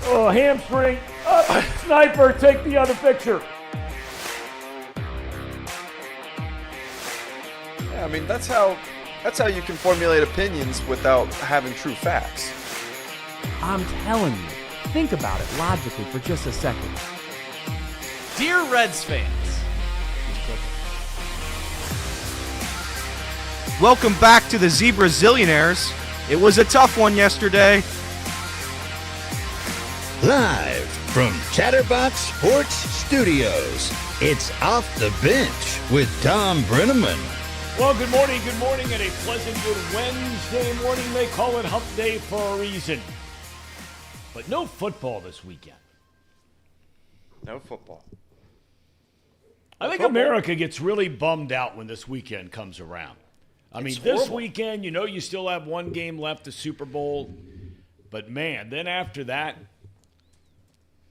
Oh, hamstring. Up. Sniper, take the other picture. Yeah, I mean, that's how you can formulate opinions without having true facts. I'm telling you, think about it logically for just a second. Dear Reds fans. Welcome back to the Zebra Zillionaires. It was a tough one yesterday. Live from Chatterbox Sports Studios, it's Off the Bench with Tom Brenneman. Well, good morning, and a pleasant good Wednesday morning. They call it Hump Day for a reason. But no football this weekend. No football. I think America gets really bummed out when this weekend comes around. I mean, this weekend, you know, you still have one game left, the Super Bowl. But, man, then after that,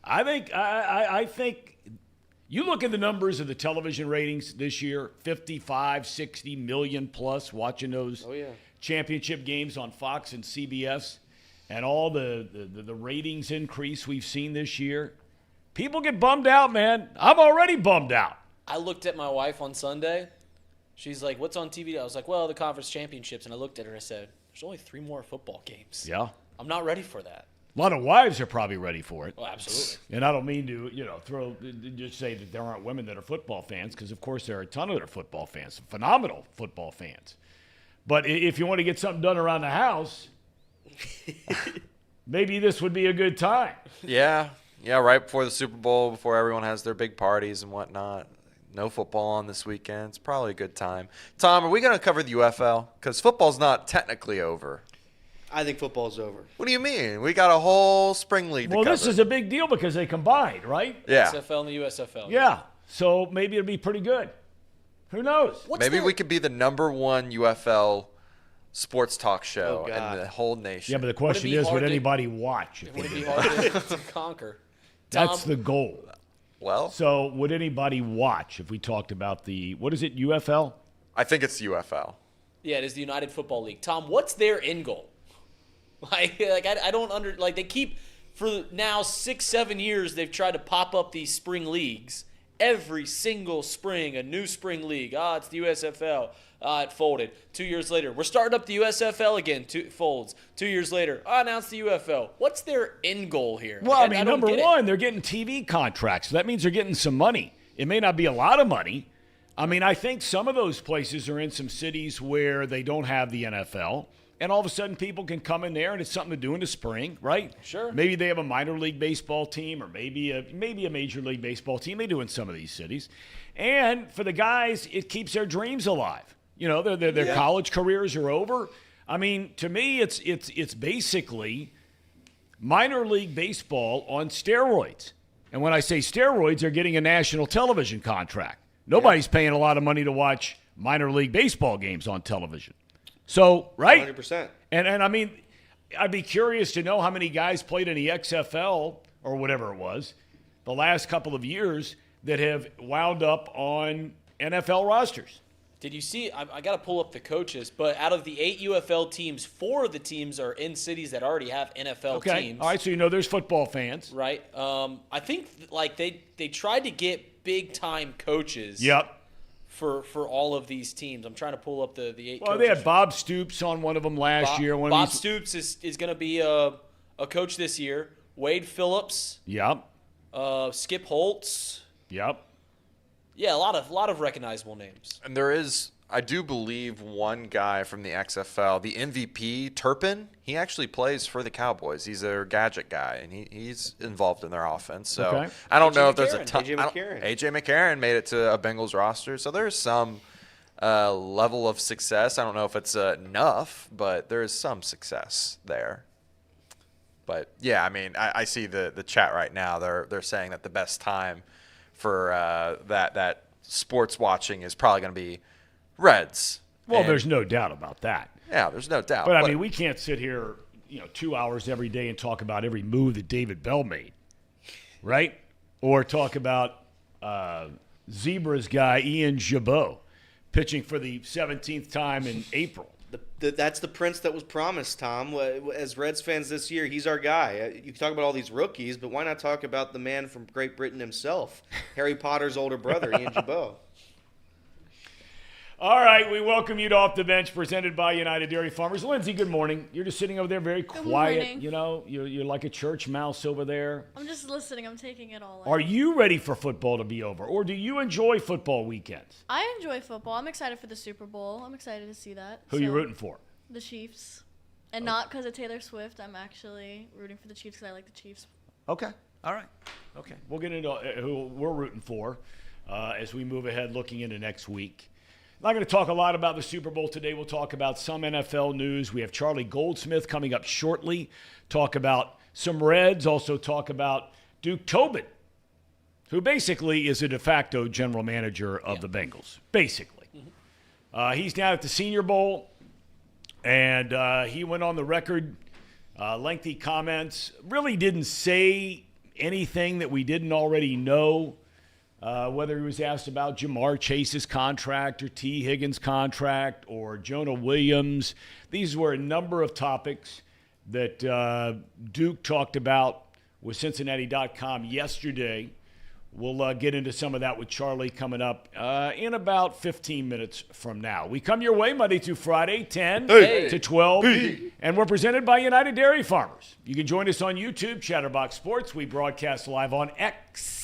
I think you look at the numbers of the television ratings this year, 55, 60 million plus watching those championship games on Fox and CBS, and all the ratings increase we've seen this year. People get bummed out, man. I'm already bummed out. I looked at my wife on Sunday. She's like, what's on TV? I was like, well, the conference championships. And I looked at her and I said, there's only 3 more football games. Yeah. I'm not ready for that. A lot of wives are probably ready for it. Oh, absolutely. And I don't mean to, just say that there aren't women that are football fans, because, of course, there are a ton of that are football fans, phenomenal football fans. But if you want to get something done around the house, maybe this would be a good time. Yeah, right before the Super Bowl, before everyone has their big parties and whatnot. No football on this weekend. It's probably a good time. Tom, are we going to cover the UFL? Because football's not technically over. I think football's over. What do you mean? We got a whole spring league to cover. Well, this is a big deal because they combined, right? Yeah. XFL and the USFL. Yeah. So maybe it'll be pretty good. Who knows? Maybe we could be the #1 UFL sports talk show in the whole nation. Yeah, but the question is, would anybody watch? Would it be hard to conquer? That's the goal. Well, so would anybody watch if we talked about what is it, UFL? I think it's the UFL. Yeah, it is the United Football League. Tom, what's their end goal? I don't they keep, for now 6-7 years, they've tried to pop up these spring leagues. Every single spring, a new spring league. It's the USFL. It folded. 2 years later, we're starting up the USFL again. Folds. 2 years later, now it's the UFL. What's their end goal here? Well, I mean, number one, they're getting TV contracts. So that means they're getting some money. It may not be a lot of money. I mean, I think some of those places are in some cities where they don't have the NFL. And all of a sudden, people can come in there, and it's something to do in the spring, right? Sure. Maybe they have a minor league baseball team, or maybe a major league baseball team. They do in some of these cities. And for the guys, it keeps their dreams alive. You know, their college careers are over. I mean, to me, it's basically minor league baseball on steroids. And when I say steroids, they're getting a national television contract. Nobody's paying a lot of money to watch minor league baseball games on television. So, right? 100%. And I mean, I'd be curious to know how many guys played in the XFL or whatever it was the last couple of years that have wound up on NFL rosters. Did you see? I got to pull up the coaches, but out of the 8 UFL teams, 4 of the teams are in cities that already have NFL teams. All right, so there's football fans. Right. I think they tried to get big-time coaches. Yep. For all of these teams. I'm trying to pull up the 8 coaches. They had Bob Stoops on one of them last year. Bob Stoops is going to be a coach this year. Wade Phillips. Yep. Skip Holtz. Yep. Yeah, a lot of recognizable names. And there is, I do believe, one guy from the XFL, the MVP, Turpin. He actually plays for the Cowboys. He's their gadget guy, and he's involved in their offense. So I don't know if there's a ton. AJ McCarron made it to a Bengals roster, so there's some level of success. I don't know if it's enough, but there is some success there. But yeah, I mean, I see the chat right now. They're saying that the best time for that sports watching is probably going to be Reds. Well, there's no doubt about that. Yeah, there's no doubt. But I mean, we can't sit here, 2 hours every day and talk about every move that David Bell made, right? Or talk about Zebra's guy, Ian Jabot, pitching for the 17th time in April. That's the prince that was promised, Tom. As Reds fans this year, he's our guy. You can talk about all these rookies, but why not talk about the man from Great Britain himself, Harry Potter's older brother, Ian Jabot. All right, we welcome you to Off the Bench, presented by United Dairy Farmers. Lindsay, good morning. You're just sitting over there very quiet. Morning. You know, you're like a church mouse over there. I'm just listening. I'm taking it all in. Are you ready for football to be over, or do you enjoy football weekends? I enjoy football. I'm excited for the Super Bowl. I'm excited to see that. Who are you rooting for? The Chiefs. And not because of Taylor Swift. I'm actually rooting for the Chiefs because I like the Chiefs. Okay. All right. Okay. We'll get into who we're rooting for as we move ahead looking into next week. Not going to talk a lot about the Super Bowl today. We'll talk about some NFL news. We have Charlie Goldsmith coming up shortly. Talk about some Reds. Also talk about Duke Tobin, who basically is a de facto general manager of the Bengals. Basically. Mm-hmm. He's down at the Senior Bowl, and he went on the record, lengthy comments. Really didn't say anything that we didn't already know. Whether he was asked about Jamar Chase's contract or T. Higgins' contract or Jonah Williams. These were a number of topics that Duke talked about with Cincinnati.com yesterday. We'll get into some of that with Charlie coming up in about 15 minutes from now. We come your way Monday through Friday, 10 to 12, and we're presented by United Dairy Farmers. You can join us on YouTube, Chatterbox Sports. We broadcast live on X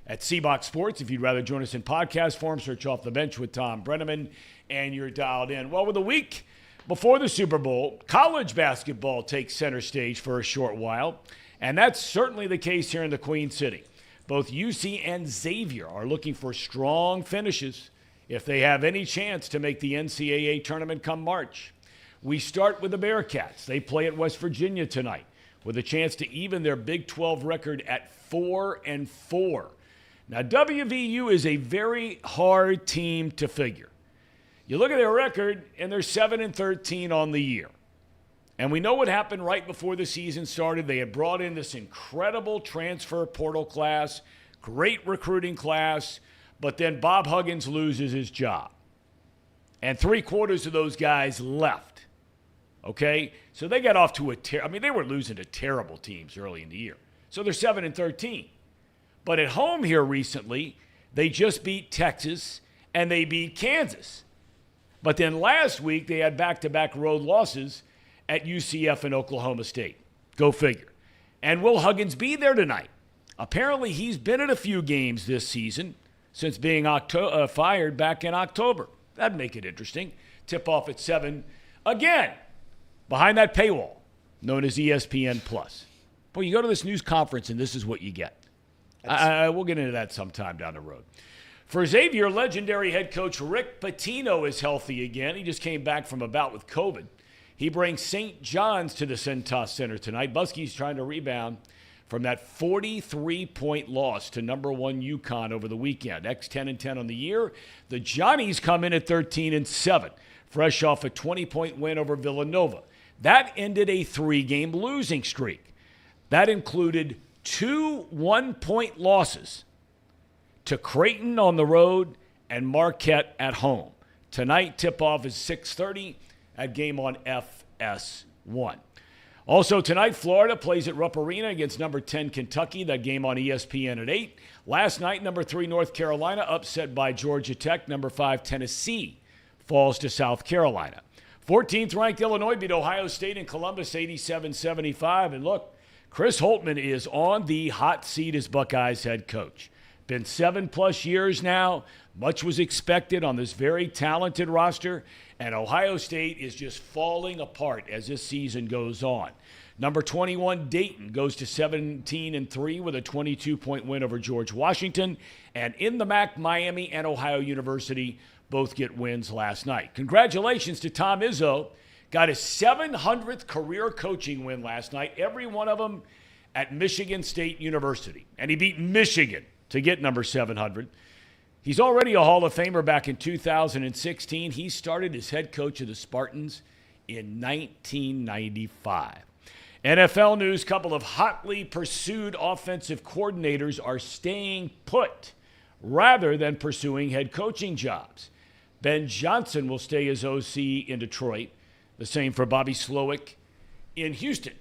at CBox Sports. If you'd rather join us in podcast form, search Off the Bench with Tom Brenneman, and you're dialed in. Well, with a week before the Super Bowl, college basketball takes center stage for a short while, and that's certainly the case here in the Queen City. Both UC and Xavier are looking for strong finishes if they have any chance to make the NCAA tournament come March. We start with the Bearcats. They play at West Virginia tonight with a chance to even their Big 12 record at 4-4. Now, WVU is a very hard team to figure. You look at their record, and they're 7-13 on the year. And we know what happened right before the season started. They had brought in this incredible transfer portal class, great recruiting class, but then Bob Huggins loses his job. And 3/4 of those guys left. Okay? So they got off to they were losing to terrible teams early in the year. So they're 7-13. But at home here recently, they just beat Texas and they beat Kansas. But then last week, they had back-to-back road losses at UCF and Oklahoma State. Go figure. And will Huggins be there tonight? Apparently, he's been at a few games this season since being fired back in October. That'd make it interesting. Tip-off at 7. Again, behind that paywall known as ESPN+. Boy, you go to this news conference and this is what you get. We'll get into that sometime down the road. For Xavier, legendary head coach Rick Pitino is healthy again. He just came back from a bout with COVID. He brings St. John's to the Cintas Center tonight. Buskey's trying to rebound from that 43-point loss to number 1 UConn over the weekend. X-10-10 on the year. The Johnnies come in at 13-7, fresh off a 20-point win over Villanova. That ended a 3-game losing streak. That included 2 one-point losses to Creighton on the road and Marquette at home. Tonight, tip-off is 6:30 at Game on FS1. Also tonight, Florida plays at Rupp Arena against number 10 Kentucky. That game on ESPN at 8. Last night, number 3 North Carolina upset by Georgia Tech. Number 5 Tennessee falls to South Carolina. 14th ranked Illinois beat Ohio State in Columbus 87-75. And look, Chris Holtmann is on the hot seat as Buckeyes head coach. Been 7+ years now. Much was expected on this very talented roster. And Ohio State is just falling apart as this season goes on. Number 21, Dayton, goes to 17-3 with a 22-point win over George Washington. And in the MAC, Miami and Ohio University both get wins last night. Congratulations to Tom Izzo. Got his 700th career coaching win last night, every one of them at Michigan State University. And he beat Michigan to get number 700. He's already a Hall of Famer back in 2016. He started as head coach of the Spartans in 1995. NFL news, couple of hotly pursued offensive coordinators are staying put rather than pursuing head coaching jobs. Ben Johnson will stay as OC in Detroit. The same for Bobby Slowick in Houston.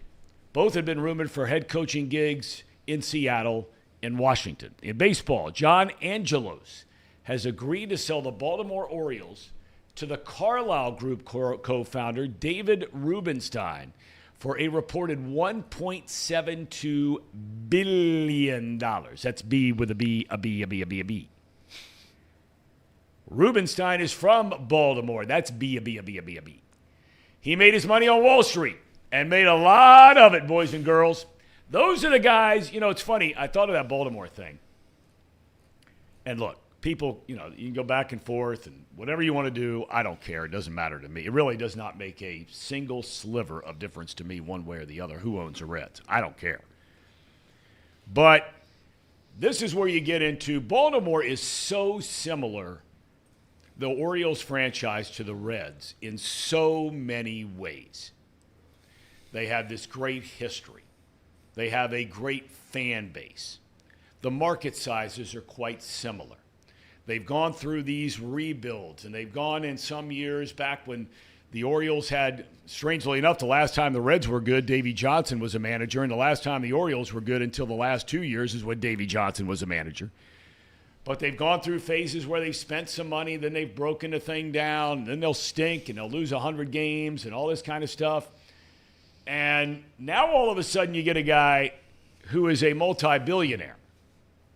Both have been rumored for head coaching gigs in Seattle and Washington. In baseball, John Angelos has agreed to sell the Baltimore Orioles to the Carlyle Group co-founder David Rubenstein for a reported $1.72 billion. That's B with a B, a B, a B, a B, a B. Rubenstein is from Baltimore. That's B, a B, a B, a B, a B. He made his money on Wall Street and made a lot of it, boys and girls. Those are the guys, it's funny. I thought of that Baltimore thing. And look, people, you can go back and forth and whatever you want to do, I don't care. It doesn't matter to me. It really does not make a single sliver of difference to me one way or the other who owns the Reds. I don't care. But this is where you get into Baltimore is so similar, the Orioles franchise, to the Reds in so many ways. They have this great history. They have a great fan base. The market sizes are quite similar. They've gone through these rebuilds, and they've gone in some years back when the Orioles had, strangely enough, the last time the Reds were good, Davey Johnson was a manager, and the last time the Orioles were good until the last 2 years is when Davey Johnson was a manager. But they've gone through phases where they've spent some money, then they've broken the thing down, and then they'll stink, and they'll lose 100 games and all this kind of stuff. And now all of a sudden you get a guy who is a multi-billionaire.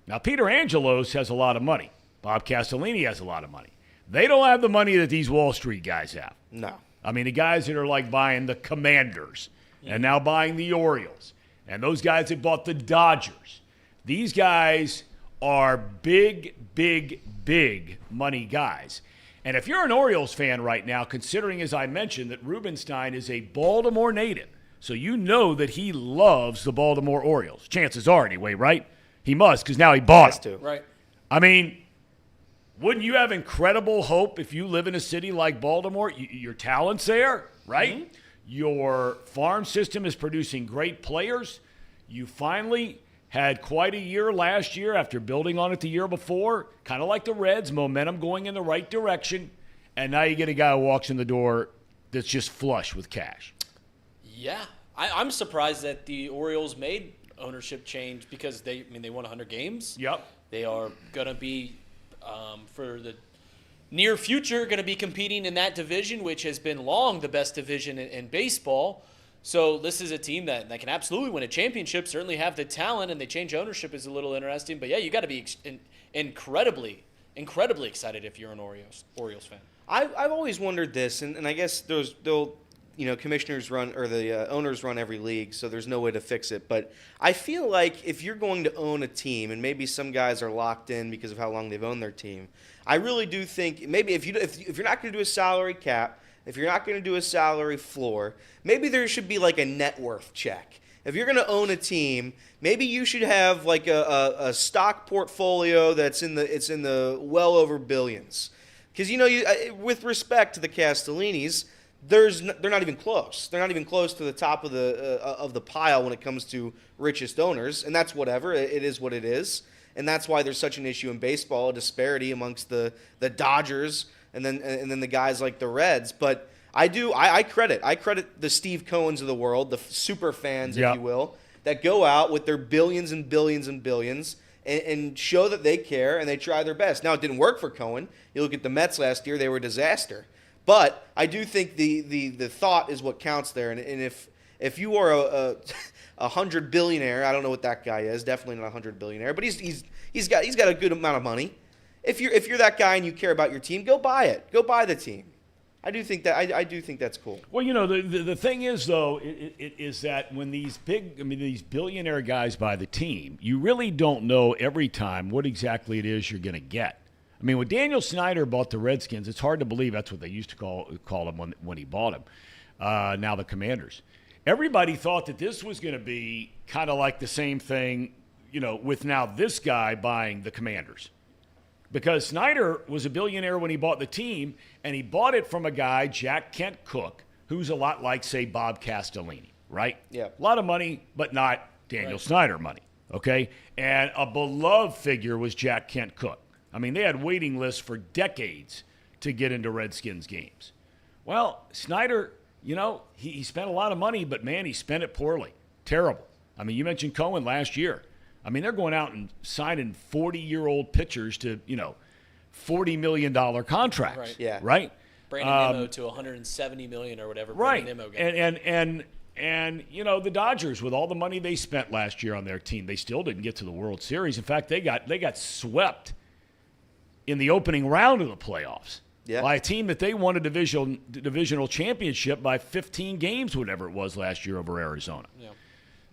Now, Peter Angelos has a lot of money. Bob Castellini has a lot of money. They don't have the money that these Wall Street guys have. No. I mean, the guys that are like buying the Commanders and now buying the Orioles and those guys that bought the Dodgers. These guys are big, big, big money guys. And if you're an Orioles fan right now, considering, as I mentioned, that Rubenstein is a Baltimore native, so you know that he loves the Baltimore Orioles. Chances are, anyway, right? He must, because now he bought them. Right. I mean, wouldn't you have incredible hope if you live in a city like Baltimore? Your talent's there, right? Mm-hmm. Your farm system is producing great players. You finally had quite a year last year after building on it the year before, kind of like the Reds, momentum going in the right direction, and now you get a guy who walks in the door that's just flush with cash. Yeah. I'm surprised that the Orioles made ownership change because they won 100 games. Yep. They are going to be, for the near future, going to be competing in that division, which has been long the best division in baseball. So this is a team that can absolutely win a championship, certainly have the talent, and they change ownership is a little interesting. But, yeah, you got to be incredibly excited if you're an Orioles fan. I've always wondered this, and I guess commissioners run, or the owners run every league, so there's no way to fix it. But I feel like if you're going to own a team, and maybe some guys are locked in because of how long they've owned their team, I really do think maybe if you're not going to do a salary cap, if you're not going to do a salary floor, maybe there should be like a net worth check. If you're going to own a team, maybe you should have like a stock portfolio that's in the well over billions. Because with respect to the Castellinis, they're not even close. They're not even close to the top of the pile when it comes to richest owners, and that's whatever. It is what it is, and that's why there's such an issue in baseball, a disparity amongst the Dodgers and then the guys like the Reds. But I credit the Steve Cohens of the world, the super fans, if you will, that go out with their billions and billions and billions and show that they care and they try their best. Now, it didn't work for Cohen. You look at the Mets last year; they were a disaster. But I do think the thought is what counts there. And if you are a 100 billionaire, I don't know what that guy is. Definitely not a 100 billionaire, but he's got a good amount of money. If you're that guy and you care about your team, go buy it. Go buy the team. I do think that's cool. Well, the thing is though, it is that when these these billionaire guys buy the team, you really don't know every time what exactly it is you're going to get. I mean, when Daniel Snyder bought the Redskins, it's hard to believe that's what they used to call them when he bought them. Now the Commanders. Everybody thought that this was going to be kind of like the same thing, with now this guy buying the Commanders. Because Snyder was a billionaire when he bought the team, and he bought it from a guy, Jack Kent Cooke, who's a lot like, say, Bob Castellini, right? Yeah. A lot of money, but not Daniel Snyder money, okay? And a beloved figure was Jack Kent Cooke. I mean, they had waiting lists for decades to get into Redskins games. Well, Snyder, he spent a lot of money, but, man, he spent it poorly. Terrible. I mean, you mentioned Cohen last year. I mean, they're going out and signing 40-year-old pitchers to, $40 million contracts. Right. Yeah. Right? Brandon Nimmo to $170 million or whatever. Right. Brandon Nimmo got. And the Dodgers, with all the money they spent last year on their team, they still didn't get to the World Series. In fact, they got swept in the opening round of the playoffs by a team that they won a divisional championship by 15 games, whatever it was last year over Arizona. Yeah.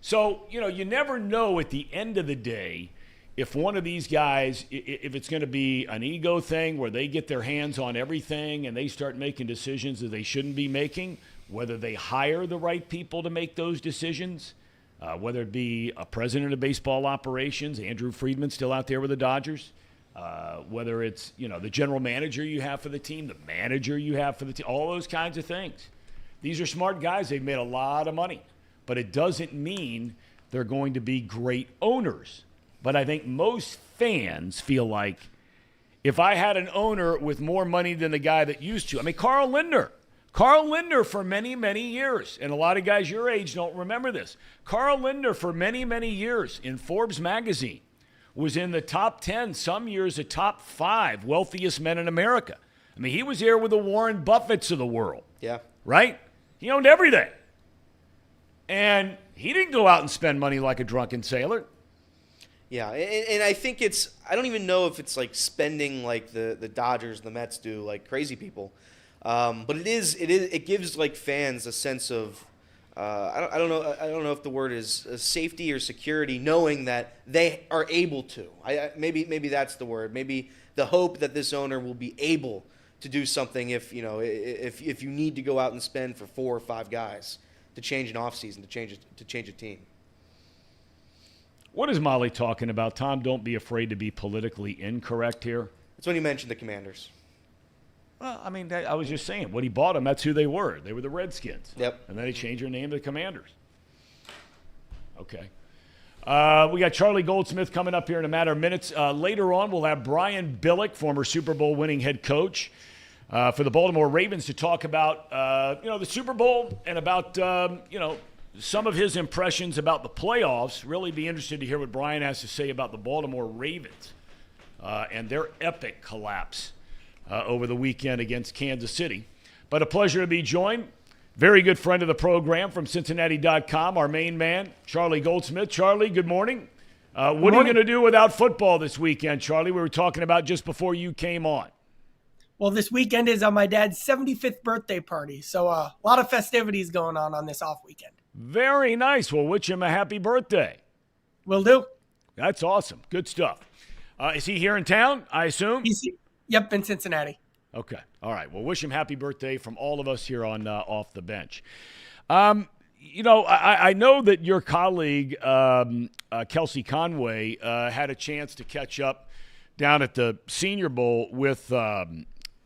So, you never know at the end of the day if one of these guys, if it's going to be an ego thing where they get their hands on everything and they start making decisions that they shouldn't be making, whether they hire the right people to make those decisions, whether it be a president of baseball operations, Andrew Friedman still out there with the Dodgers, whether it's, the general manager you have for the team, the manager you have for the team, all those kinds of things. These are smart guys. They've made a lot of money, but it doesn't mean they're going to be great owners. But I think most fans feel like if I had an owner with more money than the guy that used to. I mean, Carl Lindner for many, many years, and a lot of guys your age don't remember this. Carl Lindner for many, many years in Forbes magazine was in the top 10, some years the top 5 wealthiest men in America. I mean, he was here with the Warren Buffetts of the world. Yeah. Right? He owned everything. And he didn't go out and spend money like a drunken sailor. Yeah, and I think I don't even know if it's like spending like the Dodgers and the Mets do, like crazy people. But it gives like fans a sense of, I don't know if the word is safety or security, knowing that they are able to. Maybe that's the word. Maybe the hope that this owner will be able to do something if you need to go out and spend for 4 or 5 guys to change an offseason, to change a team. What is Molly talking about? Tom, don't be afraid to be politically incorrect here. It's when you mentioned the Commanders. Well, I mean, I was just saying, when he bought them, that's who they were. They were the Redskins. Yep. And then he changed their name to the Commanders. Okay. We got Charlie Goldsmith coming up here in a matter of minutes. Later on, we'll have Brian Billick, former Super Bowl winning head coach for the Baltimore Ravens, to talk about, the Super Bowl and about, some of his impressions about the playoffs. Really be interested to hear what Brian has to say about the Baltimore Ravens and their epic collapse over the weekend against Kansas City. But a pleasure to be joined. Very good friend of the program from Cincinnati.com, our main man, Charlie Goldsmith. Charlie, good morning. What are you going to do without football this weekend, Charlie? We were talking about just before you came on. Well, this weekend is on my dad's 75th birthday party, so a lot of festivities going on this off weekend. Very nice. Well, wish him a happy birthday. Will do. That's awesome. Good stuff. Is he here in town, I assume? Yep, in Cincinnati. Okay. All right. Well, wish him happy birthday from all of us here on Off the Bench. I know that your colleague, Kelsey Conway, had a chance to catch up down at the Senior Bowl with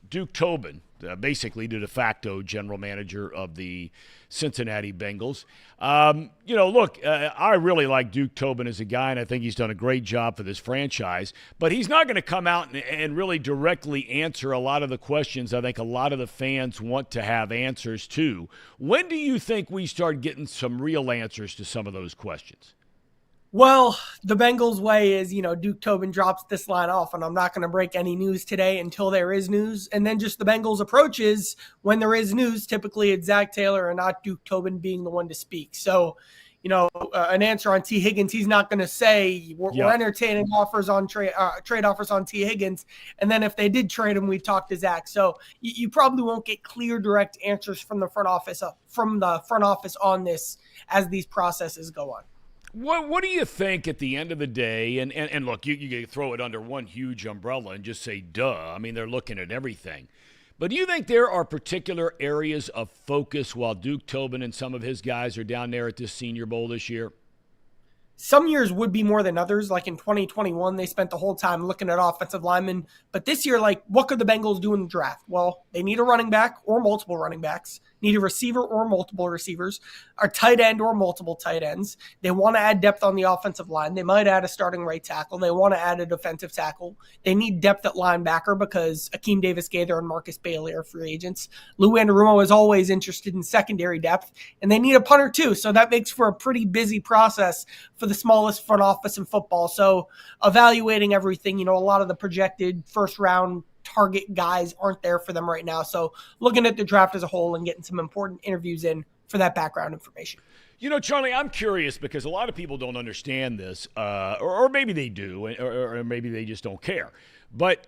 Duke Tobin, basically the de facto general manager of the Cincinnati Bengals. I really like Duke Tobin as a guy, and I think he's done a great job for this franchise. But he's not going to come out and really directly answer a lot of the questions I think a lot of the fans want to have answers to. When do you think we start getting some real answers to some of those questions? Well, the Bengals way is, Duke Tobin drops this line off, and I'm not going to break any news today until there is news. And then just the Bengals' approach is, when there is news, typically it's Zach Taylor and not Duke Tobin being the one to speak. So, an answer on T. Higgins, he's not going to say we're entertaining offers on trade offers on T. Higgins. And then if they did trade him, we'd talk to Zach. So you probably won't get clear, direct answers from the front office on this as these processes go on. What do you think at the end of the day? And look, you can throw it under one huge umbrella and just say, duh. I mean, they're looking at everything. But do you think there are particular areas of focus while Duke Tobin and some of his guys are down there at this Senior Bowl this year? Some years would be more than others. Like in 2021, they spent the whole time looking at offensive linemen. But this year, what could the Bengals do in the draft? Well, they need a running back or multiple running backs. need a receiver or multiple receivers, a tight end or multiple tight ends. They want to add depth on the offensive line. They might add a starting right tackle. They want to add a defensive tackle. They need depth at linebacker because Akeem Davis-Gaither and Marcus Bailey are free agents. Lou Anarumo is always interested in secondary depth, and they need a punter too. So that makes for a pretty busy process for the smallest front office in football. So evaluating everything, a lot of the projected first round target guys aren't there for them right now. So looking at the draft as a whole and getting some important interviews in for that background information. Charlie, I'm curious because a lot of people don't understand this, or maybe they do, or maybe they just don't care. But,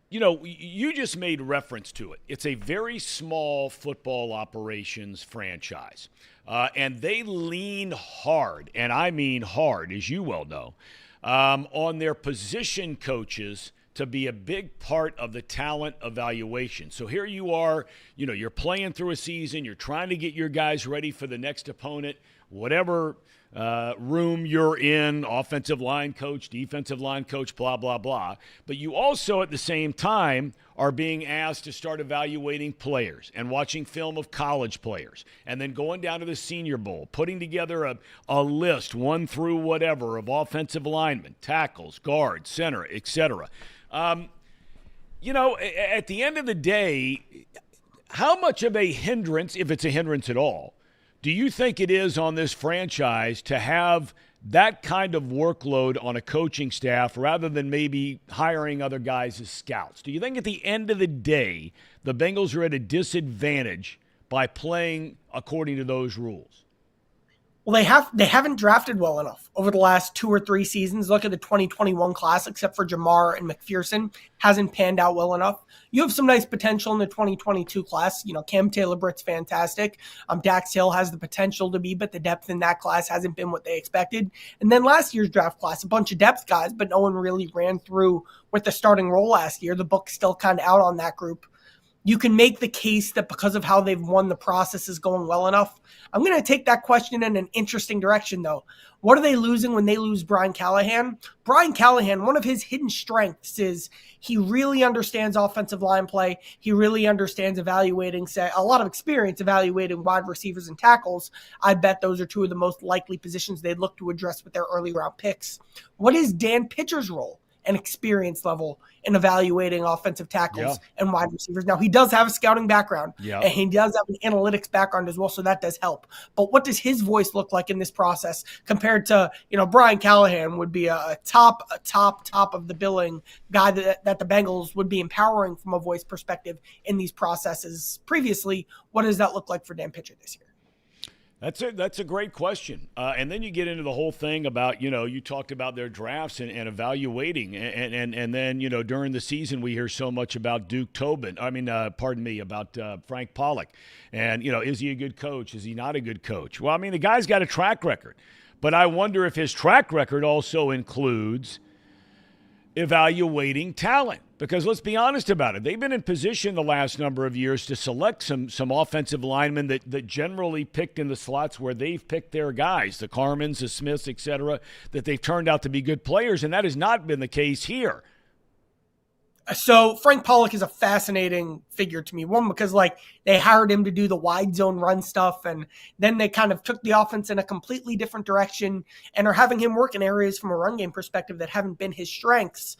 you just made reference to it. It's a very small football operations franchise, and they lean hard, and I mean hard, as you well know, on their position coaches to be a big part of the talent evaluation. So here you are, you're playing through a season, you're trying to get your guys ready for the next opponent, whatever room you're in, offensive line coach, defensive line coach, blah, blah, blah. But you also at the same time are being asked to start evaluating players and watching film of college players and then going down to the Senior Bowl, putting together a list, 1 through whatever, of offensive linemen, tackles, guards, center, etc. At the end of the day, how much of a hindrance, if it's a hindrance at all, do you think it is on this franchise to have that kind of workload on a coaching staff rather than maybe hiring other guys as scouts? Do you think at the end of the day, the Bengals are at a disadvantage by playing according to those rules? Well, they haven't drafted well enough over the last 2 or 3 seasons. Look at the 2021 class, except for Jamar and McPherson, hasn't panned out well enough. You have some nice potential in the 2022 class. Cam Taylor-Britt's fantastic. Dax Hill has the potential to be, but the depth in that class hasn't been what they expected. And then last year's draft class, a bunch of depth guys, but no one really ran through with the starting role last year. The book's still kind of out on that group. You can make the case that because of how they've won, the process is going well enough. I'm going to take that question in an interesting direction, though. What are they losing when they lose Brian Callahan? Brian Callahan, one of his hidden strengths is he really understands offensive line play. He really understands evaluating, a lot of experience evaluating wide receivers and tackles. I bet those are 2 of the most likely positions they'd look to address with their early round picks. What is Dan Pitcher's role and experience level in evaluating offensive tackles and wide receivers? Now, he does have a scouting background, and he does have an analytics background as well, so that does help. But what does his voice look like in this process compared to, Brian Callahan would be a top of the billing guy that the Bengals would be empowering from a voice perspective in these processes previously? What does that look like for Dan Pitcher this year? That's a great question. And then you get into the whole thing about, you talked about their drafts and evaluating. And then, during the season, we hear so much about about Frank Pollock. And, is he a good coach? Is he not a good coach? Well, the guy's got a track record. But I wonder if his track record also includes evaluating talent. Because let's be honest about it. They've been in position the last number of years to select some offensive linemen that generally picked in the slots where they've picked their guys, the Carmens, the Smiths, et cetera, that they've turned out to be good players, and that has not been the case here. So Frank Pollock is a fascinating figure to me. One, because they hired him to do the wide zone run stuff, and then they kind of took the offense in a completely different direction and are having him work in areas from a run game perspective that haven't been his strengths.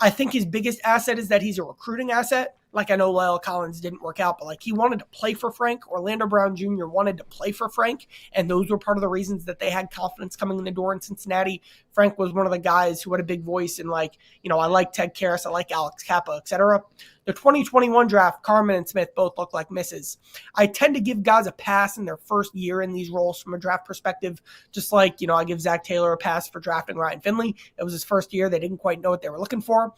I think his biggest asset is that he's a recruiting asset. I know Lyle Collins didn't work out, but he wanted to play for Frank. Orlando Brown Jr. wanted to play for Frank, and those were part of the reasons that they had confidence coming in the door in Cincinnati. Frank was one of the guys who had a big voice in I like Ted Karras, I like Alex Kappa, etc. The 2021 draft, Carmen and Smith both look like misses. I tend to give guys a pass in their first year in these roles from a draft perspective, just I give Zach Taylor a pass for drafting Ryan Finley. It was his first year. They didn't quite know what they were looking for.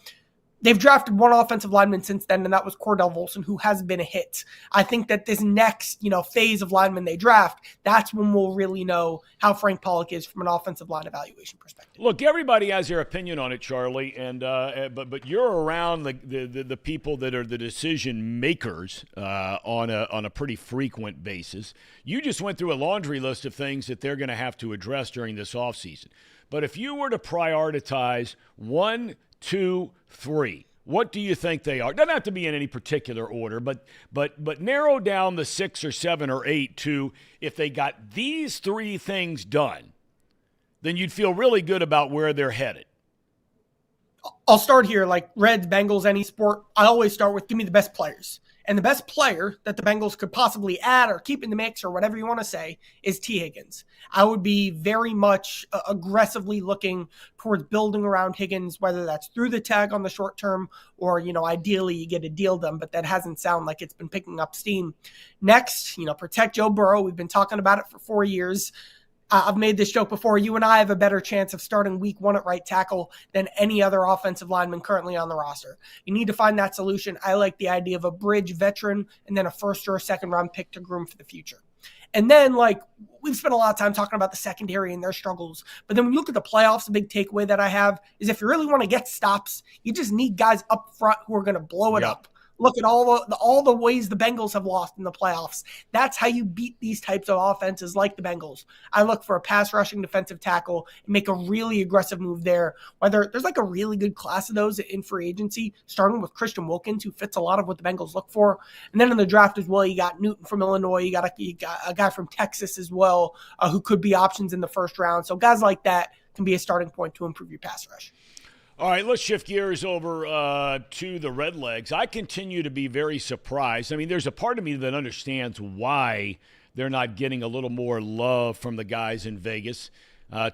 They've drafted one offensive lineman since then, and that was Cordell Volson, who has been a hit. I think that this next, phase of linemen they draft, that's when we'll really know how Frank Pollock is from an offensive line evaluation perspective. Look, everybody has their opinion on it, Charlie, and but you're around the people that are the decision makers on a pretty frequent basis. You just went through a laundry list of things that they're going to have to address during this offseason. But if you were to prioritize 1, 2, 3, what do you think they are? Doesn't have to be in any particular order, but narrow down the 6 or 7 or 8 to if they got these 3 things done, then you'd feel really good about where they're headed. I'll start here, like Reds, Bengals, any sport. I always start with give me the best players. And the best player that the Bengals could possibly add or keep in the mix or whatever you want to say is T. Higgins. I would be very much aggressively looking towards building around Higgins, whether that's through the tag on the short term or, ideally you get a deal done, but that hasn't sounded like it's been picking up steam. Next, protect Joe Burrow. We've been talking about it for 4 years. I've made this joke before. You and I have a better chance of starting week 1 at right tackle than any other offensive lineman currently on the roster. You need to find that solution. I like the idea of a bridge veteran and then a first or a second round pick to groom for the future. And then, we've spent a lot of time talking about the secondary and their struggles. But then when you look at the playoffs, the big takeaway that I have is if you really want to get stops, you just need guys up front who are going to blow it up. Look at all the ways the Bengals have lost in the playoffs. That's how you beat these types of offenses like the Bengals. I look for a pass rushing defensive tackle and make a really aggressive move there. Whether there's a really good class of those in free agency, starting with Christian Wilkins, who fits a lot of what the Bengals look for. And then in the draft as well, you got Newton from Illinois. You got a guy from Texas as well, who could be options in the first round. So guys like that can be a starting point to improve your pass rush. All right, let's shift gears over to the Redlegs. I continue to be very surprised. I mean, there's a part of me that understands why they're not getting a little more love from the guys in Vegas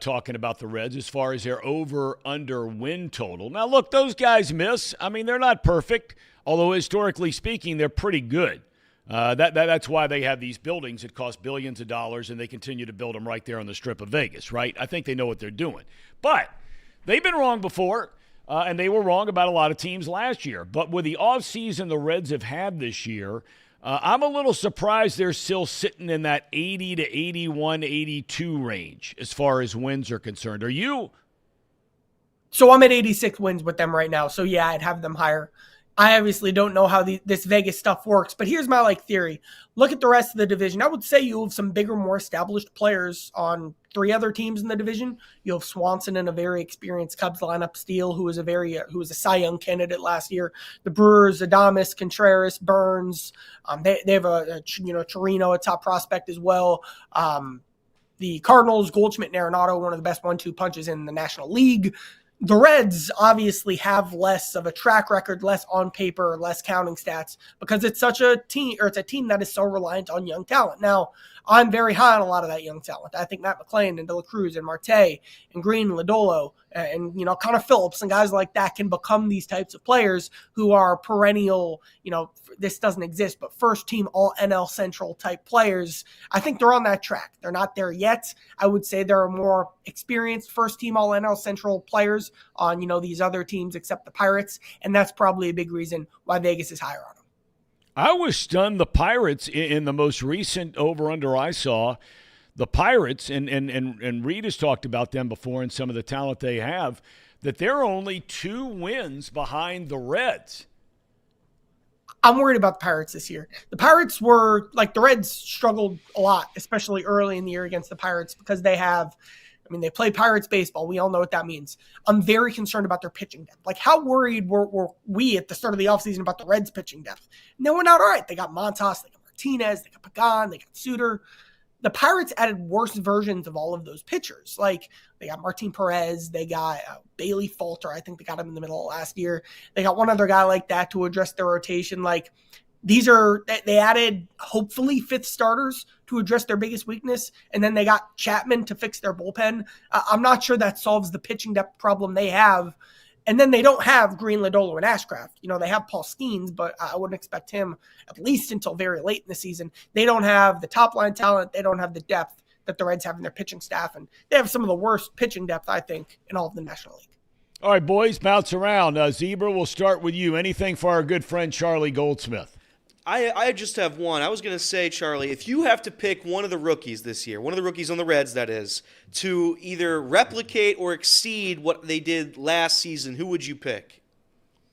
talking about the Reds as far as their over-under win total. Now, look, those guys miss. I mean, they're not perfect, although historically speaking, they're pretty good. That's why they have these buildings that cost billions of dollars, and they continue to build them right there on the Strip of Vegas, right? I think they know what they're doing. But they've been wrong before, and they were wrong about a lot of teams last year. But with the offseason the Reds have had this year, I'm a little surprised they're still sitting in that 80 to 81, 82 range as far as wins are concerned. Are you? So I'm at 86 wins with them right now. So, yeah, I'd have them higher. I obviously don't know how this Vegas stuff works, but here's my theory. Look at the rest of the division. I would say you have some bigger, more established players on 3 other teams in the division. You have Swanson and a very experienced Cubs lineup. Steele, who was a Cy Young candidate last year. The Brewers, Adames, Contreras, Burns. They have a Chirino, a top prospect as well. The Cardinals, Goldschmidt and Arenado, one of the best 1-2 punches in the National League. The Reds obviously have less of a track record, less on paper, less counting stats because it's such a team, or it's a team that is so reliant on young talent. Now, I'm very high on a lot of that young talent. I think Matt McClain and De La Cruz and Marte and Green and Lodolo and Connor Phillips and guys like that can become these types of players who are perennial, this doesn't exist, but first team all NL Central type players. I think they're on that track. They're not there yet. I would say there are more experienced first team all NL Central players on, these other teams except the Pirates. And that's probably a big reason why Vegas is higher on them. I was stunned the Pirates in the most recent over-under I saw. The Pirates, and Reed has talked about them before and some of the talent they have, that they're only 2 wins behind the Reds. I'm worried about the Pirates this year. The Pirates were, the Reds struggled a lot, especially early in the year against the Pirates because they play Pirates baseball. We all know what that means. I'm very concerned about their pitching depth. How worried were we at the start of the offseason about the Reds' pitching depth? And they went out all right. They got Montas, they got Martinez, they got Pagan, they got Suter. The Pirates added worse versions of all of those pitchers. They got Martin Perez, they got Bailey Falter. I think they got him in the middle of last year. They got one other guy like that to address their rotation. They added hopefully 5th starters to address their biggest weakness, and then they got Chapman to fix their bullpen. I'm not sure that solves the pitching depth problem they have. And then they don't have Green, Lodolo, and Ashcraft. They have Paul Skeens, but I wouldn't expect him at least until very late in the season. They don't have the top-line talent. They don't have the depth that the Reds have in their pitching staff, and they have some of the worst pitching depth, I think, in all of the National League. All right, boys, bounce around. Zebra, we'll start with you. Anything for our good friend Charlie Goldsmith? I just have one. I was going to say, Charlie, if you have to pick one of the rookies this year, one of the rookies on the Reds, that is, to either replicate or exceed what they did last season, who would you pick?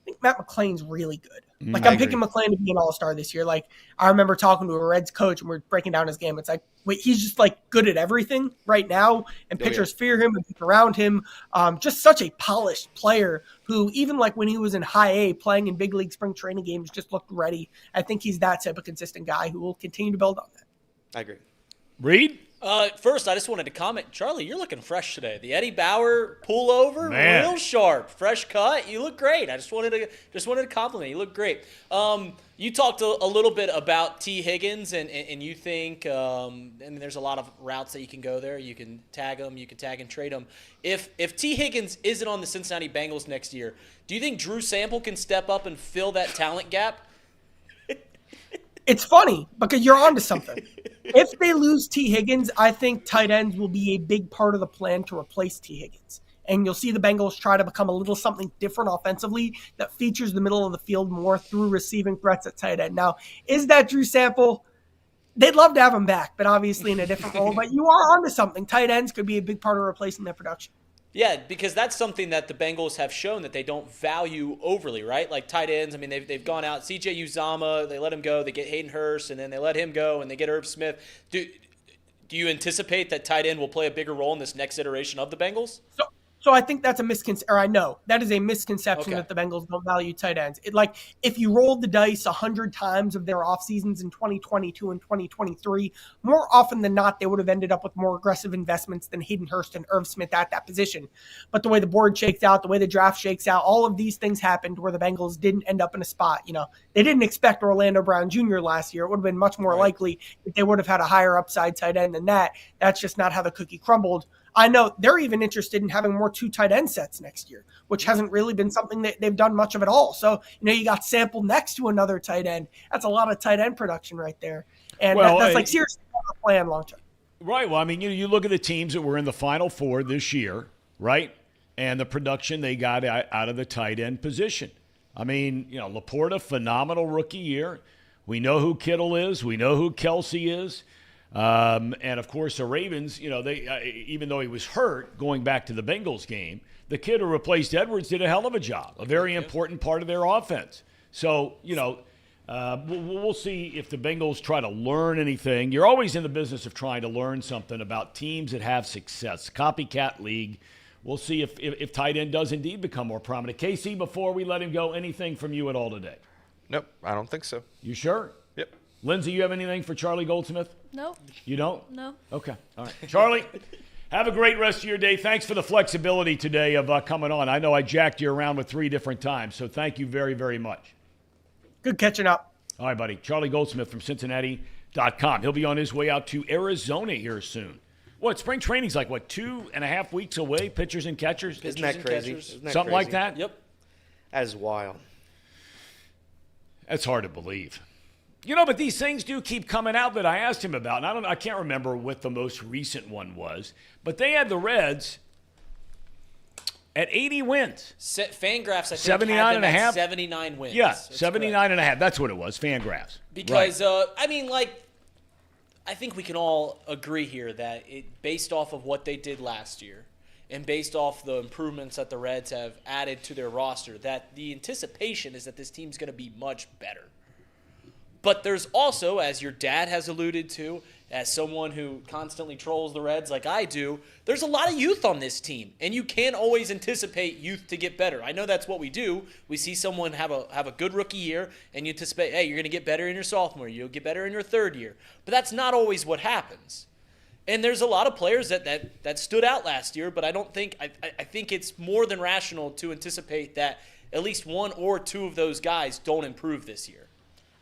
I think Matt McClain's really good. Like, I'm picking McClain to be an all-star this year. Like, I remember talking to a Reds coach, and we're breaking down his game. It's like, wait, he's just, like, good at everything right now, and pitchers fear him and pick around him. Just such a polished player who, even, like, when he was in high A playing in big league spring training games, just looked ready. I think he's that type of consistent guy who will continue to build on that. I agree. Reed? First, I just wanted to comment. Charlie, you're looking fresh today. The Eddie Bauer pullover, real sharp, fresh cut. You look great. I just wanted to compliment. You look great. You talked a little bit about T. Higgins, and you think, I mean, there's a lot of routes that you can go there. You can tag him. You can tag and trade him. If T. Higgins isn't on the Cincinnati Bengals next year, do you think Drew Sample can step up and fill that talent gap? It's funny because you're onto something. If they lose T. Higgins, I think tight ends will be a big part of the plan to replace T. Higgins. And you'll see the Bengals try to become a little something different offensively that features the middle of the field more through receiving threats at tight end. Now, is that Drew Sample? They'd love to have him back, but obviously in a different role. But you are onto something. Tight ends could be a big part of replacing their production. Yeah, because that's something that the Bengals have shown that they don't value overly, right? Like tight ends, I mean, they've gone out. C.J. Uzama, they let him go. They get Hayden Hurst, and then they let him go, and they get Irv Smith. Do you anticipate that tight end will play a bigger role in this next iteration of the Bengals? So I think that's a misconception, or I know that is a misconception that the Bengals don't value tight ends. If you rolled the dice 100 times of their off seasons in 2022 and 2023, more often than not, they would have ended up with more aggressive investments than Hayden Hurst and Irv Smith at that position. But the way the board shakes out, the way the draft shakes out, all of these things happened where the Bengals didn't end up in a spot. You know, they didn't expect Orlando Brown Jr. last year. It would have been much more likely if they would have had a higher upside tight end than that. That's just not how the cookie crumbled. I know they're even interested in having more 2 tight end sets next year, which hasn't really been something that they've done much of at all. So, you got Sample next to another tight end. That's a lot of tight end production right there. And that's like seriously a plan long term. Right. Well, I mean, you look at the teams that were in the Final Four this year, right? And the production they got out of the tight end position. I mean, Laporta, phenomenal rookie year. We know who Kittle is. We know who Kelsey is. And, of course, the Ravens, they even though he was hurt going back to the Bengals game, the kid who replaced Edwards did a hell of a job, a very important part of their offense. So, we'll see if the Bengals try to learn anything. You're always in the business of trying to learn something about teams that have success. Copycat league. We'll see if tight end does indeed become more prominent. KC, before we let him go, anything from you at all today? Nope, I don't think so. You sure? Yep. Lindsay, you have anything for Charlie Goldsmith? Nope. You don't? No. Okay. All right. Charlie, have a great rest of your day. Thanks for the flexibility today of coming on. I know I jacked you around with 3 different times, so thank you very, very much. Good catching up. All right, buddy. Charlie Goldsmith from Cincinnati.com. He'll be on his way out to Arizona here soon. What, spring training's like, 2.5 weeks away, pitchers and catchers? Isn't that crazy? Something like that? Yep. That is wild. That's hard to believe. But these things do keep coming out that I asked him about. And I can't remember what the most recent one was. But they had the Reds at 80 wins. Fangraphs, I think, 79 had them and a half. at 79 wins. Yeah, That's 79 and a half. That's what it was, Fangraphs. Because, I think we can all agree here that based off of what they did last year and based off the improvements that the Reds have added to their roster, that the anticipation is that this team's going to be much better. But there's also, as your dad has alluded to, as someone who constantly trolls the Reds like I do, there's a lot of youth on this team, and you can't always anticipate youth to get better. I know that's what we do. We see someone have a good rookie year, and you anticipate, hey, you're going to get better in your sophomore year, you'll get better in your third year. But that's not always what happens. And there's a lot of players that stood out last year, but I think it's more than rational to anticipate that at least 1 or 2 of those guys don't improve this year.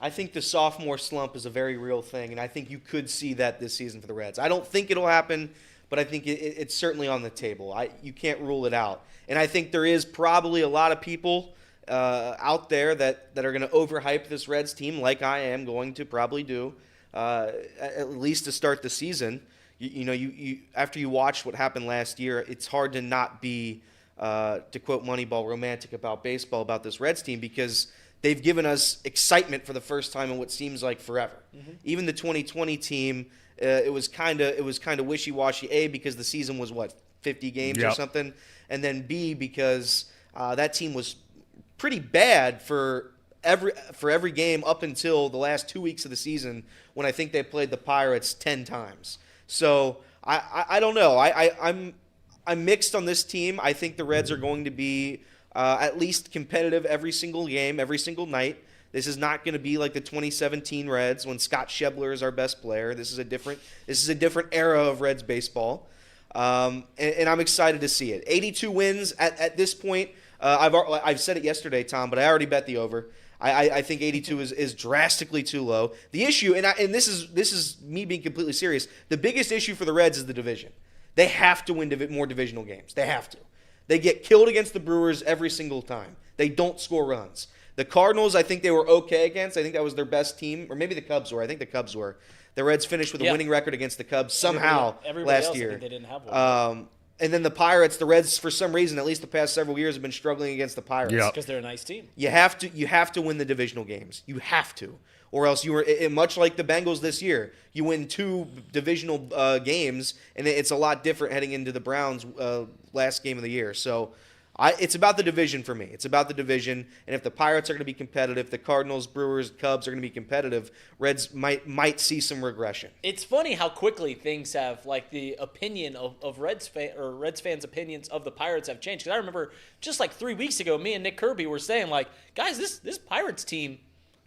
I think the sophomore slump is a very real thing, and I think you could see that this season for the Reds. I don't think it'll happen, but I think it's certainly on the table. You can't rule it out. And I think there is probably a lot of people out there that are going to overhype this Reds team, like I am going to probably do, at least to start the season. You after you watch what happened last year, it's hard to not be, to quote Moneyball, romantic about baseball, about this Reds team, because they've given us excitement for the first time in what seems like forever. Mm-hmm. Even the 2020 team, it was kind of wishy-washy. A, because the season was 50 games or something, and then B, because that team was pretty bad for every game up until the last 2 weeks of the season when I think they played the Pirates 10 times. So I don't know. I'm mixed on this team. I think the Reds are going to be at least competitive every single game, every single night. This is not going to be like the 2017 Reds when Scott Schebler is our best player. This is a different era of Reds baseball, and I'm excited to see it. 82 wins at this point. I've said it yesterday, Tom, but I already bet the over. I think 82 is drastically too low. The issue, and this is me being completely serious. The biggest issue for the Reds is the division. They have to win more divisional games. They have to. They get killed against the Brewers every single time. They don't score runs. The Cardinals, I think they were okay against. I think that was their best team, or maybe the Cubs were. I think the Cubs were. The Reds finished with a winning record against the Cubs somehow last year. I think they didn't have one. And then the Pirates, the Reds, for some reason, at least the past several years, have been struggling against the Pirates. Because they're a nice team. You have to win the divisional games. You have to. Or else you are much like the Bengals this year. You win 2 divisional games, and it's a lot different heading into the Browns' last game of the year. So it's about the division for me. It's about the division, and if the Pirates are going to be competitive, the Cardinals, Brewers, Cubs are going to be competitive, Reds might see some regression. It's funny how quickly things have, like the opinion of Reds fans' opinions of the Pirates have changed. Because I remember just like 3 weeks ago, me and Nick Kirby were saying, like, guys, this Pirates team,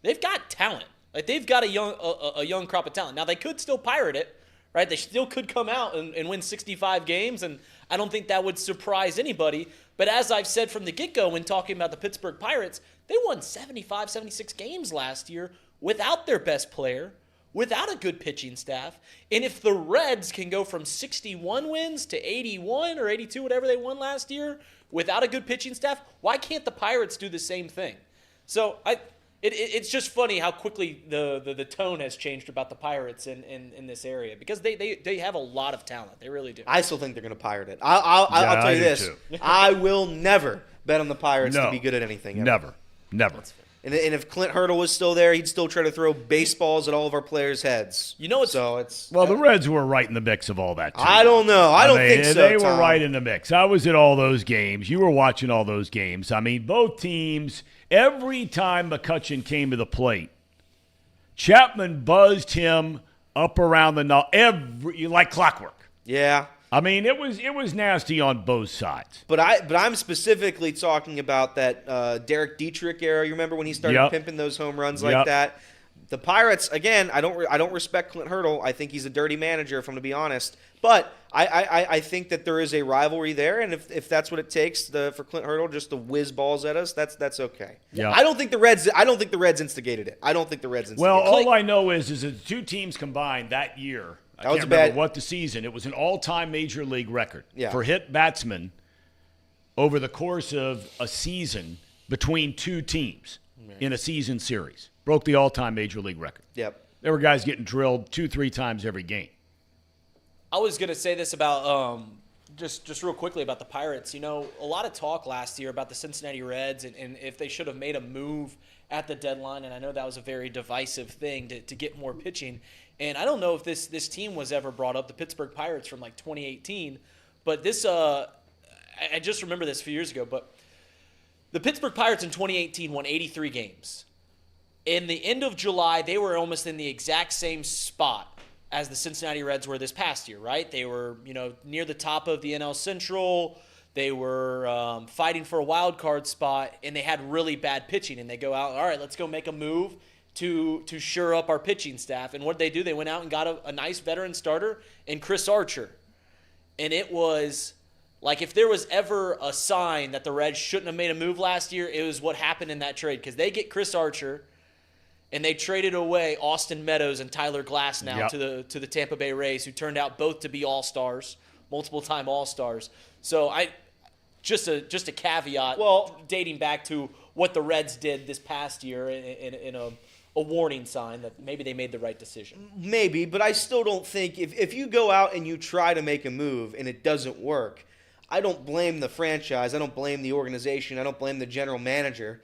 they've got talent. Like, they've got a young crop of talent. Now, they could still pirate it, right? They still could come out and win 65 games, and I don't think that would surprise anybody. But as I've said from the get-go when talking about the Pittsburgh Pirates, they won 75, 76 games last year without their best player, without a good pitching staff. And if the Reds can go from 61 wins to 81 or 82, whatever they won last year, without a good pitching staff, why can't the Pirates do the same thing? So it's just funny how quickly the tone has changed about the Pirates in this area, because they have a lot of talent. They really do. I still think they're going to pirate it. I'll tell you this. I will never bet on the Pirates to be good at anything. Ever. Never. And if Clint Hurdle was still there, he'd still try to throw baseballs at all of our players' heads. The Reds were right in the mix of all that, too. I don't know. I don't think so, They Tom. were right in the mix. I was at all those games. You were watching all those games. I mean, both teams, every time McCutchen came to the plate, Chapman buzzed him up around the nose, like clockwork. Yeah. I mean, it was nasty on both sides. But I'm specifically talking about that Derek Dietrich era. You remember when he started pimping those home runs like that? The Pirates, again, I don't respect Clint Hurdle. I think he's a dirty manager, if I'm to be honest. But I think that there is a rivalry there, and if that's what it takes for Clint Hurdle just to whiz balls at us, that's okay. Yeah. I don't think the Reds instigated it. Well, all I know is that the two teams combined that year. I can't remember what the season. It was an all-time major league record for hit batsmen over the course of a season between two teams in a season series. Broke the all-time major league record. Yep. There were guys getting drilled 2-3 times every game. I was going to say this about just real quickly about the Pirates. You know, a lot of talk last year about the Cincinnati Reds and if they should have made a move at the deadline, and I know that was a very divisive thing to get more pitching. And I don't know if this team was ever brought up, the Pittsburgh Pirates from like 2018, but this I just remember this a few years ago, but the Pittsburgh Pirates in 2018 won 83 games. In the end of July, they were almost in the exact same spot as the Cincinnati Reds were this past year, right? They were, near the top of the NL Central. They were fighting for a wild card spot, and they had really bad pitching. And they go out, all right, let's go make a move to shore up our pitching staff. And what did they do? They went out and got a nice veteran starter in Chris Archer. And it was like if there was ever a sign that the Reds shouldn't have made a move last year, it was what happened in that trade, because they get Chris Archer, and they traded away Austin Meadows and Tyler Glasnow to the Tampa Bay Rays, who turned out both to be all-stars, multiple-time all-stars. So just a caveat, dating back to what the Reds did this past year in a warning sign that maybe they made the right decision. Maybe, but I still don't think if you go out and you try to make a move and it doesn't work, I don't blame the franchise. I don't blame the organization. I don't blame the general manager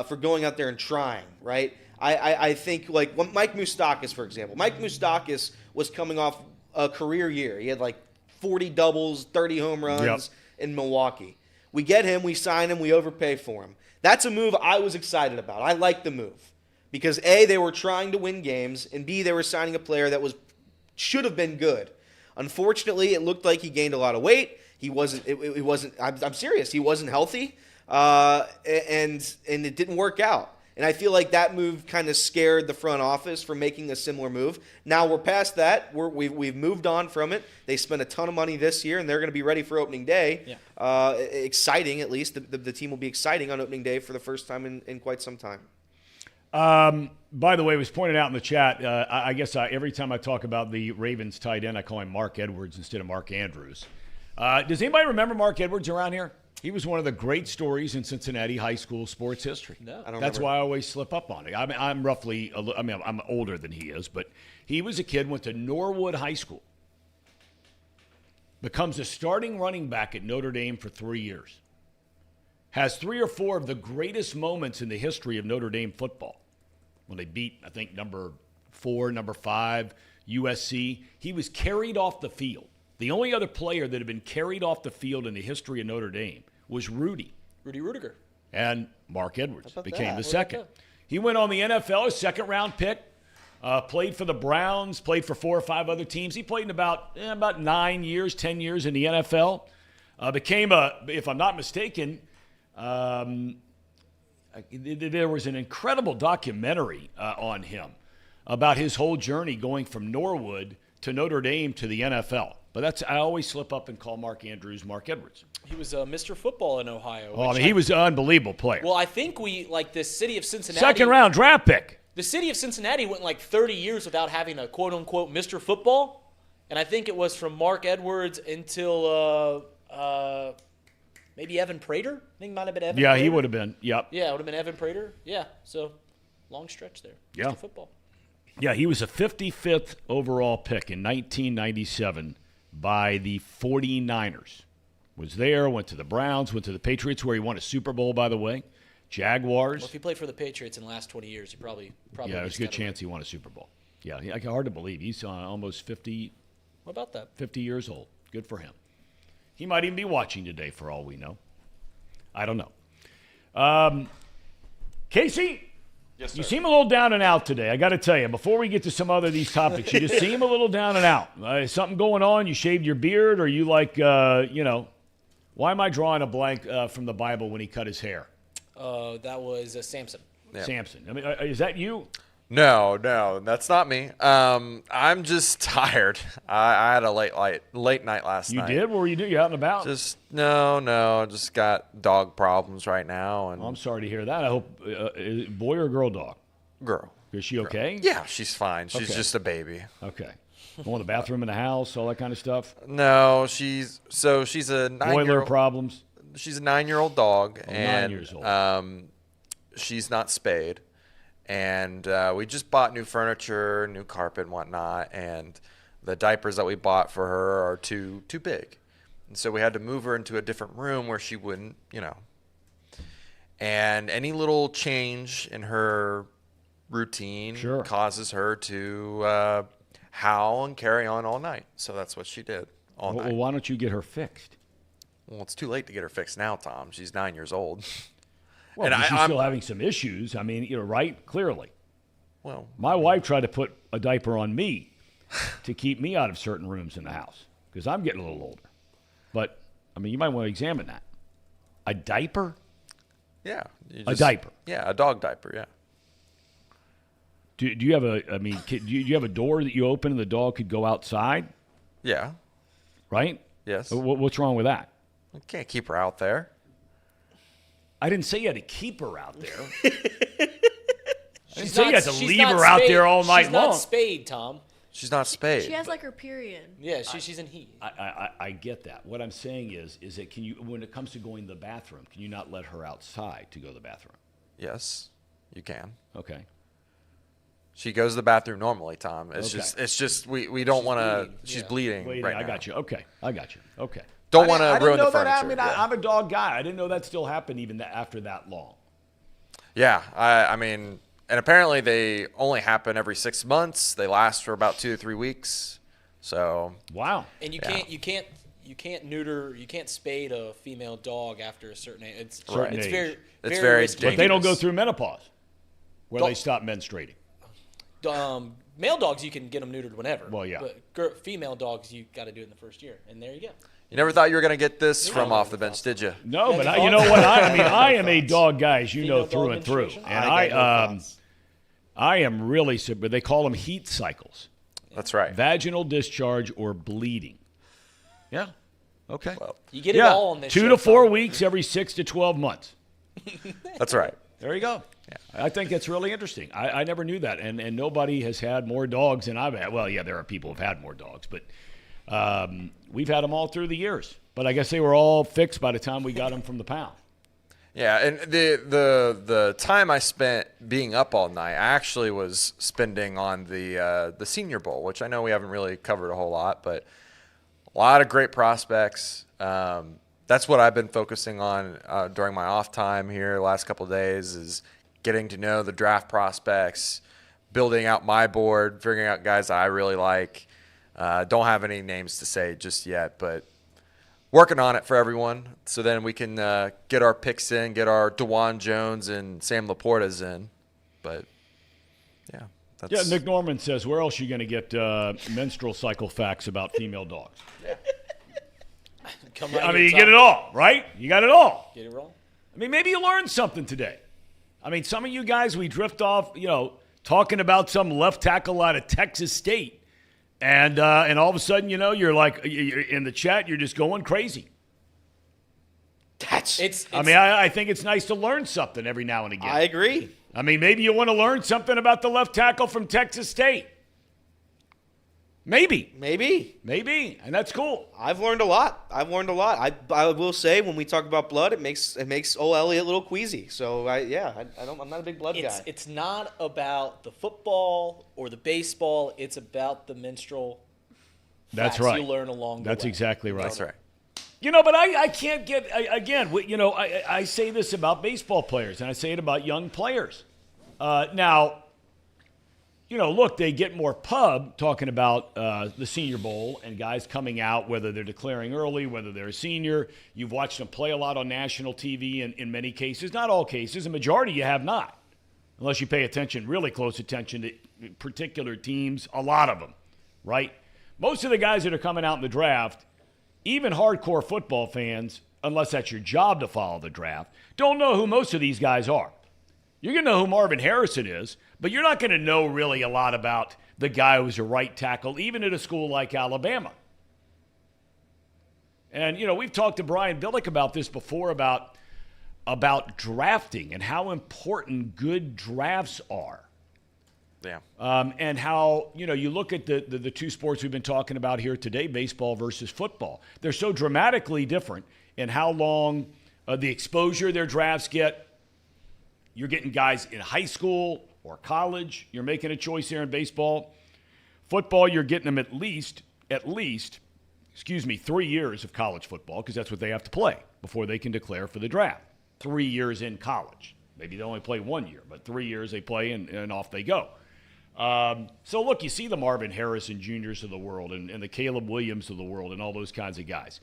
for going out there and trying, right? I think, like Mike Moustakas, for example. Mike Moustakas was coming off a career year. He had like 40 doubles, 30 home runs in Milwaukee. We get him, we sign him, we overpay for him. That's a move I was excited about. I like the move because A, they were trying to win games, and B, they were signing a player that should have been good. Unfortunately, it looked like he gained a lot of weight. He wasn't. It wasn't. I'm serious. He wasn't healthy, and it didn't work out. And I feel like that move kind of scared the front office from making a similar move. Now we're past that. We've moved on from it. They spent a ton of money this year, and they're going to be ready for opening day. Yeah. Exciting, at least. The team will be exciting on opening day for the first time in quite some time. By the way, it was pointed out in the chat, I guess every time I talk about the Ravens tight end, I call him Mark Edwards instead of Mark Andrews. Does anybody remember Mark Edwards around here? He was one of the great stories in Cincinnati high school sports history. No, That's why I always slip up on it. I'm older than he is, but he was a kid, went to Norwood High School, becomes a starting running back at Notre Dame for 3 years, has 3 or 4 of the greatest moments in the history of Notre Dame football. When they beat, I think, number 4, number 5, USC, he was carried off the field. The only other player that had been carried off the field in the history of Notre Dame was Rudy Rudiger. And Mark Edwards became the second. He went on the NFL, a second-round pick, played for the Browns, played for 4 or 5 other teams. He played in about 9 years, 10 years in the NFL. Became if I'm not mistaken, there was an incredible documentary on him about his whole journey going from Norwood to Notre Dame to the NFL. But I always slip up and call Mark Andrews Mark Edwards. He was Mr. Football in Ohio. Oh, he was an unbelievable player. Well, I think the city of Cincinnati. Second-round draft pick. The city of Cincinnati went 30 years without having a quote-unquote Mr. Football. And I think it was from Mark Edwards until maybe Evan Prater. I think it might have been Evan Prater. Yeah, he would have been. Yep. Yeah, it would have been Evan Prater. Yeah, so long stretch there. Yeah. Mr. Football. Yeah, he was a 55th overall pick in 1997 by the 49ers. Was there, went to the Browns, went to the Patriots, where he won a Super Bowl, by the way. Jaguars. Well, if he played for the Patriots in the last 20 years, he probably. Yeah, there's a good chance he won a Super Bowl. Yeah, hard to believe. He's almost 50. What about that? 50 years old. Good for him. He might even be watching today, for all we know. I don't know. Casey? Yes, sir. You seem a little down and out today. I got to tell you, before we get to some other of these topics, you just seem a little down and out. Is something going on? You shaved your beard, or you why am I drawing a blank from the Bible when he cut his hair? That was Samson. Yeah. Samson. I mean, is that you? No, that's not me. I'm just tired. I had a late night last night. You did? What were you doing? You out and about? Just got dog problems right now. And I'm sorry to hear that. I hope boy or girl dog? Girl. Is she okay? Yeah, she's fine. She's just a baby. Okay. Going to the bathroom in the house, all that kind of stuff? No, she's a 9-year-old. Boiler problems? She's a 9-year-old dog. 9 years old. She's not spayed. And we just bought new furniture, new carpet and whatnot, and the diapers that we bought for her are too big. And so we had to move her into a different room where she wouldn't, And any little change in her routine causes her to howl and carry on all night. So that's what she did all night. Well, why don't you get her fixed? Well, it's too late to get her fixed now, Tom. She's 9 years old. Well, and she's still having some issues. I mean, right? Clearly. Well, my wife tried to put a diaper on me to keep me out of certain rooms in the house because I'm getting a little older. But, I mean, you might want to examine that. A diaper? Yeah. A diaper? Yeah, a dog diaper, yeah. Do you have do you have a door that you open and the dog could go outside? Yeah. Right? Yes. What's wrong with that? You can't keep her out there. I didn't say you had to keep her out there. I didn't She's say not- you had to she's leave not her out spayed. there all night She's long. not spayed, Tom. She's not spayed. She has her period. Yeah, she's in heat. I get that. What I'm saying is that can you, when it comes to going to the bathroom, can you not let her outside to go to the bathroom? Yes, you can. Okay. She goes to the bathroom normally, Tom. It's just we don't want to. She's bleeding right now. I got you. Okay, I got you. Okay. Don't want to ruin the furniture. I mean, I'm a dog guy. I didn't know that still happened even after that long. Yeah, I mean, and apparently they only happen every 6 months. They last for about 2 to 3 weeks. So wow. And you you can't spade a female dog after a certain age. It's Certain it's age. very It's very very risky. But they don't go dangerous. through menopause, where Dog- they stop menstruating. Male dogs, you can get them neutered whenever. Well, yeah. But female dogs, you got to do it in the first year, and there you go. You never thought you were going to get this from off the bench, did you? No, Yeah, but the you know dog- what? I am a dog guy, as you know, Female through dog and through. menstruation? And I got no thoughts. I am really, but they call them heat cycles. That's right. Vaginal discharge or bleeding. Yeah. Okay. You get it all on this 2 show, to 4 Tom. weeks every 6 to 12 months. That's right. There you go. Yeah. I think that's really interesting. I never knew that. And nobody has had more dogs than I've had. Well, yeah, there are people who've had more dogs, but we've had them all through the years. But I guess they were all fixed by the time we got them from the pound. Yeah, and the time I spent being up all night, I actually was spending on the Senior Bowl, which I know we haven't really covered a whole lot, but a lot of great prospects. That's what I've been focusing on during my off time here the last couple of days, is getting to know the draft prospects, building out my board, figuring out guys I really like. Don't have any names to say just yet, but working on it for everyone, so then we can get our picks in, get our DeJuan Jones and Sam Laportas in. But yeah, that's Nick Norman says, where else are you going to get menstrual cycle facts about female dogs? Come right I here, mean, you Tom. get it all, right? You got it all. Get it wrong. I mean, maybe you learned something today. I mean, some of you guys, we drift off, talking about some left tackle out of Texas State. And all of a sudden, you're like, you're in the chat, you're just going crazy. I think it's nice to learn something every now and again. I agree. I mean, maybe you want to learn something about the left tackle from Texas State. Maybe. And that's cool. I've learned a lot. I will say, when we talk about blood, it makes old Elliot a little queasy. So I'm not a big blood guy. It's not about the football or the baseball. It's about the menstrual. That's facts right. You learn along the way. That's exactly right. that's right. But I can't get, again, I say this about baseball players, and I say it about young players. Now, look, they get more pub talking about the Senior Bowl and guys coming out, whether they're declaring early, whether they're a senior. You've watched them play a lot on national TV in many cases. Not all cases. A majority you have not, unless you pay attention, really close attention to particular teams, a lot of them, right? Most of the guys that are coming out in the draft, even hardcore football fans, unless that's your job to follow the draft, don't know who most of these guys are. You're going to know who Marvin Harrison is, but you're not going to know really a lot about the guy who's a right tackle, even at a school like Alabama. And, we've talked to Brian Billick about this before, about drafting and how important good drafts are. Yeah. And how, you look at the two sports we've been talking about here today, baseball versus football. They're so dramatically different in how long the exposure their drafts get. You're getting guys in high school or college. You're making a choice here in baseball. Football, you're getting them at least, 3 years of college football, because that's what they have to play before they can declare for the draft. 3 years in college. Maybe they only play 1 year, but 3 years they play and off they go. So, look, you see the Marvin Harrison Jr.'s of the world and the Caleb Williams of the world and all those kinds of guys.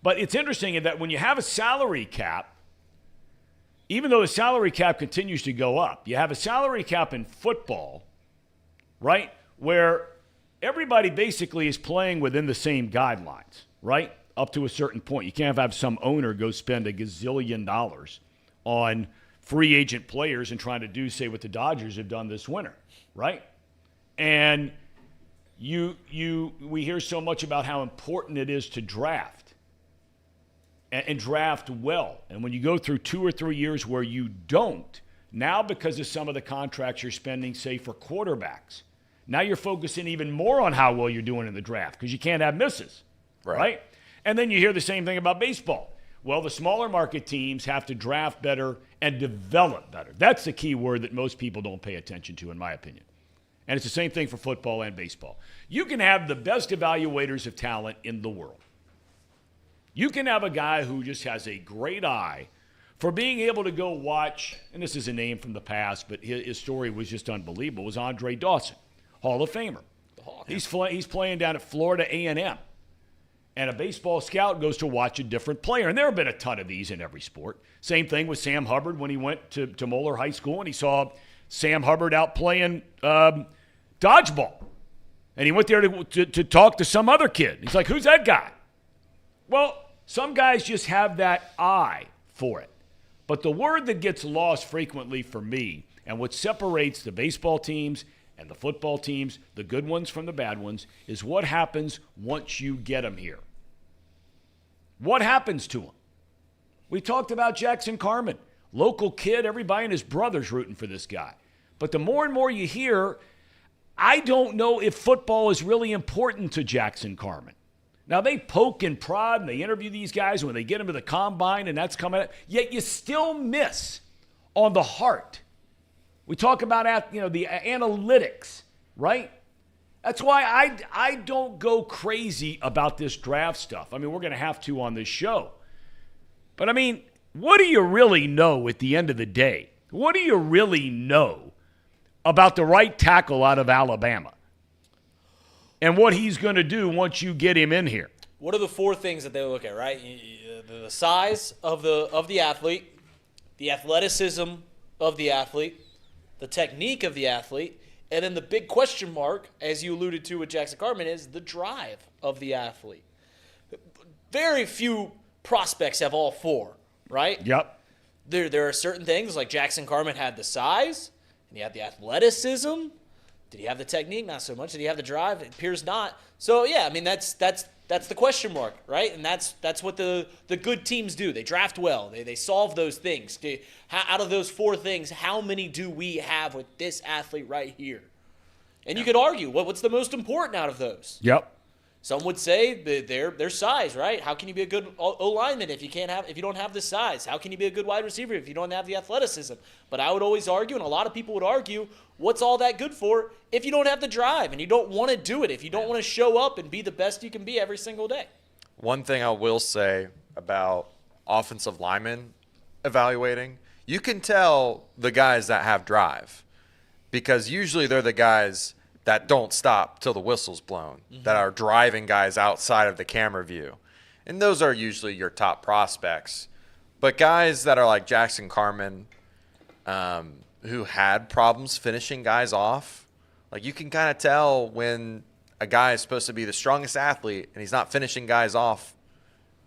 But it's interesting in that when you have a salary cap, even though the salary cap continues to go up, you have a salary cap in football, right, where everybody basically is playing within the same guidelines, right, up to a certain point. You can't have some owner go spend $1 gazillion on free agent players and trying to do, say, what the Dodgers have done this winter, right? And we hear so much about how important it is to draft. And draft well. And when you go through 2 or 3 years where you don't, now because of some of the contracts you're spending, say, for quarterbacks, now you're focusing even more on how well you're doing in the draft because you can't have misses, right? And then you hear the same thing about baseball. Well, the smaller market teams have to draft better and develop better. That's the key word that most people don't pay attention to, in my opinion. And it's the same thing for football and baseball. You can have the best evaluators of talent in the world. You can have a guy who just has a great eye for being able to go watch, and this is a name from the past, but his story was just unbelievable, was Andre Dawson, Hall of Famer. He's playing down at Florida A&M. and a baseball scout goes to watch a different player. And there have been a ton of these in every sport. Same thing with Sam Hubbard when he went to Moeller High School and he saw Sam Hubbard out playing dodgeball. And he went there to talk to some other kid. He's like, who's that guy? Well, some guys just have that eye for it. But the word that gets lost frequently for me, and what separates the baseball teams and the football teams, the good ones from the bad ones, is what happens once you get them here. What happens to them? We talked about Jackson Carman. Local kid, everybody and his brother's rooting for this guy. But the more and more you hear, I don't know if football is really important to Jackson Carman. Now, they poke and prod, and they interview these guys when they get them to the combine, and that's coming up. Yet you still miss on the heart. We talk about the analytics, right? That's why I don't go crazy about this draft stuff. I mean, we're going to have to on this show. But, I mean, what do you really know at the end of the day? What do you really know about the right tackle out of Alabama? And what he's going to do once you get him in here. What are the 4 things that they look at, right? The size of the athlete, the athleticism of the athlete, the technique of the athlete, and then the big question mark, as you alluded to with Jackson Carman, is the drive of the athlete. Very few prospects have all 4, right? Yep. There are certain things, like Jackson Carman had the size, and he had the athleticism. Did he have the technique? Not so much. Did he have the drive? It appears not. So, yeah, I mean, that's the question mark, right? And that's what the good teams do. They draft well. They solve those things. Out of those 4 things, how many do we have with this athlete right here? And you could argue, what's the most important out of those? Yep. Some would say their size, right? How can you be a good O-lineman if you don't have the size? How can you be a good wide receiver if you don't have the athleticism? But I would always argue, and a lot of people would argue, what's all that good for if you don't have the drive and you don't want to do it, if you don't want to show up and be the best you can be every single day? One thing I will say about offensive linemen evaluating, you can tell the guys that have drive because usually they're the guys that don't stop till the whistle's blown, that are driving guys outside of the camera view. And those are usually your top prospects. But guys that are like Jackson Carman, who had problems finishing guys off, like you can kind of tell when a guy is supposed to be the strongest athlete and he's not finishing guys off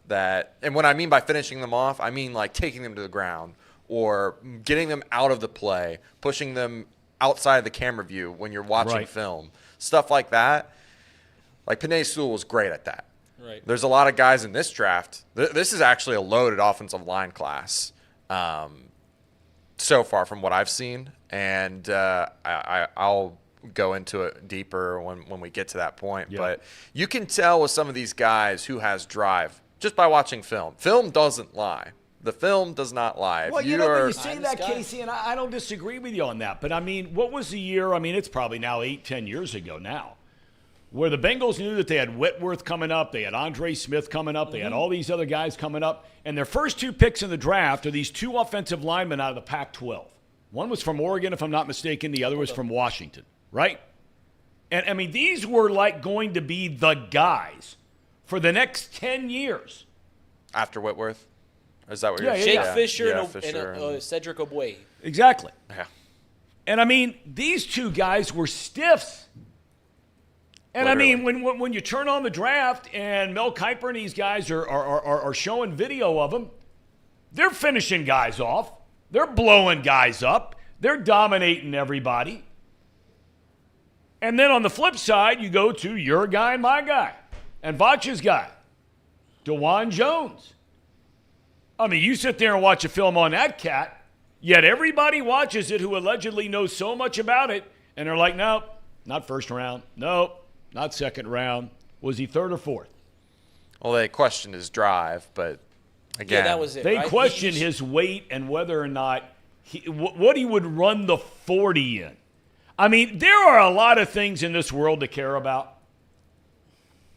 that. And what I mean by finishing them off, I mean like taking them to the ground or getting them out of the play, pushing them outside of the camera view when you're watching film, stuff like that. Like Pahhni Sewell was great at that. Right. There's a lot of guys in this draft. This is actually a loaded offensive line class so far from what I've seen, and I'll go into it deeper when we get to that point. Yeah. But you can tell with some of these guys who has drive just by watching film. Film doesn't lie. The film does not lie. Well, when you say that, Casey, and I don't disagree with you on that, but I mean, what was the year? I mean, it's probably now 8-10 years ago now, where the Bengals knew that they had Whitworth coming up, they had Andre Smith coming up, they had all these other guys coming up, and their first 2 picks in the draft are these 2 offensive linemen out of the Pac-12. One was from Oregon, if I'm not mistaken. The other was from Washington, right? And, I mean, these were like going to be the guys for the next 10 years. After Whitworth? Is that what you're saying? saying? Jake Fisher Yeah, and Fisher Cedric Ogbuehi. Exactly. Yeah. And, I mean, these 2 guys were stiffs. And, Literally. I mean, when you turn on the draft and Mel Kiper and these guys are showing video of them, they're finishing guys off. They're blowing guys up. They're dominating everybody. And then on the flip side, you go to your guy and my guy and Vach's guy, DeJuan Jones. I mean, you sit there and watch a film on that cat, yet everybody watches it who allegedly knows so much about it, and they're like, nope, not first round. Nope, not second round. Was he third or fourth? Well, they questioned his drive, but again, Yeah, that was it. They right? questioned his weight and whether or not what he would run the 40 in. I mean, there are a lot of things in this world to care about.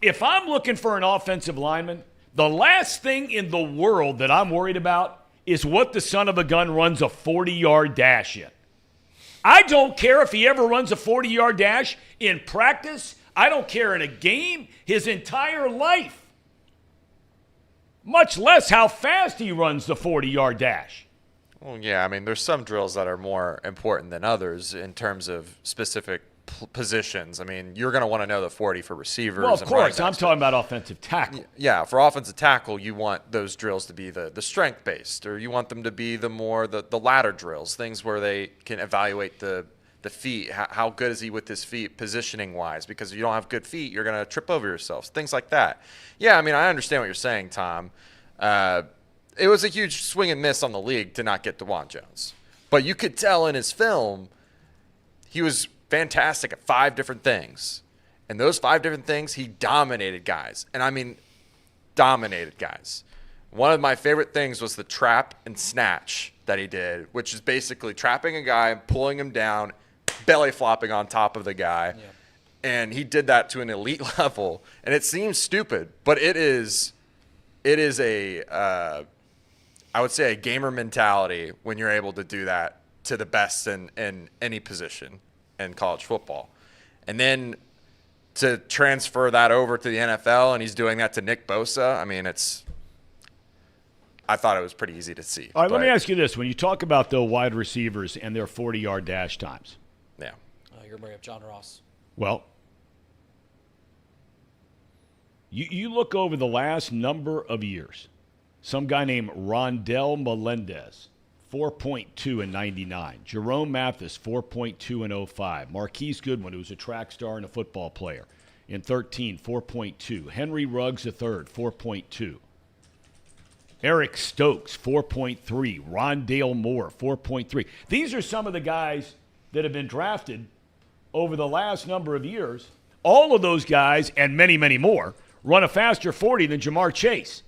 If I'm looking for an offensive lineman, the last thing in the world that I'm worried about is what the son of a gun runs a 40-yard dash in. I don't care if he ever runs a 40-yard dash in practice. I don't care in a game, his entire life. much less how fast he runs the 40-yard dash. Well, yeah, I mean, there's some drills that are more important than others in terms of specific positions. I mean, you're going to want to know the 40 for receivers. Well, of course, I'm talking about offensive tackle. Yeah, for offensive tackle, you want those drills to be the strength-based, or you want them to be the ladder drills, things where they can evaluate the feet. How good is he with his feet positioning-wise? Because if you don't have good feet, you're going to trip over yourselves, things like that. Yeah, I mean, I understand what you're saying, Tom. It was a huge swing and miss on the league to not get DeJuan Jones. But you could tell in his film he was fantastic at 5 different things. And those 5 different things, he dominated guys. And I mean, dominated guys. One of my favorite things was the trap and snatch that he did, which is basically trapping a guy, pulling him down, belly flopping on top of the guy. Yeah. And he did that to an elite level. And it seems stupid, but it is a I would say a gamer mentality when you're able to do that to the best in any position in college football. And then to transfer that over to the NFL, and he's doing that to Nick Bosa, I mean, I thought it was pretty easy to see. All right, let me ask you this. When you talk about the wide receivers and their 40-yard dash times. Yeah. You're going to bring up John Ross. Well, you look over the last number of years. Some guy named Rondell Melendez, 4.2 in 99. Jerome Mathis, 4.2 in 05. Marquise Goodwin, who was a track star and a football player, in 13, 4.2. Henry Ruggs III, 4.2. Eric Stokes, 4.3. Rondale Moore, 4.3. These are some of the guys that have been drafted over the last number of years. All of those guys, and many, many more, run a faster 40 than Jamar Chase.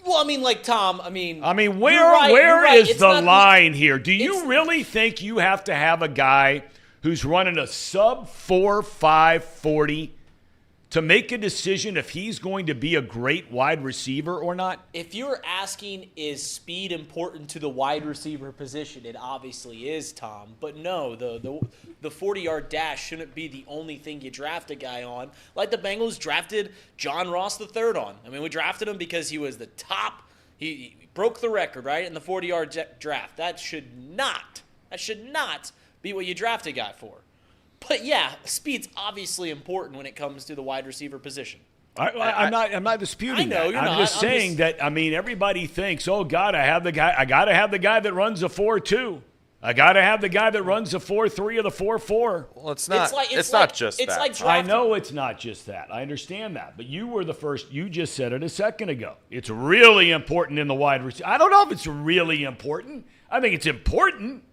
Well, I mean, like, Tom, where is the line here? Do you really think you have to have a guy who's running a sub 4.5 40 to make a decision if he's going to be a great wide receiver or not? If you're asking, is speed important to the wide receiver position, it obviously is, Tom. But no, the 40-yard dash shouldn't be the only thing you draft a guy on. Like the Bengals drafted John Ross III on. I mean, we drafted him because he was the top. He broke the record, right, in the 40-yard draft. That should not be what you draft a guy for. But yeah, speed's obviously important when it comes to the wide receiver position. I'm not disputing I know that. you're I'm not. just saying that. I mean, everybody thinks, oh God, I got to have the guy that runs a 4.2. I got to have the guy that runs a 4.3 or the 4.4. Well, it's not. It's not just that. Like I know it's not just that. I understand that. But you were the first. You just said it a second ago. It's really important in the wide receiver. I don't know if it's really important. I think it's important.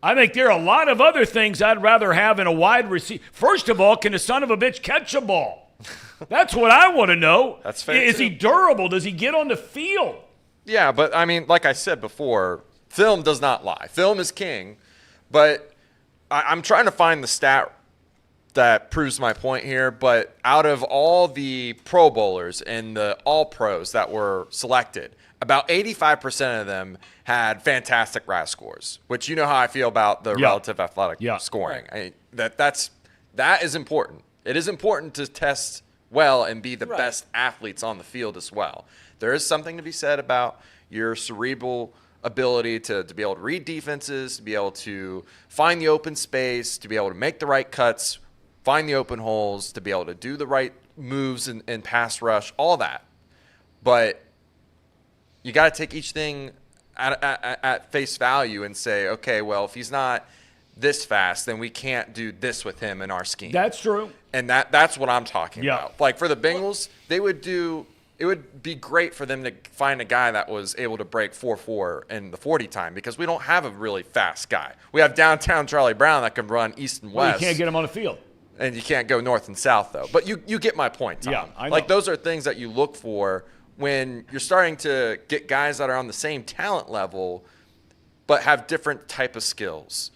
I think there are a lot of other things I'd rather have in a wide receiver. First of all, can the son of a bitch catch a ball? That's what I want to know. That's fair. Is he durable? Does he get on the field? Yeah, but I mean, like I said before, film does not lie. Film is king. But I'm trying to find the stat that proves my point here. But out of all the Pro Bowlers and the All-Pros that were selected, about 85% of them had fantastic RAS scores, which you know how I feel about the relative athletic scoring. Right. That is important. It is important to test well and be the best athletes on the field as well. There is something to be said about your cerebral ability to be able to read defenses, to be able to find the open space, to be able to make the right cuts, find the open holes, to be able to do the right moves in pass rush, all that. But you got to take each thing at face value and say, okay, well, if he's not this fast, then we can't do this with him in our scheme. That's true. And that's what I'm talking about. Like for the Bengals, it would be great for them to find a guy that was able to break 4.4 in the 40 time, because we don't have a really fast guy. We have downtown Charlie Brown that can run east and west. Well, you can't get him on the field. And you can't go north and south, though. But you get my point, Tom. Yeah, I know. Like those are things that you look for when you're starting to get guys that are on the same talent level but have different type of skills.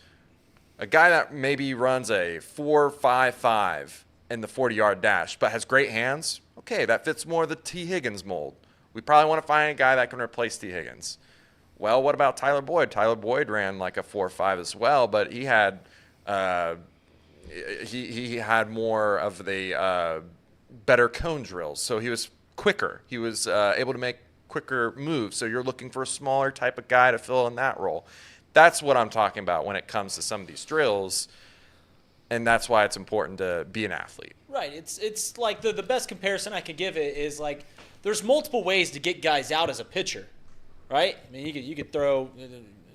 A guy that maybe runs a 4.55 in the 40-yard dash but has great hands, okay, that fits more the T. Higgins mold. We probably want to find a guy that can replace T. Higgins. Well, what about Tyler Boyd? Tyler Boyd ran like a 4.5 as well, but he had he had more of the better cone drills, so he was quicker. He was able to make quicker moves, so you're looking for a smaller type of guy to fill in that role. That's what I'm talking about when it comes to some of these drills, and that's why it's important to be an athlete. Right. It's like the best comparison I could give it is like there's multiple ways to get guys out as a pitcher, right? I mean, you could throw there's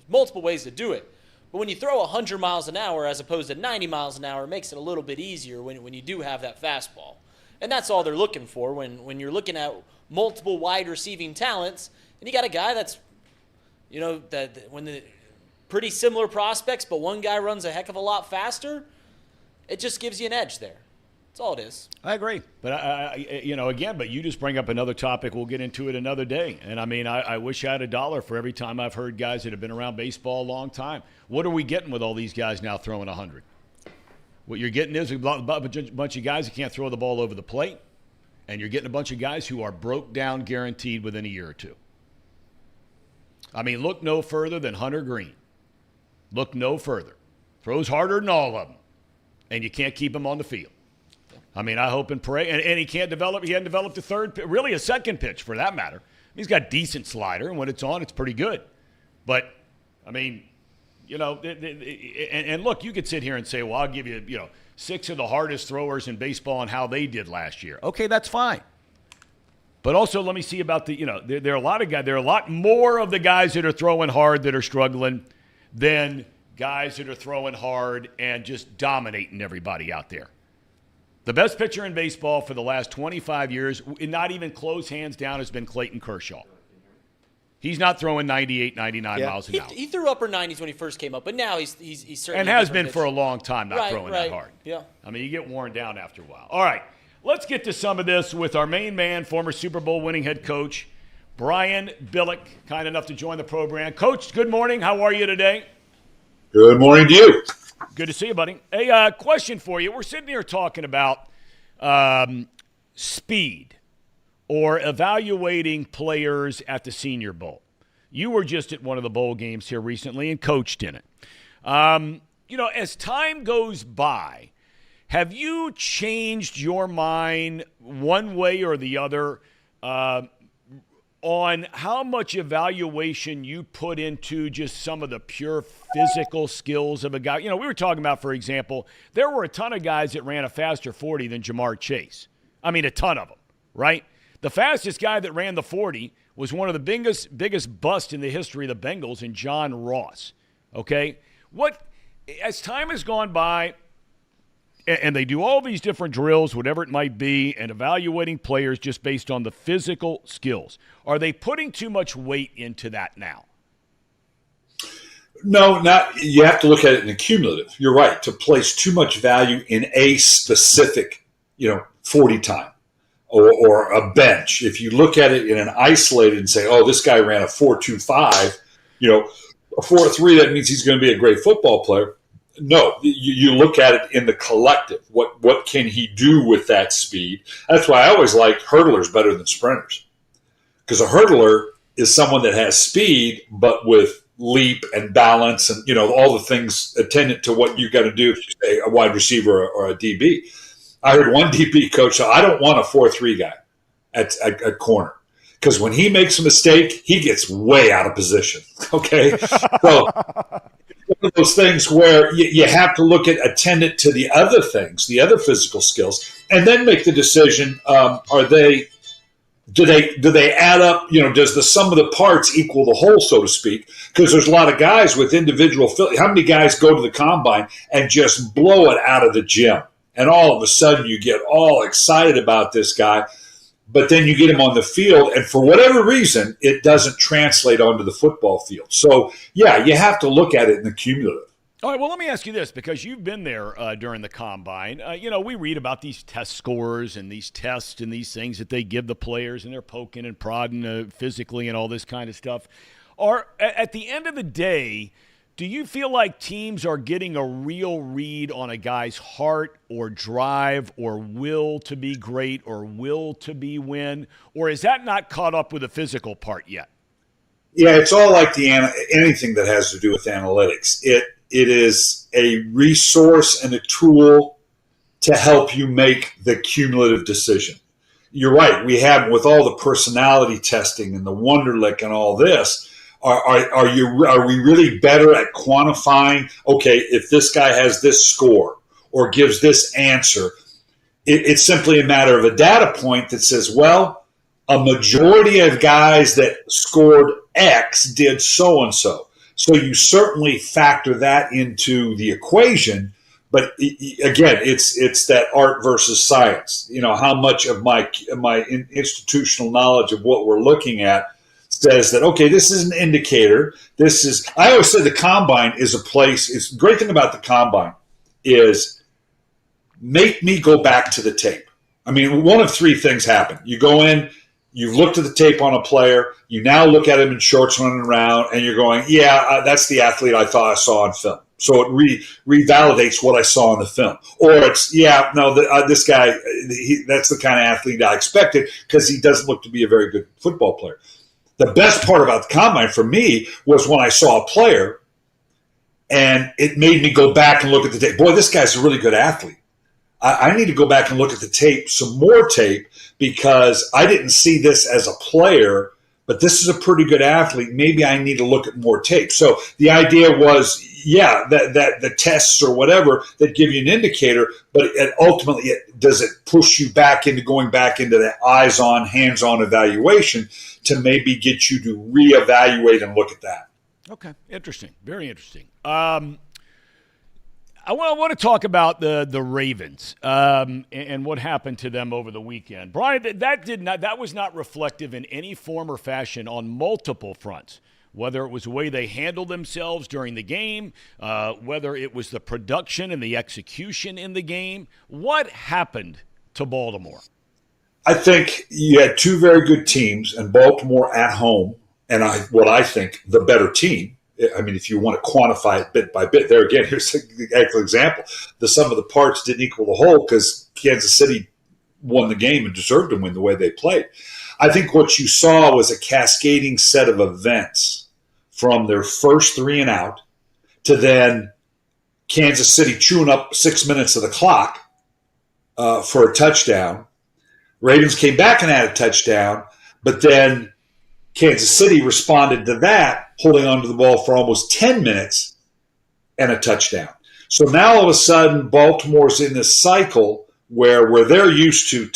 multiple ways to do it. But when you throw 100 miles an hour as opposed to 90 miles an hour, it makes it a little bit easier when you do have that fastball. And that's all they're looking for when you're looking at multiple wide receiving talents. And you got a guy that's, pretty similar prospects, but one guy runs a heck of a lot faster, it just gives you an edge there. That's all it is. I agree. But, again, but you just bring up another topic. We'll get into it another day. And, I wish I had $1 for every time I've heard guys that have been around baseball a long time. What are we getting with all these guys now throwing 100? What you're getting is a bunch of guys that can't throw the ball over the plate, and you're getting a bunch of guys who are broke down guaranteed within a year or two. Look no further than Hunter Green. Look no further. Throws harder than all of them, and you can't keep him on the field. I hope and pray. And he can't develop. He hadn't developed a second pitch for that matter. He's got decent slider, and when it's on, it's pretty good. But, and look, you could sit here and say, well, I'll give you, 6 of the hardest throwers in baseball and how they did last year. Okay, that's fine. But also let me see about there are a lot of guys. There are a lot more of the guys that are throwing hard that are struggling than guys that are throwing hard and just dominating everybody out there. The best pitcher in baseball for the last 25 years, not even close hands down, has been Clayton Kershaw. He's not throwing 98, 99 miles an hour. He threw upper 90s when he first came up, but now he's certainly and has been for a long time not throwing that hard. Yeah. You get worn down after a while. All right, let's get to some of this with our main man, former Super Bowl winning head coach, Brian Billick, kind enough to join the program. Coach, good morning. How are you today? Good morning to you. Good to see you, buddy. Hey, question for you. We're sitting here talking about speed or evaluating players at the Senior Bowl. You were just at one of the bowl games here recently and coached in it. As time goes by, have you changed your mind one way or the other on how much evaluation you put into just some of the pure physical skills of a guy? We were talking about, for example, there were a ton of guys that ran a faster 40 than Jamar Chase. A ton of them, right? The fastest guy that ran the 40 was one of the biggest busts in the history of the Bengals in John Ross, okay? As time has gone by, and they do all these different drills, whatever it might be, and evaluating players just based on the physical skills. Are they putting too much weight into that now? No, not. You have to look at it in the cumulative. You're right. To place too much value in a specific, 40 time or a bench. If you look at it in an isolated and say, oh, this guy ran a 4.25, a 4.3, that means he's going to be a great football player. No, you look at it in the collective. What can he do with that speed? That's why I always liked hurdlers better than sprinters, because a hurdler is someone that has speed, but with leap and balance and all the things attendant to what you got to do if you say a wide receiver or a DB. I heard one DB coach say, I don't want a 4.3 guy at corner, because when he makes a mistake, he gets way out of position. Okay, so. One of those things where you have to look at attendant to the other things, the other physical skills, and then make the decision: do they add up? Does the sum of the parts equal the whole, so to speak? Because there's a lot of guys with individual. How many guys go to the combine and just blow it out of the gym, and all of a sudden you get all excited about this guy, but then you get him on the field, and for whatever reason, it doesn't translate onto the football field. So, yeah, you have to look at it in the cumulative. All right, well, let me ask you this, because you've been there during the Combine. We read about these test scores and these tests and these things that they give the players, and they're poking and prodding physically and all this kind of stuff. At the end of the day, do you feel like teams are getting a real read on a guy's heart or drive or will to be great or will to be win? Or is that not caught up with the physical part yet? Yeah, it's all like anything that has to do with analytics. It is a resource and a tool to help you make the cumulative decision. You're right. We have, with all the personality testing and the Wonderlic and all this, are we really better at quantifying, okay, if this guy has this score or gives this answer? It's simply a matter of a data point that says, well, a majority of guys that scored X did so-and-so. So you certainly factor that into the equation. But again, it's that art versus science. How much of my institutional knowledge of what we're looking at says that, okay, this is an indicator. I always say the combine is a place. It's the great thing about the combine is make me go back to the tape. I mean, one of three things happen. You go in, you've looked at the tape on a player, you now look at him in shorts running around, and you're going, that's the athlete I thought I saw on film. So it revalidates what I saw in the film. Or it's, this guy, that's the kind of athlete I expected because he doesn't look to be a very good football player. The best part about the combine for me was when I saw a player and it made me go back and look at the tape. Boy, this guy's a really good athlete. I need to go back and look at the tape, some more tape, because I didn't see this as a player, but this is a pretty good athlete. Maybe I need to look at more tape. So the idea was, that the tests or whatever that give you an indicator, but ultimately, does it push you back into going back into the eyes-on, hands-on evaluation to maybe get you to reevaluate and look at that? Okay, interesting, very interesting. I want to talk about the Ravens and what happened to them over the weekend. Brian, that was not reflective in any form or fashion on multiple fronts, whether it was the way they handled themselves during the game, whether it was the production and the execution in the game. What happened to Baltimore? I think you had two very good teams, and Baltimore at home, and what I think the better team. I mean, if you want to quantify it bit by bit, there again, here's the actual example. The sum of the parts didn't equal the whole because Kansas City won the game and deserved to win the way they played. I think what you saw was a cascading set of events from their first 3 and out to then Kansas City chewing up 6 minutes of the clock for a touchdown. Ravens came back and had a touchdown, but then Kansas City responded to that, holding onto the ball for almost 10 minutes and a touchdown. So now all of a sudden, Baltimore's in this cycle where they're used to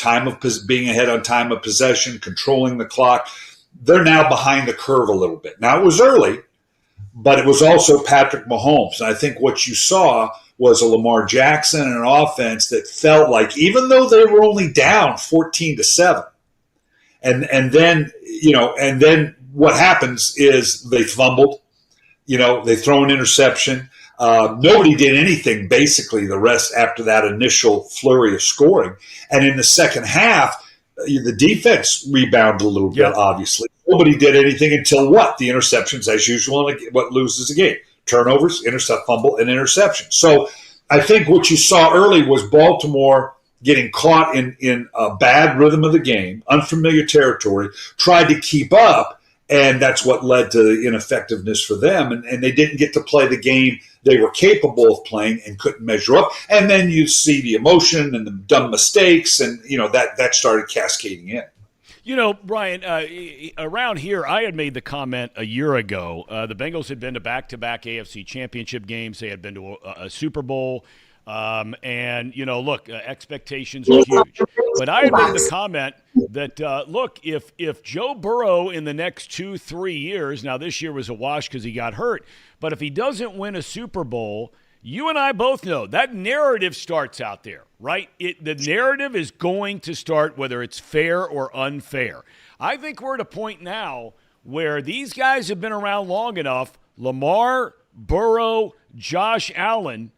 being ahead on time of possession, controlling the clock. They're now behind the curve a little bit. Now, it was early, but it was also Patrick Mahomes. And I think what you saw was a Lamar Jackson and an offense that felt like, even though they were only down 14-7, and then what happens is they fumbled, they throw an interception. Nobody did anything basically the rest after that initial flurry of scoring. And in the second half, the defense rebounded a little bit, obviously. Nobody did anything until what? The interceptions, as usual, and what loses the game. Turnovers, fumble, and interception. So I think what you saw early was Baltimore getting caught in a bad rhythm of the game, unfamiliar territory, tried to keep up, and that's what led to the ineffectiveness for them. And they didn't get to play the game they were capable of playing and couldn't measure up. And then you see the emotion and the dumb mistakes, and that started cascading in. Brian, around here, I had made the comment a year ago. The Bengals had been to back-to-back AFC championship games. They had been to a Super Bowl. Expectations are huge. But I had made the comment that, if Joe Burrow in the next 2-3 years, now this year was a wash because he got hurt, but if he doesn't win a Super Bowl, you and I both know that narrative starts out there, right? The narrative is going to start whether it's fair or unfair. I think we're at a point now where these guys have been around long enough, Lamar, Burrow, Josh Allen,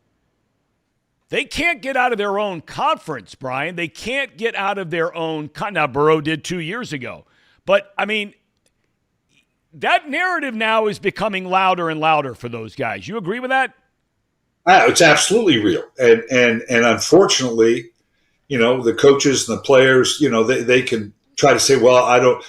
they can't get out of their own conference, Brian. They can't get out of their own – now, Burrow did 2 years ago. But, I mean, that narrative now is becoming louder and louder for those guys. You agree with that? It's absolutely real. And unfortunately, the coaches and the players, they can try to say, well, I don't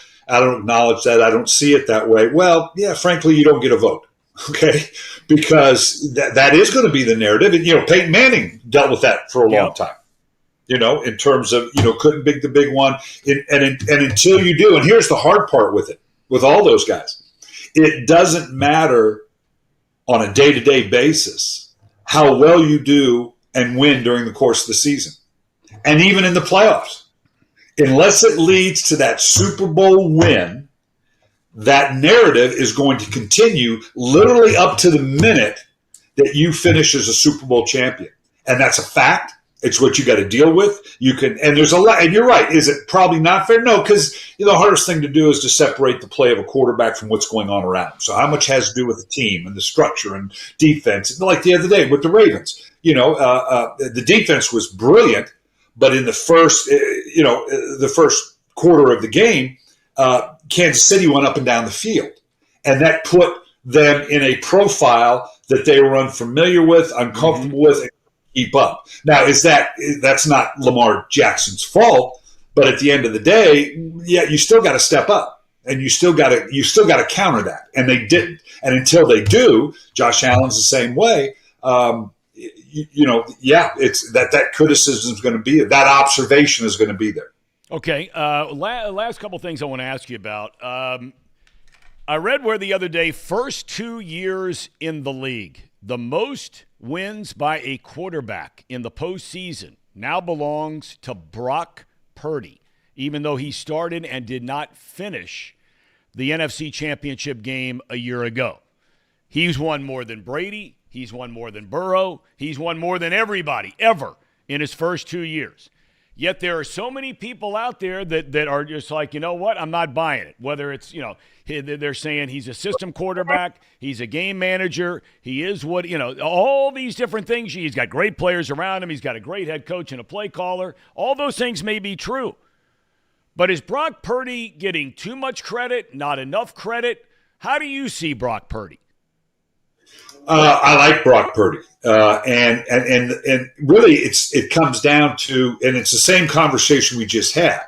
acknowledge that. I don't see it that way. Well, yeah, frankly, you don't get a vote. Okay, because that is going to be the narrative. And, Peyton Manning dealt with that for a long time. in terms of, couldn't big the big one. And until you do, and here's the hard part with it, with all those guys, it doesn't matter on a day-to-day basis how well you do and win during the course of the season. And even in the playoffs, unless it leads to that Super Bowl win, that narrative is going to continue literally up to the minute that you finish as a Super Bowl champion. And that's a fact. It's what you got to deal with. And there's a lot, and you're right. Is it probably not fair? No, because the hardest thing to do is to separate the play of a quarterback from what's going on around. So how much has to do with the team and the structure and defense? Like the other day with the Ravens, the defense was brilliant, but in the first quarter of the game, Kansas City went up and down the field, and that put them in a profile that they were unfamiliar with, uncomfortable with, and keep up. Now, that's not Lamar Jackson's fault, but at the end of the day, you still got to step up, and you still got to counter that, and they didn't. And until they do, Josh Allen's the same way. It's that criticism is going to be there. That observation is going to be there. Okay, last couple things I want to ask you about. I read where the other day, first 2 years in the league, the most wins by a quarterback in the postseason now belongs to Brock Purdy, even though he started and did not finish the NFC Championship game a year ago. He's won more than Brady. He's won more than Burrow. He's won more than everybody ever in his first 2 years. Yet there are so many people out there that are just like, you know what, I'm not buying it. Whether it's, they're saying he's a system quarterback, he's a game manager, he is what, all these different things. He's got great players around him. He's got a great head coach and a play caller. All those things may be true. But is Brock Purdy getting too much credit, not enough credit? How do you see Brock Purdy? I like Brock Purdy, and really it comes down to, and it's the same conversation we just had,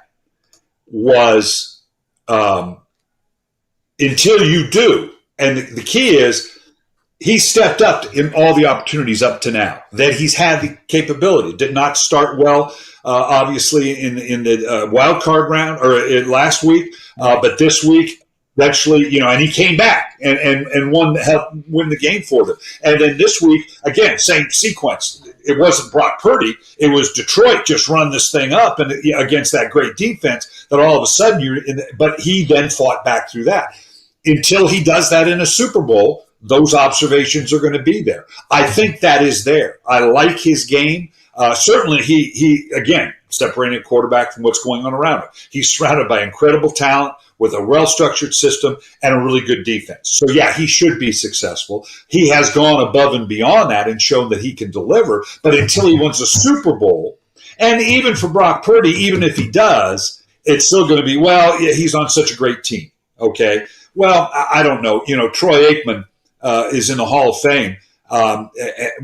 was until you do, and the key is he stepped up in all the opportunities up to now that he's had the capability. Did not start well, obviously in the wild card round or last week, but this week. Actually, and he came back and helped win the game for them. And then this week, again, same sequence. It wasn't Brock Purdy. It was Detroit just run this thing up and against that great defense that all of a sudden but he then fought back through that. Until he does that in a Super Bowl, those observations are going to be there. I think that is there. I like his game. Certainly he again, separating a quarterback from what's going on around him. He's surrounded by incredible talent with a well-structured system and a really good defense. So, yeah, he should be successful. He has gone above and beyond that and shown that he can deliver. But until he wins a Super Bowl, and even for Brock Purdy, even if he does, it's still going to be, he's on such a great team. Okay? Well, I don't know. Troy Aikman is in the Hall of Fame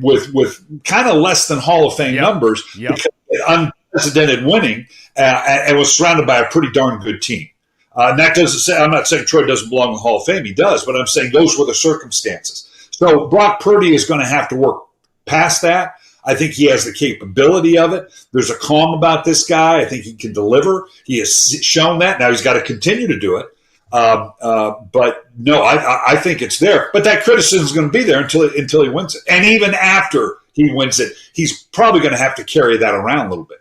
with kind of less than Hall of Fame numbers because of unprecedented winning and was surrounded by a pretty darn good team. And that doesn't say, I'm not saying Troy doesn't belong in the Hall of Fame. He does, but I'm saying those were the circumstances. So Brock Purdy is going to have to work past that. I think he has the capability of it. There's a calm about this guy. I think he can deliver. He has shown that. Now he's got to continue to do it. But no, I think it's there. But that criticism is going to be there until he wins it. And even after he wins it, he's probably going to have to carry that around a little bit.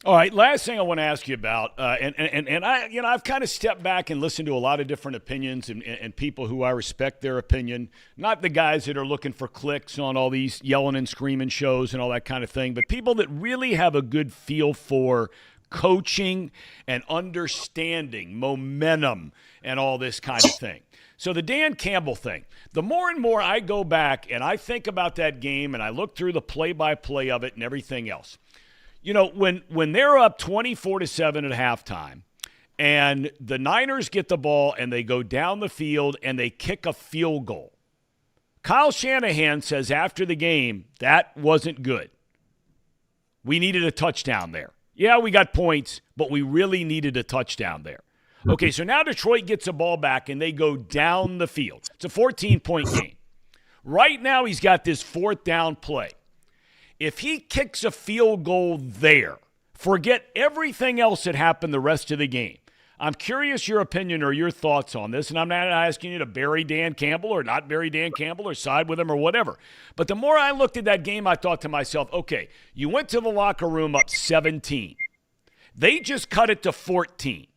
All right, last thing I want to ask you about, and I've kind of stepped back and listened to a lot of different opinions and people who I respect their opinion, not the guys that are looking for clicks on all these yelling and screaming shows and all that kind of thing, but people that really have a good feel for coaching and understanding momentum and all this kind of thing. So the Dan Campbell thing, the more and more I go back and I think about that game and I look through the play-by-play of it and everything else, when they're up 24-7 at halftime and the Niners get the ball and they go down the field and they kick a field goal, Kyle Shanahan says after the game, that wasn't good. We needed a touchdown there. Yeah, we got points, but we really needed a touchdown there. Okay, so now Detroit gets the ball back and they go down the field. It's a 14-point game. Right now he's got this fourth down play. If he kicks a field goal there, Forget everything else that happened the rest of the game. I'm curious your opinion or your thoughts on this, and I'm not asking you to bury Dan Campbell or not bury Dan Campbell or side with him or whatever. But the more I looked at that game, I thought to myself, okay, you went to the locker room up 17. They just cut it to 14.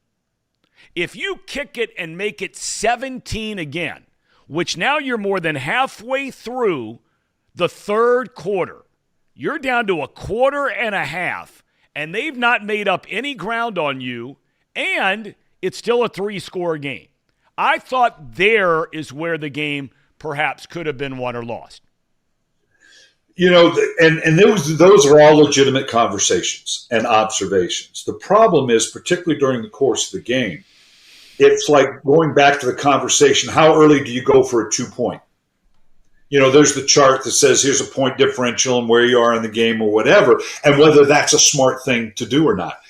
If you kick it and make it 17 again, which now you're more than halfway through the third quarter, you're down to a quarter and a half, and they've not made up any ground on you, and it's still a 3-score game. I thought there is where the game perhaps could have been won or lost. You know, and those are all legitimate conversations and observations. The problem is, particularly during the course of the game, it's like going back to the conversation, how early do you go for a 2-point? You know, there's the chart that says here's a point differential and where you are in the game or whatever, and whether that's a smart thing to do or not.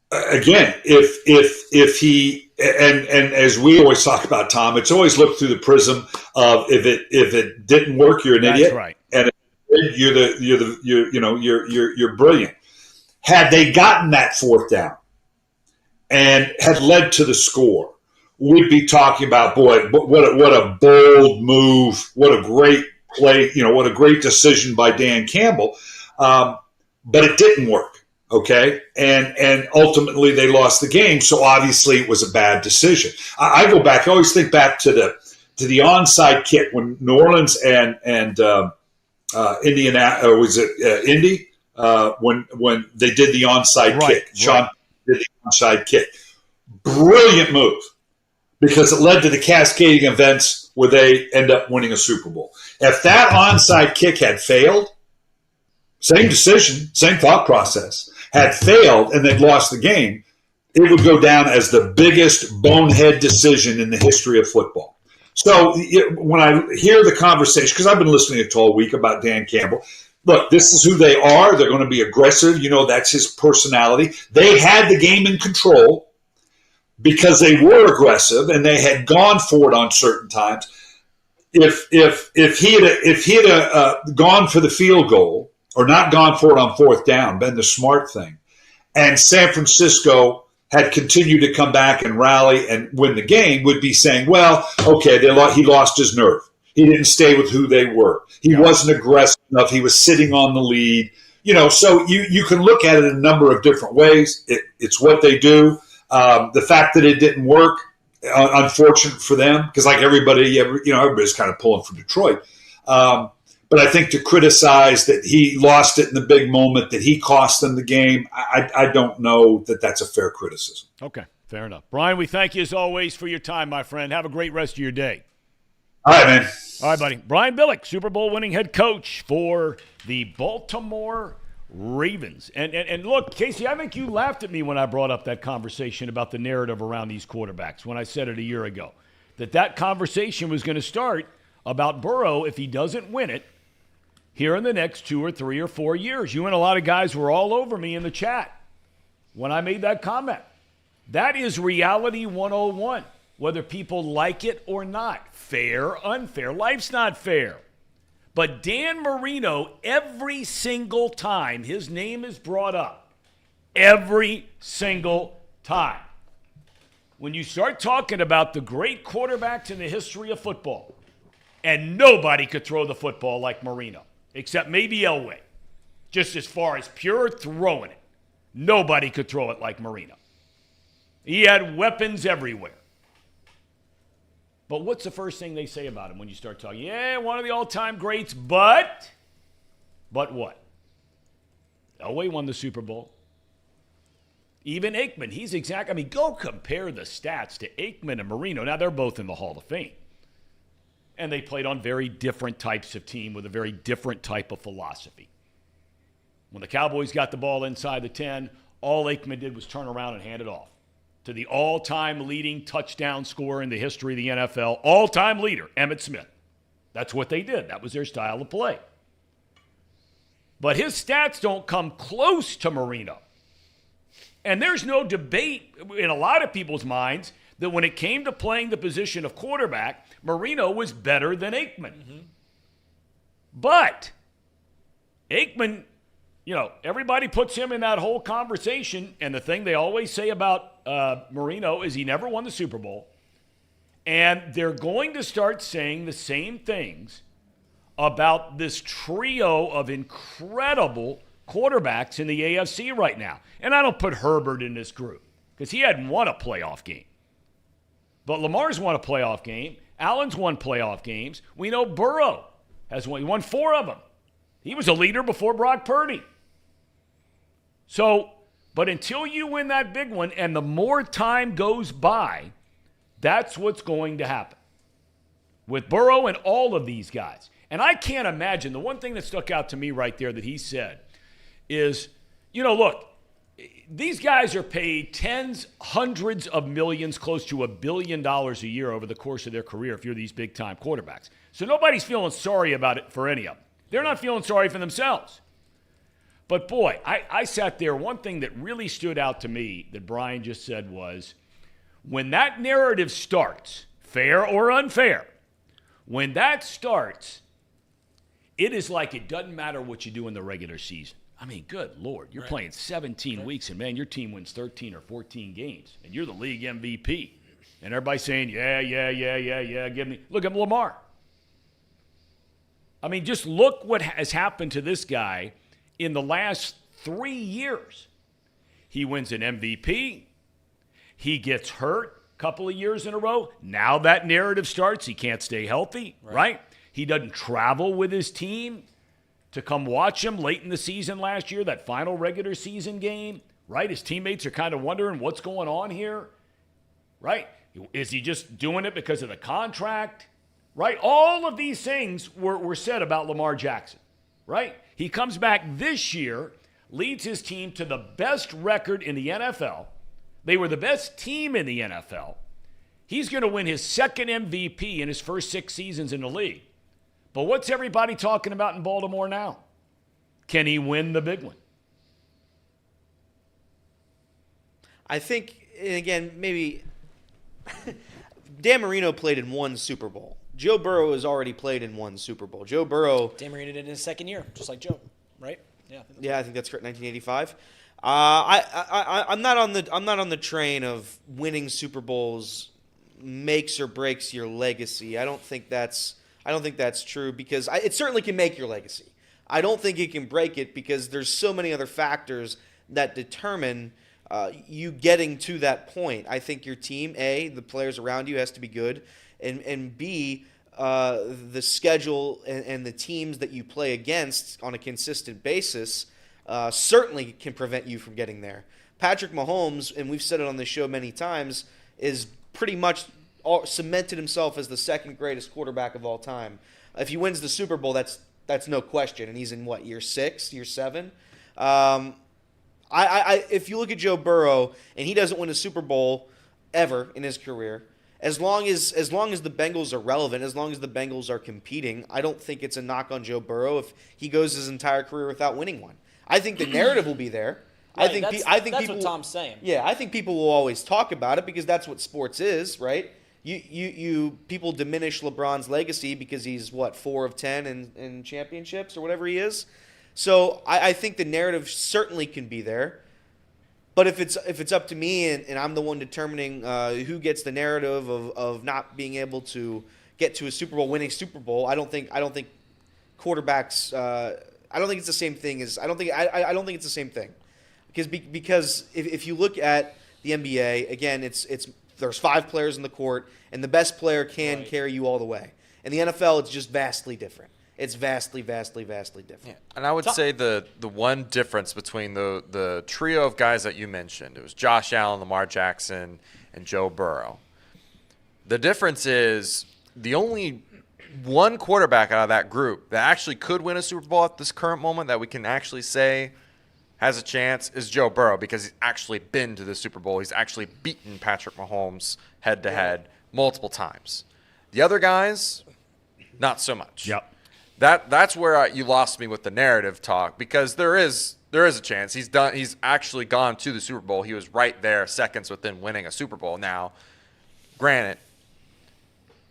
Again, if he and as we always talk about, Tom, it's always looked through the prism of if it didn't work, you're an idiot. That's right. And if you're brilliant. Had they gotten that fourth down and had led to the score, we'd be talking about, boy, what a bold move, what a great play, what a great decision by Dan Campbell. But it didn't work. Okay, and ultimately they lost the game, so obviously it was a bad decision. I go back. I always think back to the onside kick when New Orleans and Indiana, or was it Indy when they did the onside kick. Sean did the onside kick. Brilliant move because it led to the cascading events where they end up winning a Super Bowl. If that onside kick had failed, same decision, same thought process, had failed and they'd lost the game, it would go down as the biggest bonehead decision in the history of football. So when I hear the conversation, because I've been listening to it all week about Dan Campbell, look, this is who they are. They're going to be aggressive. That's his personality. They had the game in control because they were aggressive and they had gone for it on certain times. If he had gone for the field goal, or not gone for it on fourth down, been the smart thing, and San Francisco had continued to come back and rally and win the game, would be saying, well, okay, he lost his nerve. He didn't stay with who they were. He wasn't aggressive enough. He was sitting on the lead. So you can look at it in a number of different ways. It's what they do. The fact that it didn't work, unfortunate for them, because like everybody's kind of pulling for Detroit. But I think to criticize that he lost it in the big moment, that he cost them the game, I don't know that that's a fair criticism. Okay, fair enough. Brian, we thank you as always for your time, my friend. Have a great rest of your day. All right, man. All right, buddy. Brian Billick, Super Bowl winning head coach for the Baltimore Ravens. And look, Casey, I think you laughed at me when I brought up that conversation about the narrative around these quarterbacks when I said it a year ago, that conversation was going to start about Burrow if he doesn't win it here in the next 2 or 3 or 4 years. You and a lot of guys were all over me in the chat when I made that comment. That is reality 101, whether people like it or not. Fair, unfair. Life's not fair. But Dan Marino, every single time his name is brought up, every single time, when you start talking about the great quarterbacks in the history of football, and nobody could throw the football like Marino, except maybe Elway. Just as far as pure throwing it, nobody could throw it like Marino. He had weapons everywhere. But what's the first thing they say about him when you start talking? Yeah, one of the all-time greats, but what? Elway won the Super Bowl. Even Aikman, he's exact. I mean, go compare the stats to Aikman and Marino. Now, they're both in the Hall of Fame. And they played on very different types of team with a very different type of philosophy. When the Cowboys got the ball inside the 10, all Aikman did was turn around and hand it off to the all-time leading touchdown scorer in the history of the NFL, all-time leader, Emmitt Smith. That's what they did. That was their style of play. But his stats don't come close to Marino. And there's no debate in a lot of people's minds that when it came to playing the position of quarterback, Marino was better than Aikman. Mm-hmm. But Aikman everybody puts him in that whole conversation. And the thing they always say about Marino is he never won the Super Bowl. And they're going to start saying the same things about this trio of incredible quarterbacks in the AFC right now. And I don't put Herbert in this group because he hadn't won a playoff game. But Lamar's won a playoff game. Allen's won playoff games. We know Burrow has won. He won 4 of them. He was a leader before Brock Purdy. So, but until you win that big one, and the more time goes by, that's what's going to happen with Burrow and all of these guys. And I can't imagine, the one thing that stuck out to me right there that he said is, look, these guys are paid tens, hundreds of millions, close to $1 billion a year over the course of their career if you're these big-time quarterbacks. So nobody's feeling sorry about it for any of them. They're not feeling sorry for themselves. But, boy, I sat there. One thing that really stood out to me that Brian just said was, when that narrative starts, fair or unfair, when that starts, it is like it doesn't matter what you do in the regular season. I mean, good Lord, you're playing 17 weeks, and, man, your team wins 13 or 14 games, and you're the league MVP. And everybody's saying, yeah, give me. Look at Lamar. I mean, just look what has happened to this guy in the last 3 years. He wins an MVP. He gets hurt a couple of years in a row. Now that narrative starts. He can't stay healthy, right? He doesn't travel with his team to come watch him late in the season last year, that final regular season game, right? His teammates are kind of wondering what's going on here, right? Is he just doing it because of the contract, right? All of these things were said about Lamar Jackson, right? He comes back this year, leads his team to the best record in the NFL. They were the best team in the NFL. He's going to win his second MVP in his first 6 seasons in the league. But what's everybody talking about in Baltimore now? Can he win the big one? I think, and again, maybe Dan Marino played in 1 Super Bowl. Joe Burrow has already played in 1 Super Bowl. Joe Burrow. Dan Marino did in his second year, just like Joe, right? Yeah, I think that's correct. 1985. I'm not on the train of winning Super Bowls makes or breaks your legacy. I don't think that's true because it certainly can make your legacy. I don't think it can break it because there's so many other factors that determine you getting to that point. I think your team, A, the players around you has to be good, and B, the schedule and the teams that you play against on a consistent basis certainly can prevent you from getting there. Patrick Mahomes, and we've said it on this show many times, is pretty much cemented himself as the second greatest quarterback of all time. If he wins the Super Bowl, that's no question, and he's in year 6, year 7. If you look at Joe Burrow and he doesn't win a Super Bowl ever in his career, as long as the Bengals are relevant, as long as the Bengals are competing, I don't think it's a knock on Joe Burrow if he goes his entire career without winning one. I think the narrative will be there. Right, I think that's people, what Tom's saying. Yeah, I think people will always talk about it because that's what sports is, right? People diminish LeBron's legacy because he's 4 of 10 in championships or whatever he is. So I think the narrative certainly can be there. But if it's up to me and I'm the one determining who gets the narrative of not being able to get to a Super Bowl, winning Super Bowl, I don't think quarterbacks. I don't think it's the same thing as I don't think it's the same thing because if you look at the NBA again, there's 5 players in the court and the best player can carry you all the way. In the NFL, it's just vastly different. It's vastly different. Yeah. And I would say the one difference between the trio of guys that you mentioned, it was Josh Allen, Lamar Jackson, and Joe Burrow. The difference is the only one quarterback out of that group that actually could win a Super Bowl at this current moment that we can actually say has a chance is Joe Burrow because he's actually been to the Super Bowl. He's actually beaten Patrick Mahomes head-to-head multiple times. The other guys, not so much. Yep. That's where you lost me with the narrative talk because there is a chance. He's actually gone to the Super Bowl. He was right there, seconds within winning a Super Bowl. Now, granted,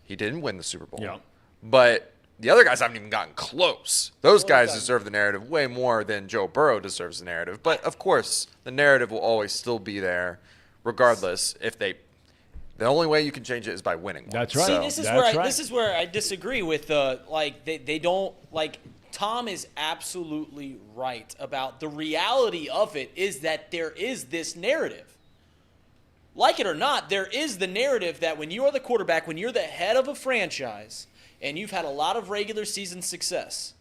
he didn't win the Super Bowl. Yeah. But the other guys haven't even gotten close. Those guys deserve the narrative way more than Joe Burrow deserves the narrative. But, of course, the narrative will always still be there regardless if they – the only way you can change it is by winning one. That's right. So, This is where I disagree with they don't like Tom is absolutely right about the reality of it is that there is this narrative. Like it or not, there is the narrative that when you are the quarterback, when you're the head of a franchise and you've had a lot of regular season success,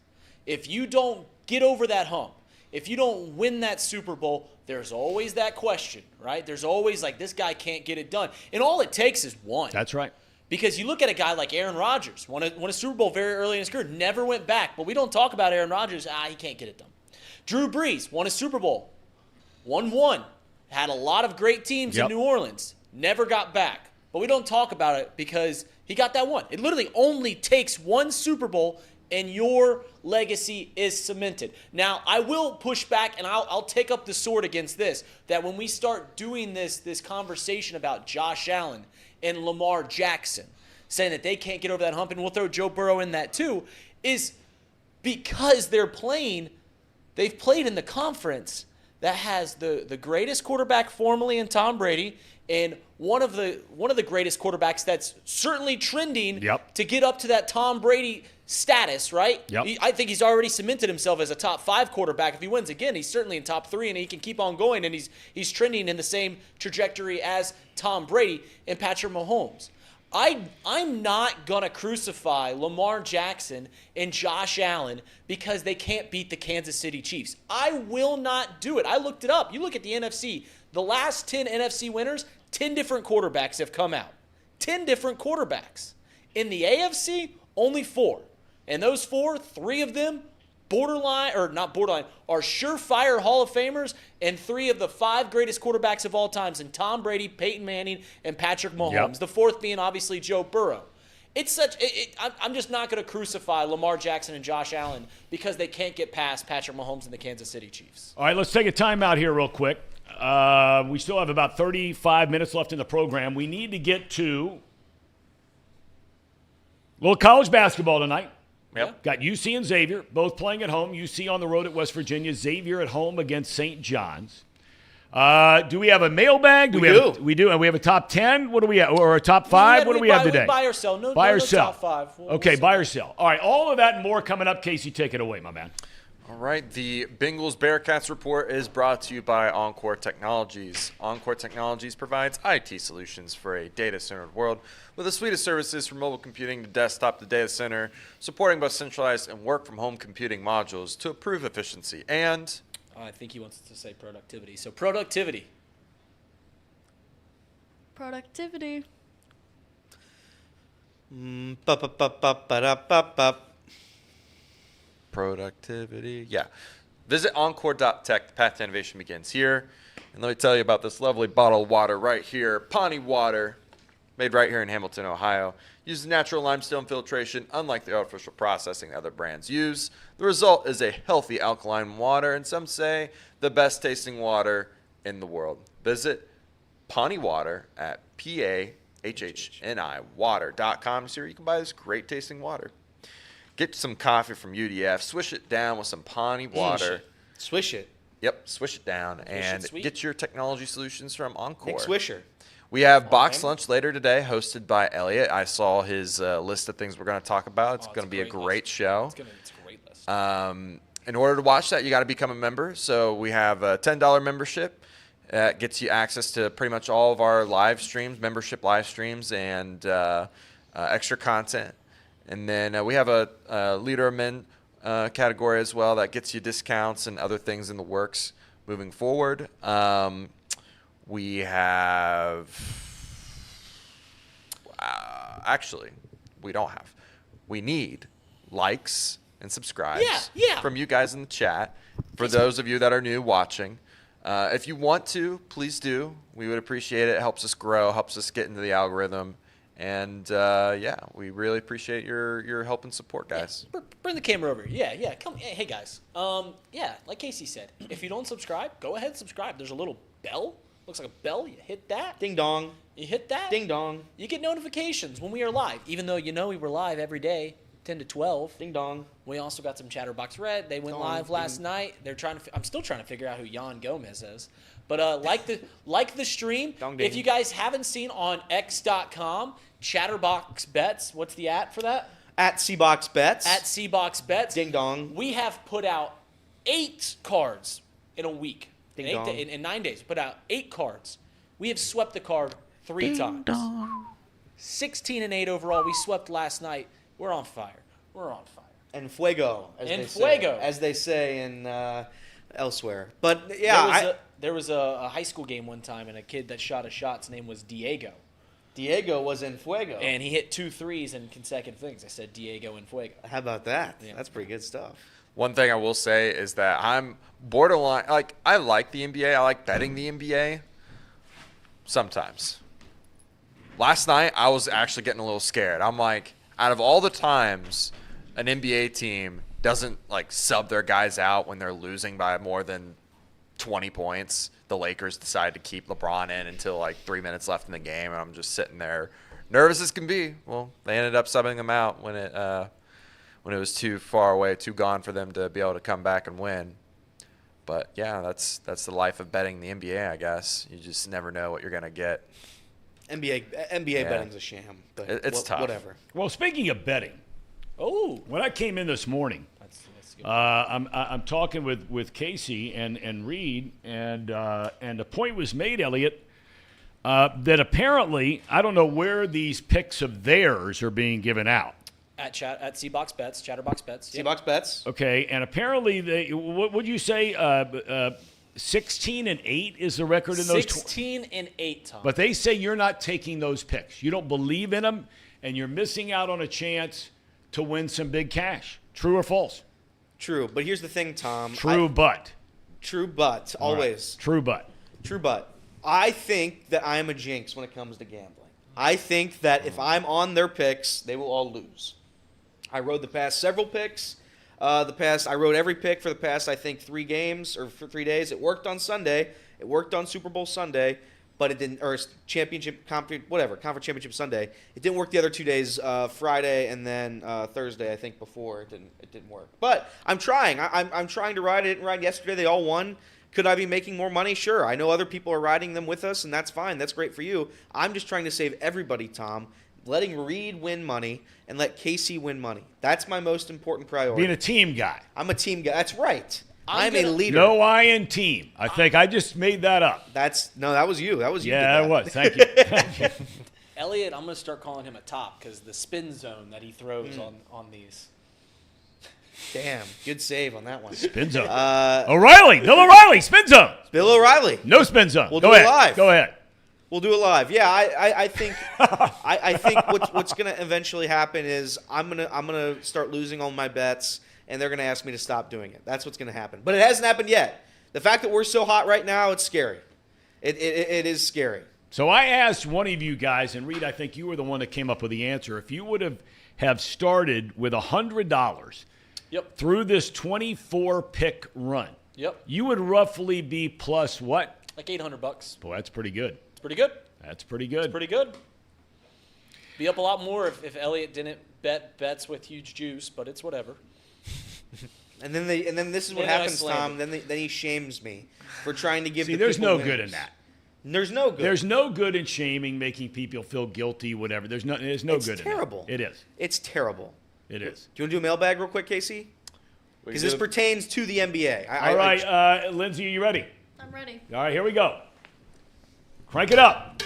if you don't get over that hump, if you don't win that Super Bowl, there's always that question, right? There's always like, this guy can't get it done. And all it takes is one. That's right. Because you look at a guy like Aaron Rodgers, won a Super Bowl very early in his career, never went back. But we don't talk about Aaron Rodgers. He can't get it done. Drew Brees won a Super Bowl, won one, had a lot of great teams in New Orleans, never got back. But we don't talk about it because he got that one. It literally only takes one Super Bowl and your legacy is cemented. Now, I will push back, and I'll take up the sword against this, that when we start doing this conversation about Josh Allen and Lamar Jackson, saying that they can't get over that hump, and we'll throw Joe Burrow in that too, is because they've played in the conference that has the greatest quarterback formerly in Tom Brady, and one of the greatest quarterbacks that's certainly trending to get up to that Tom Brady status, right? Yep. I think he's already cemented himself as a top 5 quarterback. If he wins again, he's certainly in top 3, and he can keep on going, and he's trending in the same trajectory as Tom Brady and Patrick Mahomes. I'm not going to crucify Lamar Jackson and Josh Allen because they can't beat the Kansas City Chiefs. I will not do it. I looked it up. You look at the NFC. The last 10 NFC winners, 10 different quarterbacks have come out. 10 different quarterbacks. In the AFC, only 4. And those 4, 3 of them are surefire Hall of Famers, and 3 of the 5 greatest quarterbacks of all times in Tom Brady, Peyton Manning, and Patrick Mahomes. The 4th being obviously Joe Burrow. I'm just not going to crucify Lamar Jackson and Josh Allen because they can't get past Patrick Mahomes and the Kansas City Chiefs. All right, let's take a timeout here real quick. We still have about 35 minutes left in the program. We need to get to a little college basketball tonight. Yep. Got UC and Xavier both playing at home. UC on the road at West Virginia. Xavier at home against St. John's. Do we have a mailbag? We do. And we have a top 10? What do we have? Or a top 5? What do we have today? Buy or sell. No top 5. Okay, buy or sell. All right, all of that and more coming up. Casey, take it away, my man. All right, the Bengals Bearcats report is brought to you by Encore Technologies. Encore Technologies provides IT solutions for a data-centered world with a suite of services from mobile computing to desktop to data center, supporting both centralized and work-from-home computing modules to improve efficiency and... I think he wants to say productivity. So productivity. Productivity. Productivity. Yeah. Visit encore.tech. The path to innovation begins here. And let me tell you about this lovely bottle of water right here. Pahhni water, made right here in Hamilton, Ohio. Uses natural limestone filtration, unlike the artificial processing that other brands use. The result is a healthy alkaline water, and some say the best tasting water in the world. Visit Pahhni Water at PAHHNI water.com to see where you can buy this great tasting water. Get some coffee from UDF, swish it down with some Pahhni water. Swish it. Yep, swish it down and sweet. get your technology solutions from Encore. Nick Swisher. We have Box Lunch later today, hosted by Elliot. I saw his list of things we're going to talk about. It's going to be a great show. It's a great list. In order to watch that, you got to become a member. So we have a $10 membership. Gets you access to pretty much all of our live streams, membership live streams, and extra content. And then we have a Leader of Men category as well that gets you discounts and other things in the works moving forward. We have actually, we don't have. We need likes and subscribes from you guys in the chat. For those of you that are new watching, if you want to, please do. We would appreciate it. It helps us grow, helps us get into the algorithm. And, we really appreciate your help and support, guys. Yeah, bring the camera over. Yeah. Come. Hey, guys. Like Casey said, if you don't subscribe, go ahead and subscribe. There's a little bell. Looks like a bell. You hit that. Ding dong. You hit that. Ding dong. You get notifications when we are live, even though you know we were live every day 10 to 12. Ding dong. We also got some Chatterbox Red. They went live last night. They're trying to. I'm still trying to figure out who Jan Gomez is. But like the stream, if you guys haven't seen on X.com, Chatterbox Bets. What's the @ for that? At CBox Bets. At CBox Bets. Ding dong. We have put out 8 cards in a week. Ding in, dong. in 9 days, put out 8 cards. We have swept the card 3 times. 16-8 overall. We swept last night. We're on fire. We're on fire. And fuego, as they say in elsewhere. But yeah, there was a high school game one time, and a kid that shot a shot's name was Diego. Diego was in fuego, and he hit 2 threes in consecutive things. I said Diego in fuego. How about that? Yeah. That's pretty good stuff. One thing I will say is that I'm borderline. Like, I like the NBA. I like betting the NBA. Sometimes. Last night, I was actually getting a little scared. I'm like, out of all the times an NBA team doesn't like sub their guys out when they're losing by more than 20 points, the Lakers decide to keep LeBron in until like 3 minutes left in the game, and I'm just sitting there nervous as can be. Well, they ended up subbing him out when it was too far away, too gone for them to be able to come back and win. But yeah, that's the life of betting the NBA, I guess. You just never know what you're gonna get. NBA betting's a sham, but it's tough. Whatever. Well, speaking of betting, when I came in this morning, I'm talking with Casey and Reed, and a point was made, Elliot, that apparently I don't know where these picks of theirs are being given out. At CBox Bets, Chatterbox Bets. CBox Bets. Okay, and apparently what would you say? 16-8 is the record in those. 16-8, Tom. But they say you're not taking those picks. You don't believe in them, and you're missing out on a chance to win some big cash. True or false? True, but here's the thing, Tom. True, but always. Right. True, but. I think that I'm a jinx when it comes to gambling. I think that if I'm on their picks, they will all lose. I rode the past several picks. I rode every pick for the past, I think, 3 games or for 3 days. It worked on Sunday. It worked on Super Bowl Sunday, but it didn't, or conference championship Sunday. It didn't work the other 2 days, Friday and then Thursday, I think, before. It didn't work. But I'm trying. I'm trying to ride it. I didn't ride yesterday. They all won. Could I be making more money? Sure. I know other people are riding them with us, and that's fine. That's great for you. I'm just trying to save everybody, Tom. Letting Reed win money and let Casey win money. That's my most important priority. Being a team guy. I'm a team guy. That's right. I'm a leader. No I in team. I think I just made that up. That was you. That was you. Yeah, it was. Thank you. Elliot, I'm going to start calling him a top because the spin zone that he throws on these. Damn, good save on that one. Spin zone. Bill O'Reilly, spin zone. Bill O'Reilly. No spin zone. We'll do it live. Go ahead. We'll do it live. Yeah, I think I think what's going to eventually happen is I'm gonna start losing all my bets, and they're going to ask me to stop doing it. That's what's going to happen. But it hasn't happened yet. The fact that we're so hot right now, it's scary. It is scary. So I asked one of you guys, and Reed, I think you were the one that came up with the answer. If you would have started with $100 through this 24-pick run, you would roughly be plus what? Like $800. Boy, that's pretty good. Pretty good. That's pretty good. It's pretty good. Be up a lot more if Elliot didn't bet bets with huge juice, but it's whatever. And then this is what happens, Tom. Then he shames me for trying to give. See, there's no good in that. There's no good. There's no good in shaming, making people feel guilty, whatever. There's no good in that. It's terrible. It is. It's terrible. It is. Do you want to do a mailbag real quick, Casey? Because this pertains to the NBA. All right, Lindsay, are you ready? I'm ready. All right, here we go. Crank it up.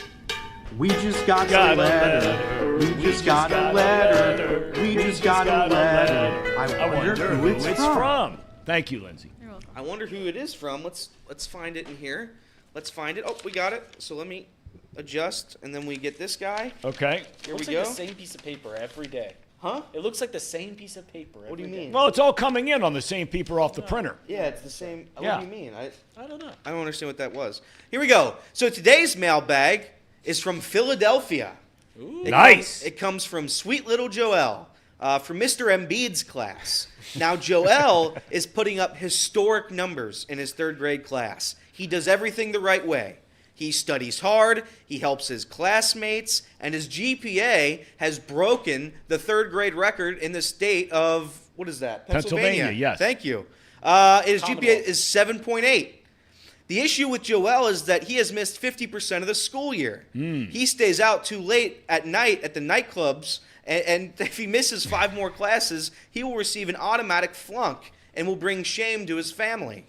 We just got a letter. We just got a letter. We just got a letter. I wonder who it's from. Thank you, Lindsay. You're welcome. I wonder who it is from. Let's find it in here. Let's find it. Oh, we got it. So let me adjust, and then we get this guy. Okay. Here looks we go. Like the same piece of paper every day. Huh? It looks like the same piece of paper. What do you mean? Well, it's all coming in on the same paper off the printer. Yeah, it's the same. Yeah. What do you mean? I don't know. I don't understand what that was. Here we go. So today's mailbag is from Philadelphia. Ooh. Nice. It comes from sweet little Joel from Mr. Embiid's class. Now, Joel is putting up historic numbers in his 3rd grade class. He does everything the right way. He studies hard, he helps his classmates, and his GPA has broken the third grade record in the state of, what is that? Pennsylvania, yes. Thank you. His GPA is 7.8. The issue with Joel is that he has missed 50% of the school year. He stays out too late at night at the nightclubs, and if he misses 5 more classes, he will receive an automatic flunk and will bring shame to his family.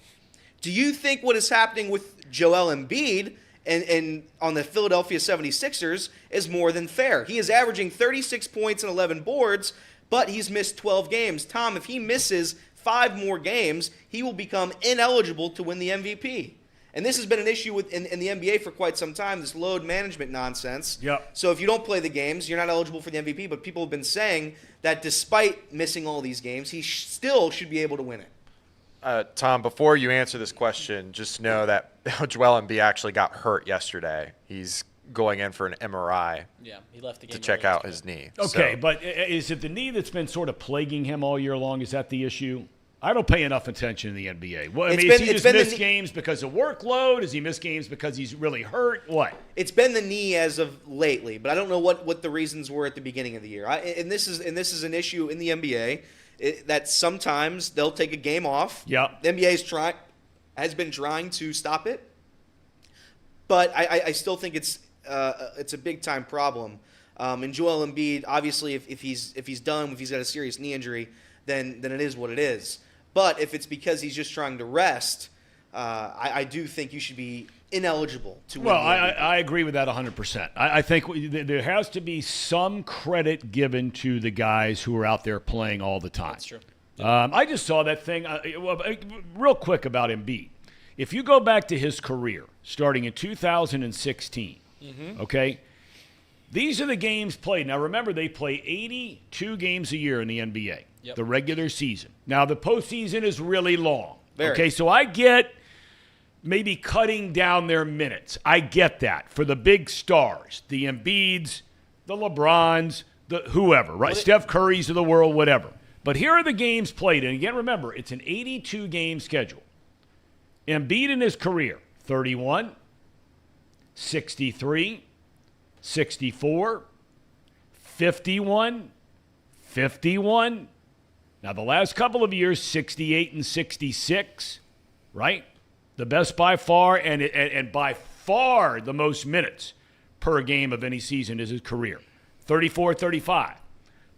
Do you think what is happening with Joel Embiid and on the Philadelphia 76ers is more than fair? He is averaging 36 points and 11 boards, but he's missed 12 games. Tom, if he misses 5 more games, he will become ineligible to win the MVP. And this has been an issue in the NBA for quite some time, this load management nonsense. Yep. So if you don't play the games, you're not eligible for the MVP, but people have been saying that despite missing all these games, he still should be able to win it. Tom, before you answer this question, just know that Joel Embiid actually got hurt yesterday. He's going in for an MRI. Yeah, he left the game to check out his knee. Okay, so. But is it the knee that's been sort of plaguing him all year long? Is that the issue? I don't pay enough attention in the NBA. Well, I mean, is he just miss games because of workload? Is he miss games because he's really hurt? What? It's been the knee as of lately, but I don't know what the reasons were at the beginning of the year. And this is an issue in the NBA that sometimes they'll take a game off. Yeah. The NBA has been trying to stop it, but I still think it's a big time problem. And Joel Embiid, obviously, if he's done, if he's got a serious knee injury, then it is what it is. But if it's because he's just trying to rest, I do think you should be ineligible to win. Well, I agree with that 100%. I think there has to be some credit given to the guys who are out there playing all the time. That's true. I just saw that thing real quick about Embiid. If you go back to his career, starting in 2016, okay, these are the games played. Now, remember, they play 82 games a year in the NBA, the regular season. Now, the postseason is really long. Very. Okay, so I get maybe cutting down their minutes. I get that for the big stars, the Embiids, the LeBrons, the whoever, right? Steph Curry's of the world, whatever. But here are the games played. And again, remember, it's an 82-game schedule. Embiid in his career, 31, 63, 64, 51, 51. Now, the last couple of years, 68 and 66, right? The best by far, and by far the most minutes per game of any season is his career, 34, 35.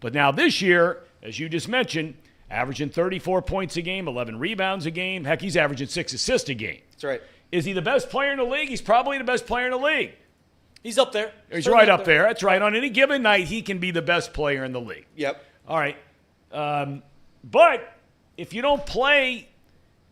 But now this year, as you just mentioned, averaging 34 points a game, 11 rebounds a game. Heck, he's averaging 6 assists a game. That's right. Is he the best player in the league? He's probably the best player in the league. He's up there. He's right up there. That's right. On any given night, he can be the best player in the league. Yep. All right. But if you don't play,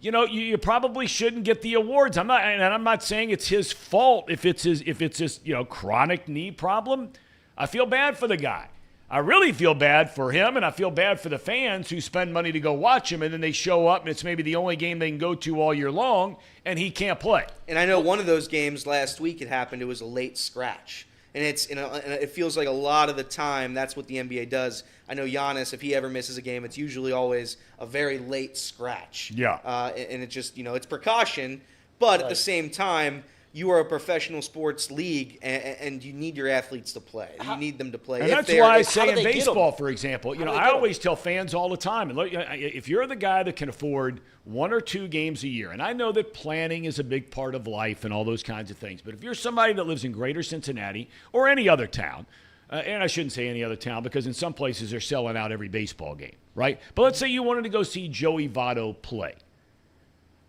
you probably shouldn't get the awards. I'm not saying it's his fault if it's his chronic knee problem. I feel bad for the guy. I really feel bad for him, and I feel bad for the fans who spend money to go watch him, and then they show up, and it's maybe the only game they can go to all year long, and he can't play. And I know one of those games last week it happened. It was a late scratch, and and it feels like a lot of the time that's what the NBA does. I know Giannis, if he ever misses a game, it's usually always a very late scratch. Yeah. And it just it's precaution, but at the same time, you are a professional sports league, and you need your athletes to play. You need them to play. And that's why I say in baseball, for example, I always tell fans all the time, if you're the guy that can afford 1 or 2 games a year, and I know that planning is a big part of life and all those kinds of things, but if you're somebody that lives in greater Cincinnati or any other town, and I shouldn't say any other town because in some places they're selling out every baseball game, right? But let's say you wanted to go see Joey Votto play.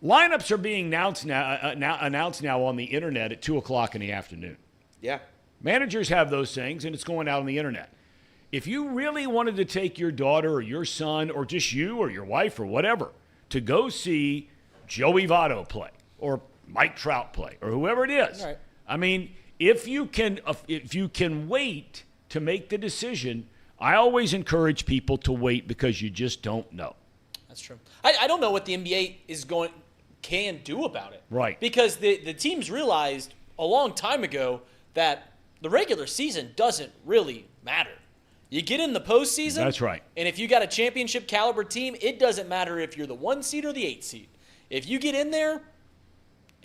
Lineups are being announced now on the internet at 2 o'clock in the afternoon. Yeah. Managers have those things, and it's going out on the internet. If you really wanted to take your daughter or your son or just you or your wife or whatever to go see Joey Votto play or Mike Trout play or whoever it is, right. I mean, if you can wait to make the decision, I always encourage people to wait because you just don't know. That's true. I don't know what the NBA can do about it. Right. Because the teams realized a long time ago that the regular season doesn't really matter. You get in the postseason. That's right. And if you got a championship caliber team, it doesn't matter if you're the 1 seed or the 8 seed. If you get in there,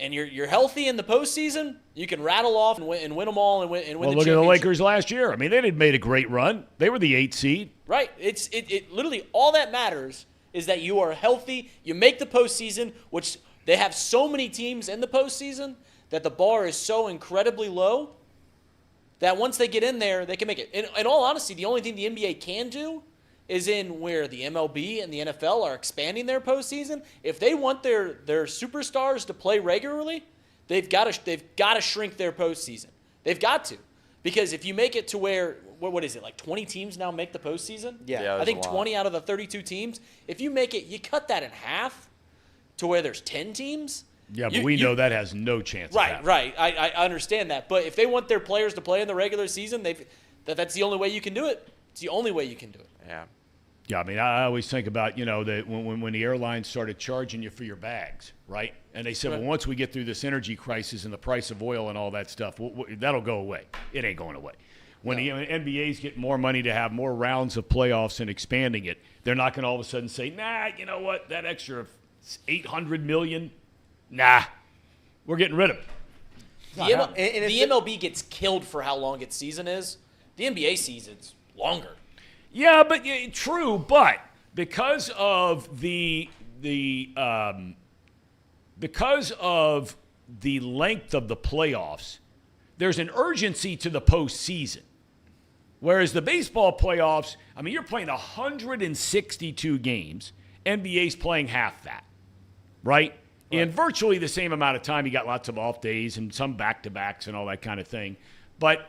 and you're healthy in the postseason, you can rattle off and win them all and win the Well, championship. look at the Lakers last year. I mean, they made a great run. They were the 8th seed. Right. It literally all that matters is that you are healthy. You make the postseason, which they have so many teams in the postseason that the bar is so incredibly low that once they get in there, they can make it. In all honesty, the only thing the NBA can do is in where the MLB and the NFL are expanding their postseason. If they want their superstars to play regularly, they've got to shrink their postseason. They've got to, because if you make it to where what is it, like 20 teams now make the postseason? Yeah, I think 20 out of the 32 teams. If you make it, you cut that in half to where there's 10 teams. Yeah, but we know that has no chance. Right, right. I understand that, but if they want their players to play in the regular season, that's the only way you can do it. It's the only way you can do it. Yeah. Yeah, I mean, I always think about, that when the airlines started charging you for your bags, right? And they said, well, once we get through this energy crisis and the price of oil and all that stuff, that'll go away. It ain't going away. When the NBA's getting more money to have more rounds of playoffs and expanding it, they're not going to all of a sudden say, nah, you know what, that extra $800 million, nah, we're getting rid of it. The MLB gets killed for how long its season is. The NBA season's longer. Yeah, but true. But because of the length of the playoffs, there's an urgency to the postseason. Whereas the baseball playoffs, I mean, you're playing 162 games. NBA's playing half that, right? In virtually the same amount of time. You got lots of off days and some back-to-backs and all that kind of thing. But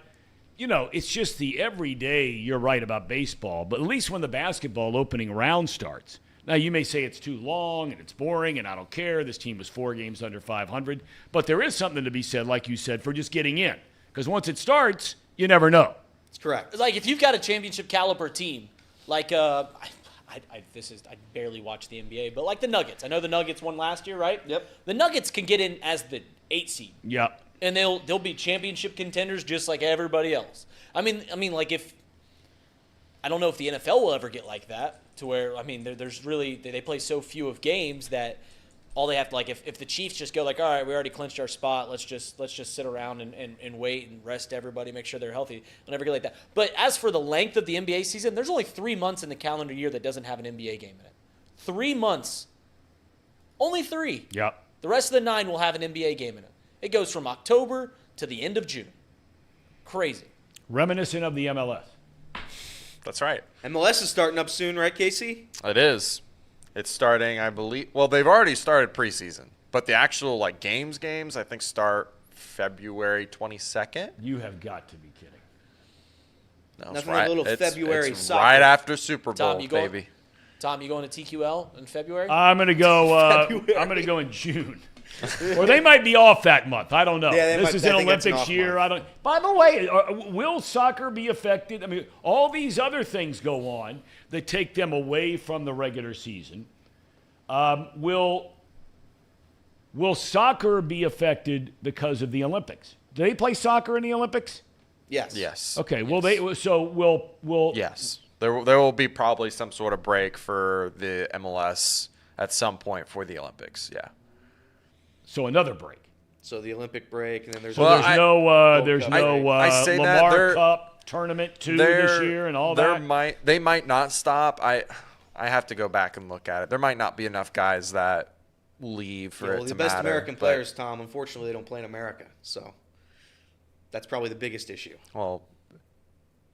it's just the everyday, you're right about baseball, but at least when the basketball opening round starts. Now, you may say it's too long and it's boring and I don't care. This team was 4 games under 500. But there is something to be said, like you said, for just getting in. Because once it starts, you never know. That's correct. Like, if you've got a championship caliber team, like I barely watch the NBA, but like the Nuggets. I know the Nuggets won last year, right? Yep. The Nuggets can get in as the 8th seed. Yep. And they'll be championship contenders just like everybody else. I mean, like I don't know if the NFL will ever get like that to where, I mean, there's really, they play so few of games that all they have to, like, if the Chiefs just go like, all right, we already clinched our spot, let's just sit around and wait and rest everybody, make sure they're healthy. They'll never get like that. But as for the length of the NBA season, there's only 3 months in the calendar year that doesn't have an NBA game in it. 3 months. Only 3. Yep. The rest of the 9 will have an NBA game in it. It goes from October to the end of June. Crazy. Reminiscent of the MLS. That's right. MLS is starting up soon, right, Casey? It is. It's starting, I believe. Well, they've already started preseason, but the actual games, I think, start February 22nd. You have got to be kidding. No, Nothing like a little February it's soccer. right after Super Bowl, Tom, you baby. going to TQL in February? I'm gonna go. I'm gonna go in June. Or they might be off that month. I don't know. Yeah, this is an Olympics year. Month. I don't. By the way, will soccer be affected? I mean, all these other things go on that take them away from the regular season. Will soccer be affected because of the Olympics? Do they play soccer in the Olympics? Yes. Yes. Okay. Will they? So will. Yes. There will be probably some sort of break for the MLS at some point for the Olympics. Yeah. So another break. So the Olympic break, and then there's there's no Lamar Cup tournament this year and all that. They might not stop. I have to go back and look at it. There might not be enough guys that leave for it to matter. The best American players, Tom, unfortunately, they don't play in America. So that's probably the biggest issue. Well,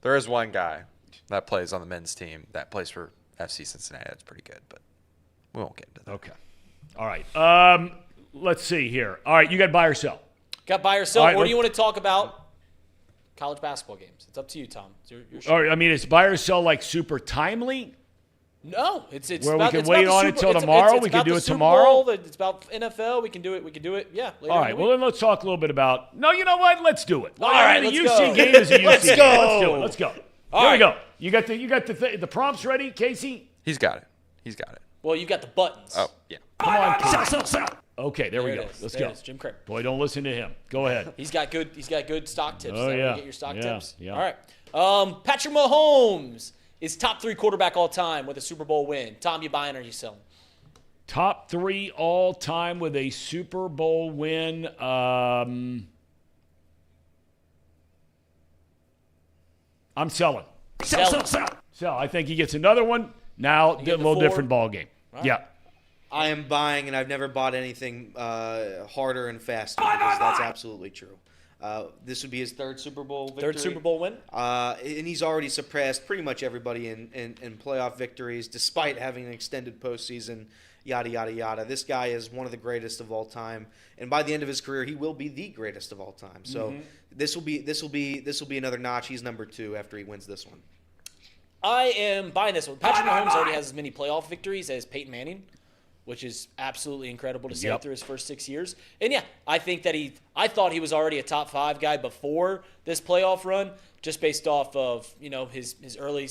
there is one guy that plays on the men's team that plays for FC Cincinnati. That's pretty good, but we won't get into that. Okay. All right. Let's see here. All right, you got buy or sell. Got buy or sell. Right, or do you want to talk about college basketball games? It's up to you, Tom. It's your show. All right, I mean, is buy or sell super timely? No, it's where about, we can wait on it till tomorrow. We can do it tomorrow. It's about NFL. We can do it. Yeah. All right. Well, then let's talk a little bit about. No, you know what? Let's do it. All right. The let's UC go. game is a UC Let's game. go. Let's go. All Here right. we go. You got the prompts ready, Casey? He's got it. Well, you've got the buttons. Oh, yeah. Come on, Casey. Okay, there we go. Let's go. Jim Craig. Boy, don't listen to him. Go ahead. He's got good stock tips. Oh, Is that where yeah. you get your stock tips? Yeah. All right. Patrick Mahomes is top 3 quarterback all time with a Super Bowl win. Tom, you buying or you selling? Top 3 all time with a Super Bowl win. I'm selling. Sell. I think he gets another one. Now, a little different ball game. Right. Yeah. I am buying, and I've never bought anything harder and faster because that's absolutely true. This would be his third Super Bowl victory. Third Super Bowl win? And he's already surpassed pretty much everybody in playoff victories, despite having an extended postseason, yada, yada, yada. This guy is one of the greatest of all time. And by the end of his career, he will be the greatest of all time. So this will be another notch. He's number 2 after he wins this one. I am buying this one. Patrick Mahomes already has as many playoff victories as Peyton Manning, which is absolutely incredible to see through his first 6 years. And yeah, I think that I thought he was already a top 5 guy before this playoff run, just based off of, his early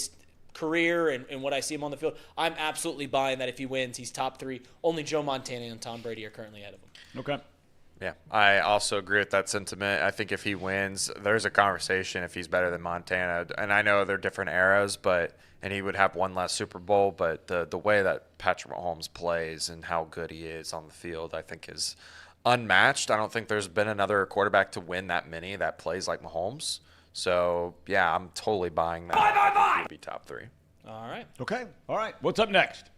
career and what I see him on the field. I'm absolutely buying that if he wins, he's top 3. Only Joe Montana and Tom Brady are currently ahead of him. Okay. Yeah, I also agree with that sentiment. I think if he wins, there's a conversation if he's better than Montana. And I know they're different eras, and he would have one less Super Bowl, but the way that Patrick Mahomes plays and how good he is on the field, I think is unmatched. I don't think there's been another quarterback to win that many that plays like Mahomes. So, yeah, I'm totally buying that. I think he'd be top 3. All right. Okay. All right. What's up next?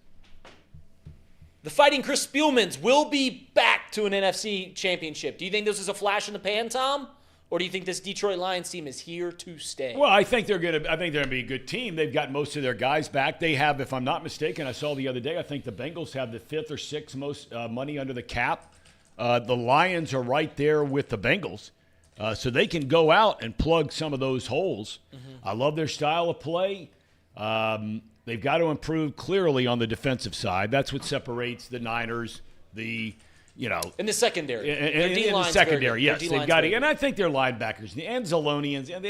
The Fighting Chris Spielmans will be back to an NFC championship. Do you think this is a flash in the pan, Tom? Or do you think this Detroit Lions team is here to stay? Well, I think they're going to be a good team. They've got most of their guys back. They have, if I'm not mistaken, I saw the other day, I think the Bengals have the 5th or 6th most money under the cap. The Lions are right there with the Bengals. So they can go out and plug some of those holes. I love their style of play. They've got to improve clearly on the defensive side. That's what separates the Niners, in the secondary. In the secondary, yes. They've got to, and I think their linebackers, the Anzalonians, and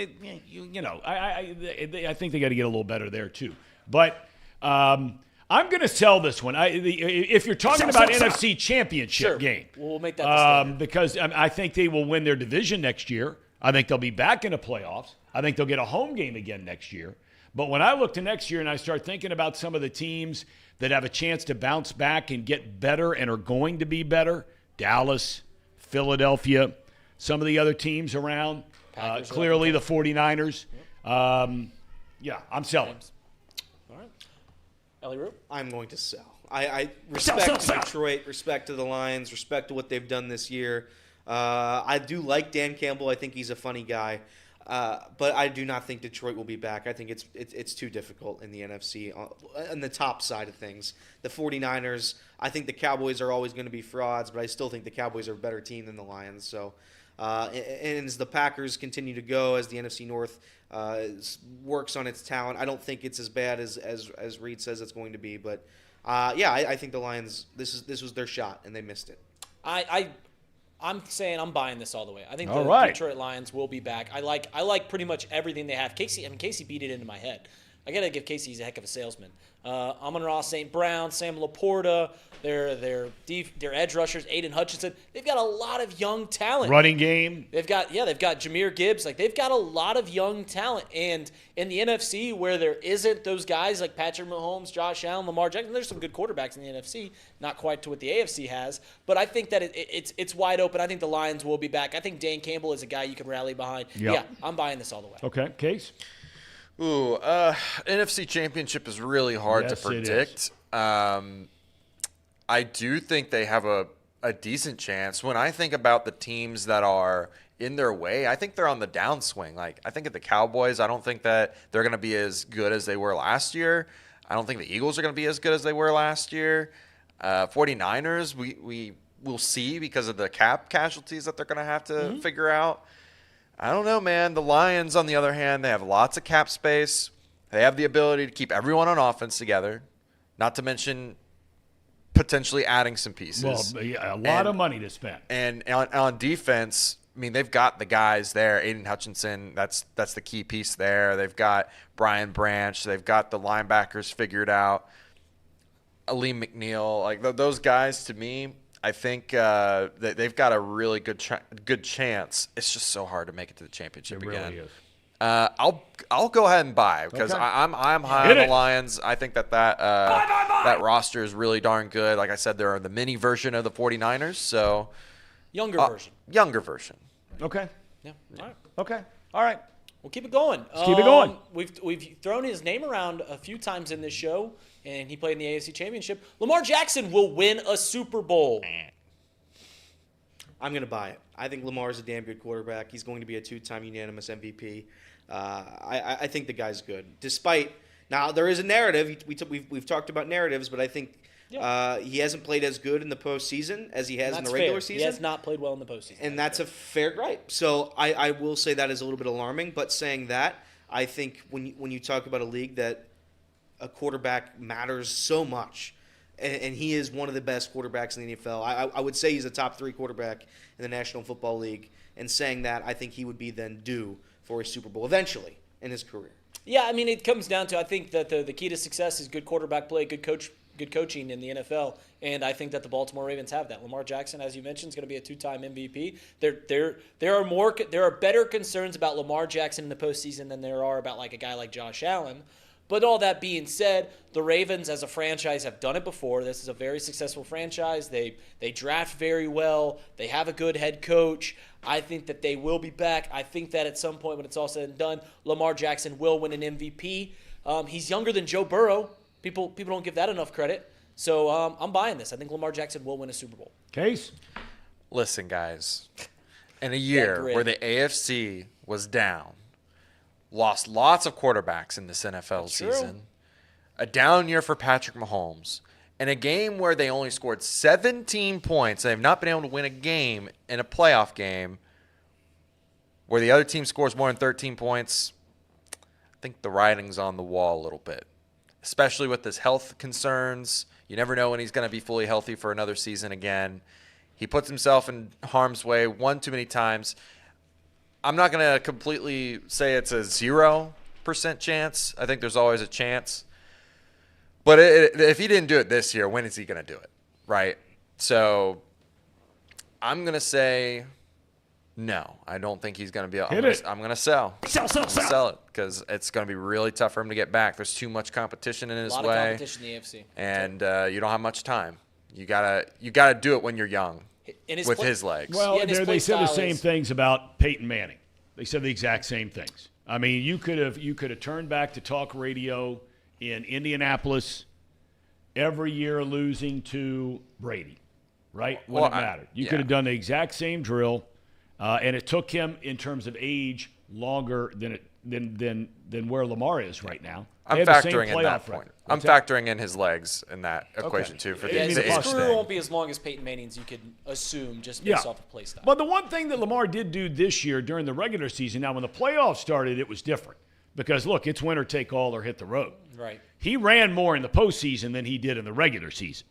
I think they got to get a little better there too. But I'm going to sell this one. If you're talking about NFC Championship game, we'll make that because I think they will win their division next year. I think they'll be back in the playoffs. I think they'll get a home game again next year. But when I look to next year and I start thinking about some of the teams that have a chance to bounce back and get better and are going to be better, Dallas, Philadelphia, some of the other teams around, clearly the 49ers. I'm selling. All right. Elliot? I'm going to sell. I respect to Detroit, respect to the Lions, respect to what they've done this year. I do like Dan Campbell. I think he's a funny guy. But I do not think Detroit will be back. I think it's too difficult in the NFC on the top side of things. The 49ers, I think the Cowboys are always going to be frauds, but I still think the Cowboys are a better team than the Lions. So, and as the Packers continue to go, as the NFC North works on its talent, I don't think it's as bad as Reed says it's going to be. But I think the Lions, this was their shot, and they missed it. I'm saying I'm buying this all the way. I think the Detroit Lions will be back. I like pretty much everything they have. Casey beat it into my head. I got to give Casey, he's a heck of a salesman. Amon-Ra St. Brown, Sam Laporta, their edge rushers, Aiden Hutchinson. They've got a lot of young talent. Running game. They've got Jahmyr Gibbs. They've got a lot of young talent. And in the NFC, where there isn't those guys like Patrick Mahomes, Josh Allen, Lamar Jackson, there's some good quarterbacks in the NFC, not quite to what the AFC has. But I think that it's wide open. I think the Lions will be back. I think Dan Campbell is a guy you can rally behind. Yep. Yeah, I'm buying this all the way. Okay, Case? Ooh, NFC Championship is really hard to predict. I do think they have a decent chance. When I think about the teams that are in their way, I think they're on the downswing. I think of the Cowboys, I don't think that they're going to be as good as they were last year. I don't think the Eagles are going to be as good as they were last year. 49ers, we will see because of the cap casualties that they're going to have to figure out. I don't know, man. The Lions, on the other hand, they have lots of cap space. They have the ability to keep everyone on offense together, not to mention potentially adding some pieces. Well, a lot of money to spend. And on defense, I mean, they've got the guys there. Aiden Hutchinson, that's the key piece there. They've got Brian Branch. They've got the linebackers figured out. Aleem McNeil, those guys, to me, I think they've got a really good chance. It's just so hard to make it to the championship again. Really is. I'll go ahead and buy because I'm high on the Lions. I think that that roster is really darn good. Like I said, they're the mini version of the 49ers. So younger version. Younger version. Okay. Yeah. All right. Okay. All right. We'll keep it going. Keep it going. We've thrown his name around a few times in this show, and he played in the AFC Championship. Lamar Jackson will win a Super Bowl. I'm going to buy it. I think Lamar is a damn good quarterback. He's going to be a 2-time unanimous MVP. I think the guy's good. Despite now, there is a narrative. We've talked about narratives, but I think he hasn't played as good in the postseason as he has in the regular season. He has not played well in the postseason, and that's a fair gripe. So I will say that is a little bit alarming. But saying that, I think when you talk about a league that a quarterback matters so much. And he is one of the best quarterbacks in the NFL. I would say he's a top 3 quarterback in the National Football League. And saying that, I think he would be then due for a Super Bowl eventually in his career. Yeah, I mean, it comes down to I think that the key to success is good quarterback play, good coaching in the NFL. And I think that the Baltimore Ravens have that. Lamar Jackson, as you mentioned, is going to be a 2-time MVP. There are better concerns about Lamar Jackson in the postseason than there are about like a guy like Josh Allen. But all that being said, the Ravens as a franchise have done it before. This is a very successful franchise. They draft very well. They have a good head coach. I think that they will be back. I think that at some point when it's all said and done, Lamar Jackson will win an MVP. He's younger than Joe Burrow. People don't give that enough credit. So I'm buying this. I think Lamar Jackson will win a Super Bowl. Case? Listen, guys. In a year where the AFC was down, lost lots of quarterbacks in this NFL season. A down year for Patrick Mahomes. In a game where they only scored 17 points. They have not been able to win a game in a playoff game where the other team scores more than 13 points. I think the writing's on the wall a little bit, especially with his health concerns. You never know when he's going to be fully healthy for another season again. He puts himself in harm's way one too many times. I'm not going to completely say it's a 0% chance. I think there's always a chance. But if he didn't do it this year, when is he going to do it, right? So I'm going to say no. I don't think he's going to be able to. I'm going to sell. Sell it because it's going to be really tough for him to get back. There's too much competition in his way. A lot of competition in the AFC. And you don't have much time. You gotta do it when you're young. With his legs. Well, they said the same things about Peyton Manning. They said the exact same things. I mean, you could have turned back to talk radio in Indianapolis every year losing to Brady, right? Wouldn't have mattered. You could have done the exact same drill, and it took him in terms of age longer than where Lamar is right now. I'm factoring in that point. I'm factoring in his legs in that equation too. For his career won't be as long as Peyton Manning's, you could assume, just based off of play style. But the one thing that Lamar did do this year during the regular season, now when the playoffs started, it was different because look, it's winner take all or hit the road. Right. He ran more in the postseason than he did in the regular season.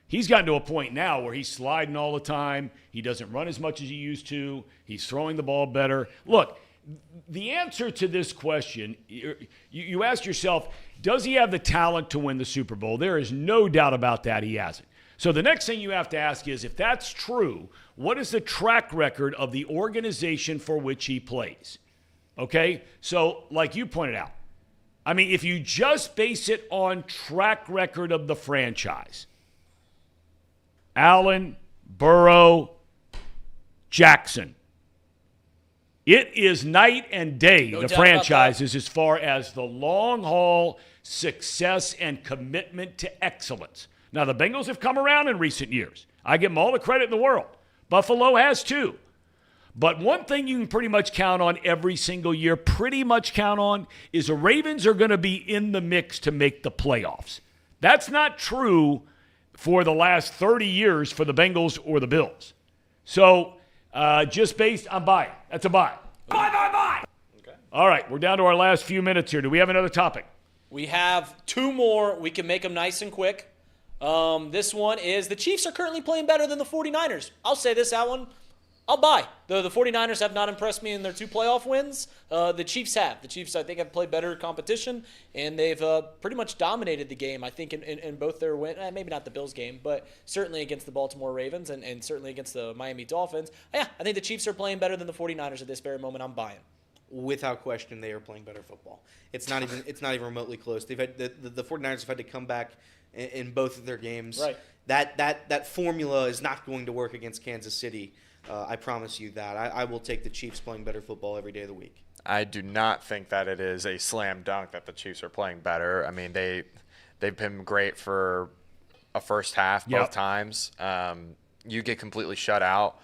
He's gotten to a point now where he's sliding all the time. He doesn't run as much as he used to. He's throwing the ball better. Look, the answer to this question, you ask yourself, does he have the talent to win the Super Bowl? There is no doubt about that he hasn't. So the next thing you have to ask is, if that's true, what is the track record of the organization for which he plays? Okay? So like you pointed out, I mean, if you just base it on track record of the franchise, Allen, Burrow, Jackson, it is night and day, the franchises, as far as the long-haul success and commitment to excellence. Now, the Bengals have come around in recent years. I give them all the credit in the world. Buffalo has too. But one thing you can pretty much count on every single year, is the Ravens are going to be in the mix to make the playoffs. That's not true for the last 30 years for the Bengals or the Bills. So, just based on buy. That's a buy. Buy. Okay. All right, we're down to our last few minutes here. Do we have another topic? We have 2 more. We can make them nice and quick. This one is the Chiefs are currently playing better than the 49ers. I'll say this, that one. I'll buy. The 49ers have not impressed me in their 2 playoff wins. The Chiefs have. The Chiefs, I think, have played better competition, and they've pretty much dominated the game, I think, in both their wins. Maybe not the Bills game, but certainly against the Baltimore Ravens and certainly against the Miami Dolphins. Yeah, I think the Chiefs are playing better than the 49ers at this very moment. I'm buying. without question, they are playing better football. It's not even remotely close. They've had the 49ers have had to come back in both of their games. Right. That formula is not going to work against Kansas City. I promise you that. I will take the Chiefs playing better football every day of the week. I do not think that it is a slam dunk that the Chiefs are playing better. I mean, they've been great for a first half both times. You get completely shut out.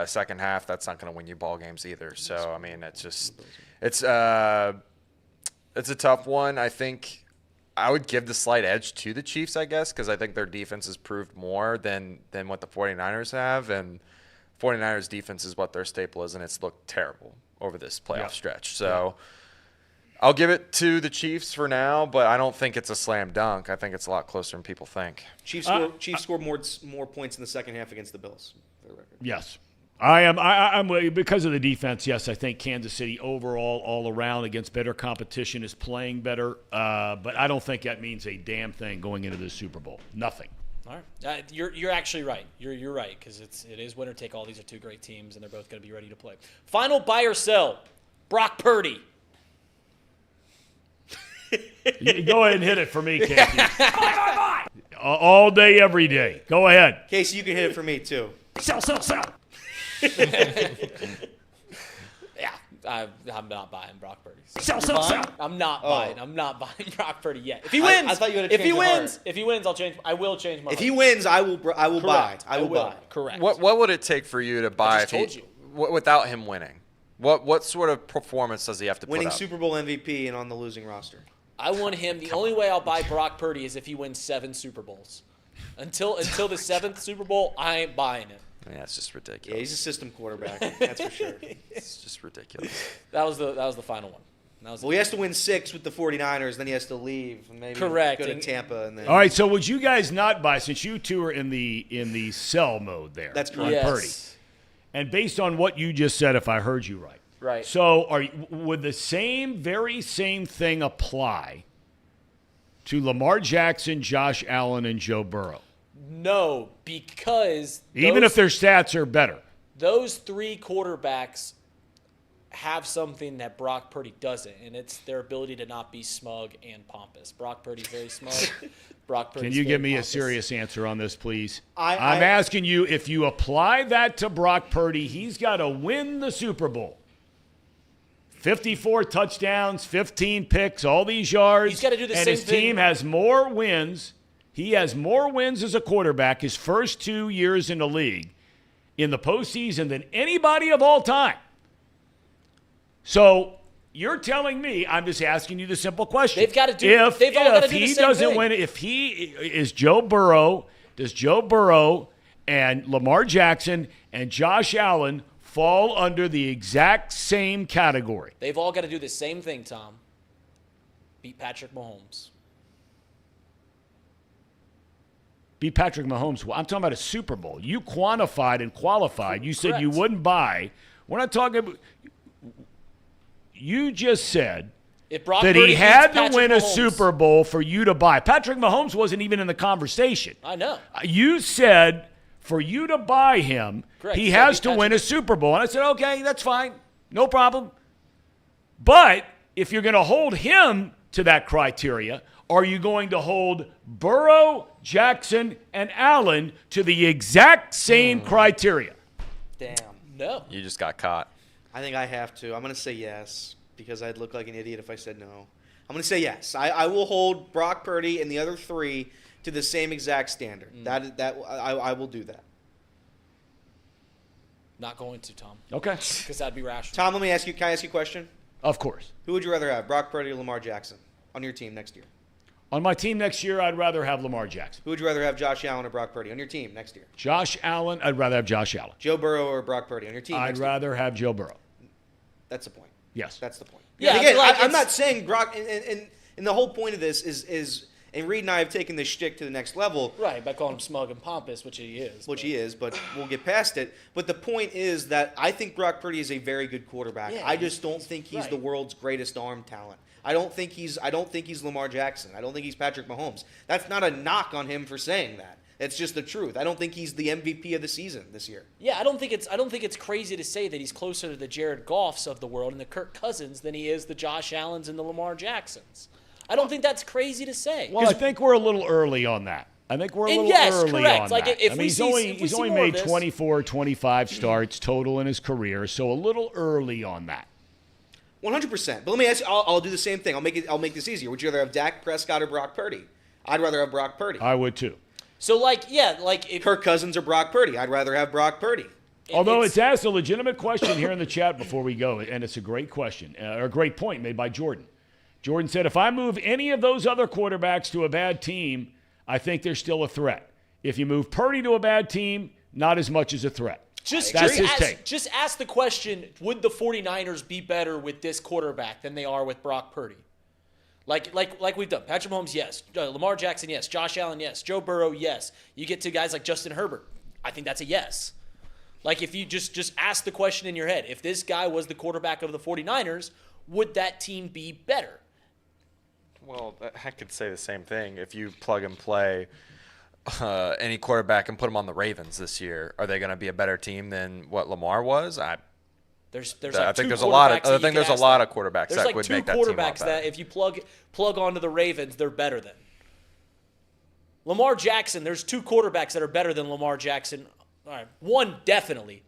Second half, that's not going to win you ball games either. So I mean, it's a tough one. I think I would give the slight edge to the Chiefs, I guess, because I think their defense has proved more than what the 49ers have, and 49ers defense is what their staple is, and it's looked terrible over this playoff stretch. So I'll give it to the Chiefs for now, but I don't think it's a slam dunk. I think it's a lot closer than people think. Chiefs scored more points in the second half against the Bills. For the record. Yes. I'm because of the defense. Yes, I think Kansas City overall, all around, against better competition, is playing better. But I don't think that means a damn thing going into the Super Bowl. Nothing. All right, you're actually right. You're right, because it is winner take all. These are two great teams, and they're both going to be ready to play. Final buy or sell, Brock Purdy. You go ahead and hit it for me, Casey. All day, every day. Go ahead. Casey, you can hit it for me too. Sell. Yeah, I'm not buying Brock Purdy. Sell. I'm not buying. I'm not buying Brock Purdy yet. If he wins, I thought you had a change of heart. If he wins, I'll change. I will change my. If he wins, I will buy. I will buy. Correct. What would it take for you to buy without him winning? What sort of performance does he have to winning put up? Super Bowl MVP and on the losing roster? I want him. The only way I'll buy Brock Purdy is if he wins 7 Super Bowls. Until the 7th Super Bowl, I ain't buying it. Yeah, it's just ridiculous. Yeah, he's a system quarterback. That's for sure. It's just ridiculous. That was the final one. He has to win 6 with the 49ers, then he has to leave and maybe go to Tampa. And then. All right, so would you guys not buy, since you two are in the sell mode there? That's correct. On Yes. Purdy. And based on what you just said, if I heard you right. Right. So would the very same thing apply to Lamar Jackson, Josh Allen, and Joe Burrow? No, because even if their stats are better. Those 3 quarterbacks have something that Brock Purdy doesn't, and it's their ability to not be smug and pompous. Brock Purdy's very smug. Brock Purdy's Can you give me pompous. a serious answer on this, please? I'm asking you, if you apply that to Brock Purdy, he's got to win the Super Bowl. 54 touchdowns, 15 picks, all these yards. He's got to do the same thing. And his team has more wins. He has more wins as a quarterback his first 2 years in the league in the postseason than anybody of all time. So you're telling me, I'm just asking you the simple question. They've got to do. They've all got to do the same thing. If he is Joe Burrow, does Joe Burrow and Lamar Jackson and Josh Allen fall under the exact same category? They've all got to do the same thing, Tom. Beat Patrick Mahomes. Beat Patrick Mahomes. Well, I'm talking about a Super Bowl. You quantified and qualified. You said Correct. you wouldn't buy. We're not talking about. You just said If Brock that Purdy he had beats to Patrick win a Mahomes- Super Bowl for you to buy. Patrick Mahomes wasn't even in the conversation. I know. You said for you to buy him, Correct. he He's gotta has beat to win a Patrick. Super Bowl. And I said, okay, that's fine. No problem. But if you're going to hold him to that criteria, are you going to hold Burrow, Jackson, and Allen to the exact same criteria? Damn. No. You just got caught. I think I have to. I'm going to say yes because I'd look like an idiot if I said no. I'm going to say yes. I will hold Brock Purdy and the other 3 to the same exact standard. I will do that. Not going to, Tom. Okay. Because that'd be rational. Tom, let me ask you. Can I ask you a question? Of course. Who would you rather have, Brock Purdy or Lamar Jackson, on your team next year? On my team next year, I'd rather have Lamar Jackson. Who would you rather have, Josh Allen or Brock Purdy, on your team next year? Josh Allen, I'd rather have Josh Allen. Joe Burrow or Brock Purdy, on your team I'd next year? rather have Joe Burrow. That's the point. Yes. That's the point. Yeah, Again, like I'm it's- not saying Brock, and the whole point of this is, and Reed and I have taken this shtick to the next level. Right, by calling him smug and pompous, which he is. But we'll get past it. But the point is that I think Brock Purdy is a very good quarterback. Yeah, I just don't think he's right. the world's greatest arm talent. I don't think he's Lamar Jackson. I don't think he's Patrick Mahomes. That's not a knock on him for saying that. It's just the truth. I don't think he's the MVP of the season this year. Yeah, I don't think it's crazy to say that he's closer to the Jared Goffs of the world and the Kirk Cousins than he is the Josh Allens and the Lamar Jacksons. I don't think that's crazy to say. Well, I think we're a little early on that. I think we're a little early correct. on Like that. if he's only made 24, 25 starts total in his career, so a little early on that. 100%. But let me ask you, I'll do the same thing. I'll make this easier. Would you rather have Dak Prescott or Brock Purdy? I'd rather have Brock Purdy. I would too. So if Kirk Cousins or Brock Purdy, I'd rather have Brock Purdy. Although it's asked a legitimate question here in the chat before we go, and it's a great question, or a great point made by Jordan. Jordan said, if I move any of those other quarterbacks to a bad team, I think they're still a threat. If you move Purdy to a bad team, not as much as a threat. Just ask the question, would the 49ers be better with this quarterback than they are with Brock Purdy? Like we've done. Patrick Mahomes, yes. Lamar Jackson, yes. Josh Allen, yes. Joe Burrow, yes. You get to guys like Justin Herbert. I think that's a yes. Like if you just ask the question in your head, if this guy was the quarterback of the 49ers, would that team be better? Well, I could say the same thing. If you plug and play any quarterback and put them on the Ravens this year, are they going to be a better team than what Lamar was? I think there's a lot of quarterbacks that would make that team a lot better. There's like two quarterbacks that if you plug onto the Ravens, they're better than. Lamar Jackson, there's two quarterbacks that are better than Lamar Jackson. All right, one definitely,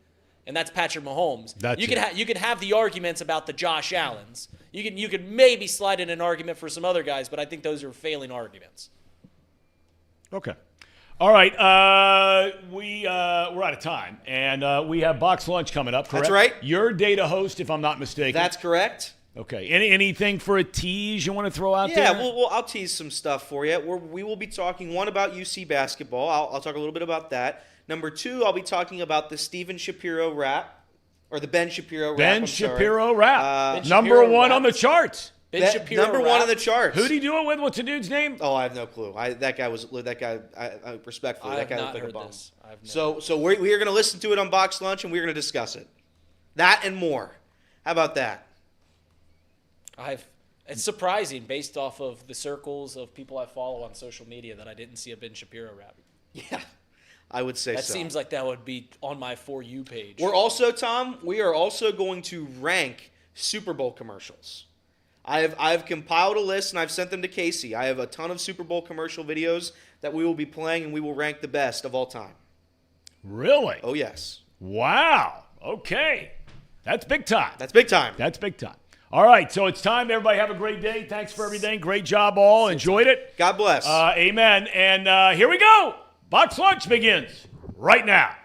and that's Patrick Mahomes. You can have the arguments about the Josh Allens. You could maybe slide in an argument for some other guys, but I think those are failing arguments. Okay. All right. We're out of time, and we have Box Lunch coming up, correct? That's right. You're data host, if I'm not mistaken. That's correct. Okay. Anything for a tease you want to throw out there? Yeah, well, I'll tease some stuff for you. We will be talking, one, about UC basketball. I'll talk a little bit about that. Number two, I'll be talking about the Steven Shapiro rap, or the Ben Shapiro rap. Ben Shapiro rap. Number one on the charts. Ben Shapiro number one on the charts. Who'd he do it with? What's the dude's name? Oh, I have no clue. That guy respectfully, that guy looked like a bum. So we are going to listen to it on Box Lunch, and we're going to discuss it. That and more. How about that? It's surprising, based off of the circles of people I follow on social media, that I didn't see a Ben Shapiro rap. Yeah, I would say that so. That seems like that would be on my For You page. We are also going to rank Super Bowl commercials. I've compiled a list, and I've sent them to Casey. I have a ton of Super Bowl commercial videos that we will be playing, and we will rank the best of all time. Really? Oh, yes. Wow. Okay. That's big time. That's big time. That's big time. All right, so it's time. Everybody have a great day. Thanks for everything. Great job, all. Enjoyed it. God bless. Amen. And here we go. Box Lunch begins right now.